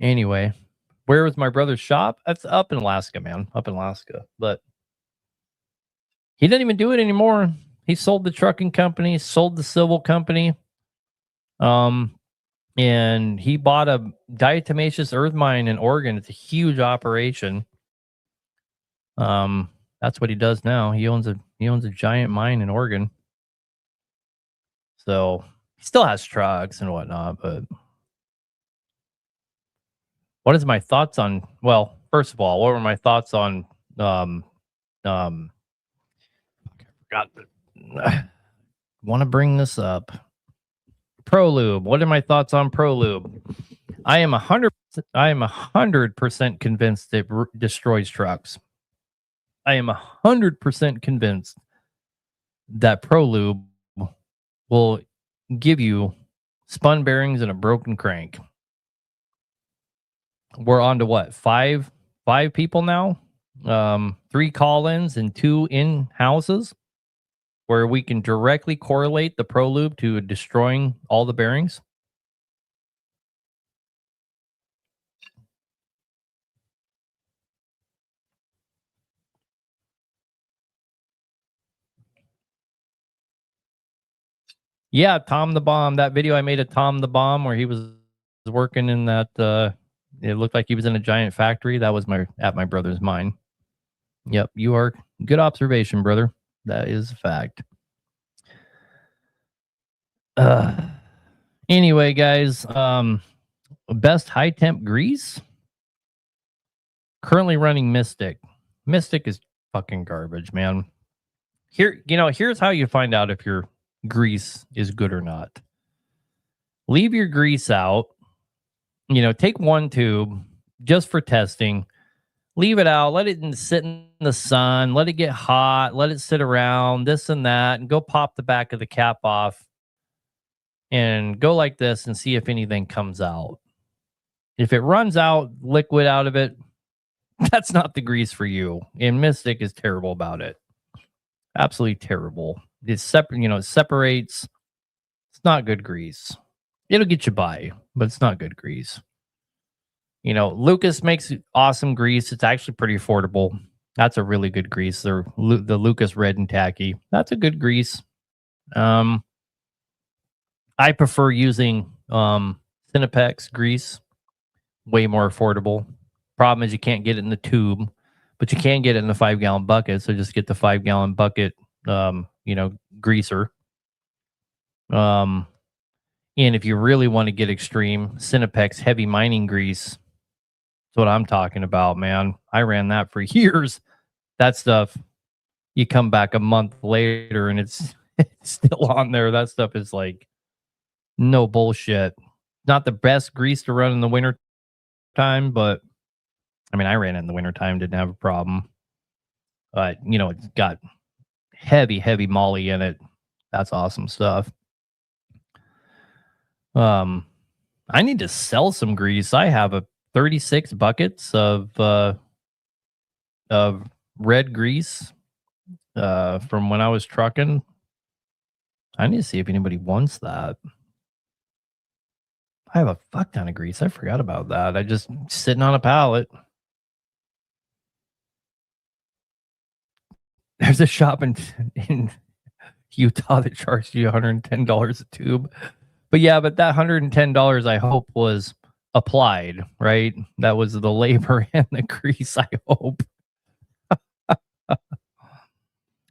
A: anyway, where was my brother's shop? That's up in Alaska, man. Up in Alaska. But he didn't even do it anymore. He sold the trucking company, sold the civil company. And he bought a diatomaceous earth mine in Oregon. It's a huge operation. That's what he does now. He owns a giant mine in Oregon. So he still has trucks and whatnot, but what is my thoughts on, well, first of all, what were my thoughts on I forgot want to bring this up. ProLube. What are my thoughts on ProLube? I am 100% convinced it destroys trucks. I am 100% convinced that ProLube will give you spun bearings and a broken crank. We're on to what? Five people now? 3 call-ins and 2 in-houses where we can directly correlate the ProLube to destroying all the bearings. Yeah, Tom the Bomb. That video I made of Tom the Bomb where he was working in that it looked like he was in a giant factory. That was at my brother's mine. Yep, you are good observation, brother. That is a fact. Anyway, guys, best high temp grease. Currently running Mystic. Mystic is fucking garbage, man. Here's how you find out if your grease is good or not. Leave your grease out. Take 1 tube just for testing. Leave it out. Let it sit in the sun. Let it get hot. Let it sit around, this and that, and go pop the back of the cap off and go like this and see if anything comes out. If it runs out liquid out of it, that's not the grease for you. And Mystic is terrible about it. Absolutely terrible. It separates. It's not good grease. It'll get you by, but it's not good grease. Lucas makes awesome grease. It's actually pretty affordable. That's a really good grease. The Lucas Red and Tacky. That's a good grease. I prefer using Cinepex grease. Way more affordable. Problem is you can't get it in the tube, but you can get it in the 5-gallon bucket. So just get the 5-gallon bucket, greaser. And if you really want to get extreme, Cinepex heavy mining grease. That's what I'm talking about, man. I ran that for years. That stuff, you come back a month later and it's still on there. That stuff is like no bullshit. Not the best grease to run in the winter time, but I ran it in the wintertime, didn't have a problem. But, it's got heavy moly in it. That's awesome stuff. I need to sell some grease. I have 36 buckets of red grease from when I was trucking. I need to see if anybody wants that. I have a fuck ton of grease. I forgot about that. I just sitting on a pallet. There's a shop in Utah that charged you $110 a tube. But that $110 I hope was applied, right? That was the labor and the grease, I hope.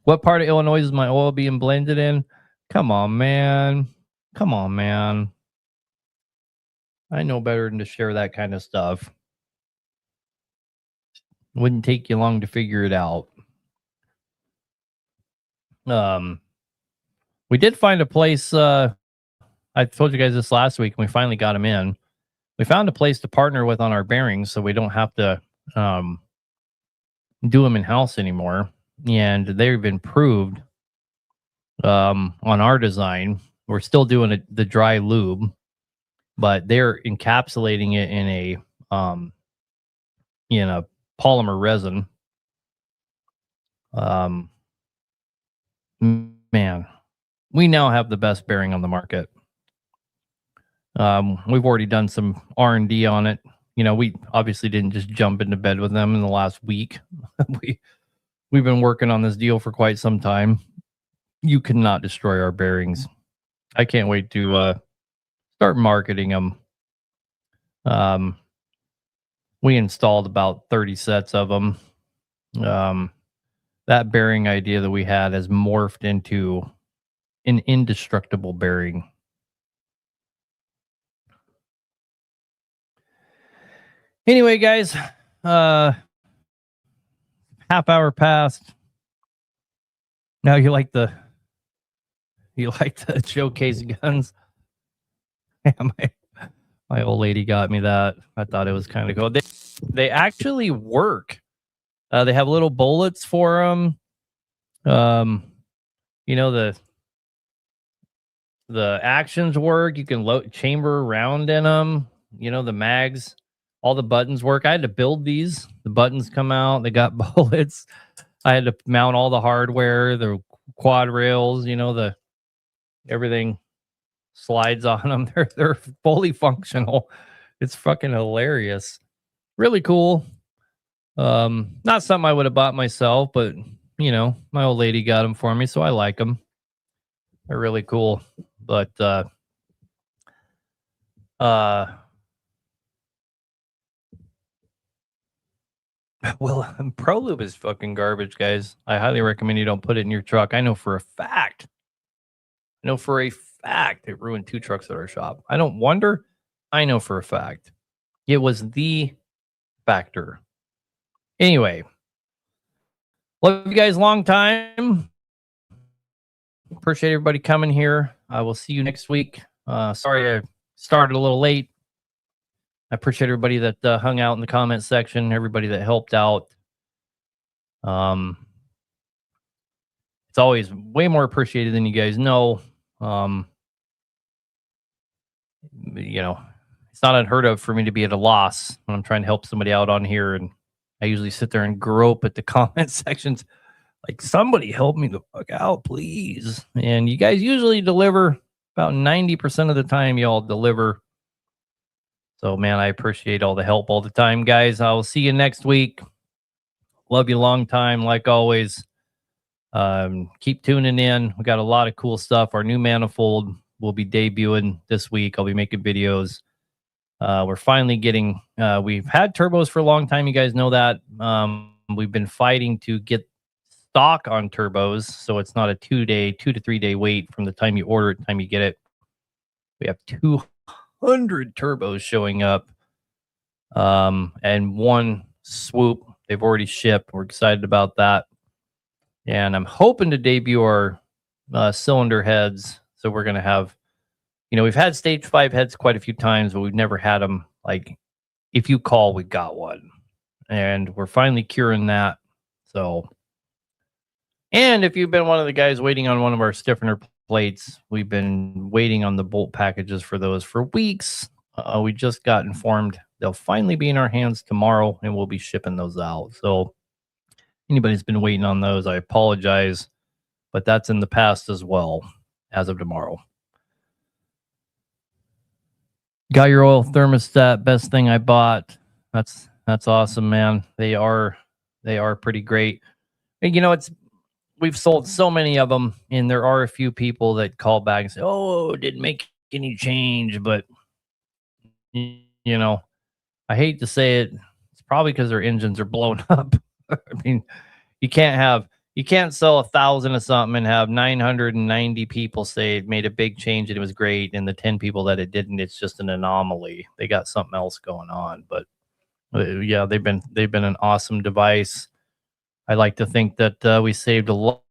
A: What part of Illinois is my oil being blended in? Come on, man. I know better than to share that kind of stuff. Wouldn't take you long to figure it out. We did find a place. I told you guys this last week, and we finally got them in. We found a place to partner with on our bearings, so we don't have to do them in house anymore. And they've been proved on our design. We're still doing the dry lube, but they're encapsulating it in a polymer resin. Man, we now have the best bearing on the market. We've already done some R&D on it. We obviously didn't just jump into bed with them in the last week. We've been working on this deal for quite some time. You cannot destroy our bearings. I can't wait to start marketing them. We installed about 30 sets of them. That bearing idea that we had has morphed into an indestructible bearing. Anyway, guys, half hour passed. Now you like the showcase guns. Yeah, my old lady got me that. I thought it was kind of cool. They actually work. They have little bullets for them. The actions work. You can load chamber around in them. The mags, all the buttons work. I had to build these. The buttons come out. They got bullets. I had to mount all the hardware, the quad rails. The everything slides on them. They're fully functional. It's fucking hilarious. Really cool. Not something I would have bought myself, but my old lady got them for me, so I like them. They're really cool. But well, Pro Lube is fucking garbage, guys. I highly recommend you don't put it in your truck. I know for a fact it ruined 2 trucks at our shop. I don't wonder. I know for a fact it was the factor. Anyway, love you guys long time. Appreciate everybody coming here. I will see you next week. Sorry I started a little late. I appreciate everybody that hung out in the comment section, everybody that helped out. It's always way more appreciated than you guys know. It's not unheard of for me to be at a loss when I'm trying to help somebody out on here, and I usually sit there and grope at the comment sections like, somebody help me the fuck out, please. And you guys usually deliver. About 90% of the time y'all deliver. So, man, I appreciate all the help all the time, guys. I will see you next week. Love you long time, like always. Keep tuning in. We got a lot of cool stuff. Our new manifold will be debuting this week. I'll be making videos. We're finally getting, we've had turbos for a long time. You guys know that. We've been fighting to get stock on turbos, so it's not a 2 to 3 day wait from the time you order it to the time you get it. We have 200 turbos showing up, and one swoop. They've already shipped. We're excited about that. And I'm hoping to debut our cylinder heads. So we're going to have, we've had stage 5 heads quite a few times, but we've never had them like, if you call, we got one. And we're finally curing that. So, and if you've been one of the guys waiting on one of our stiffener plates, we've been waiting on the bolt packages for those for weeks. We just got informed they'll finally be in our hands tomorrow, and we'll be shipping those out. So anybody's been waiting on those, I apologize, but that's in the past as well as of tomorrow. Got your oil thermostat, best thing I bought. That's awesome, man. They are pretty great. And we've sold so many of them, and there are a few people that call back and say, "Oh, didn't make any change," but I hate to say it, it's probably because their engines are blown up. I mean, you can't sell 1,000 of something and have 990 people say it made a big change and it was great, and the 10 people that it didn't, it's just an anomaly. They got something else going on. But yeah, they've been an awesome device. I like to think that we saved a lot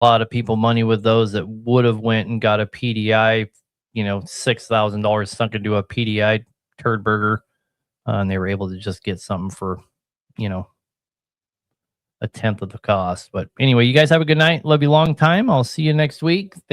A: of people money with those that would have went and got a PDI, $6,000 sunk into a PDI turd burger, and they were able to just get something for, a tenth of the cost. But anyway, you guys have a good night. Love you long time. I'll see you next week. Thank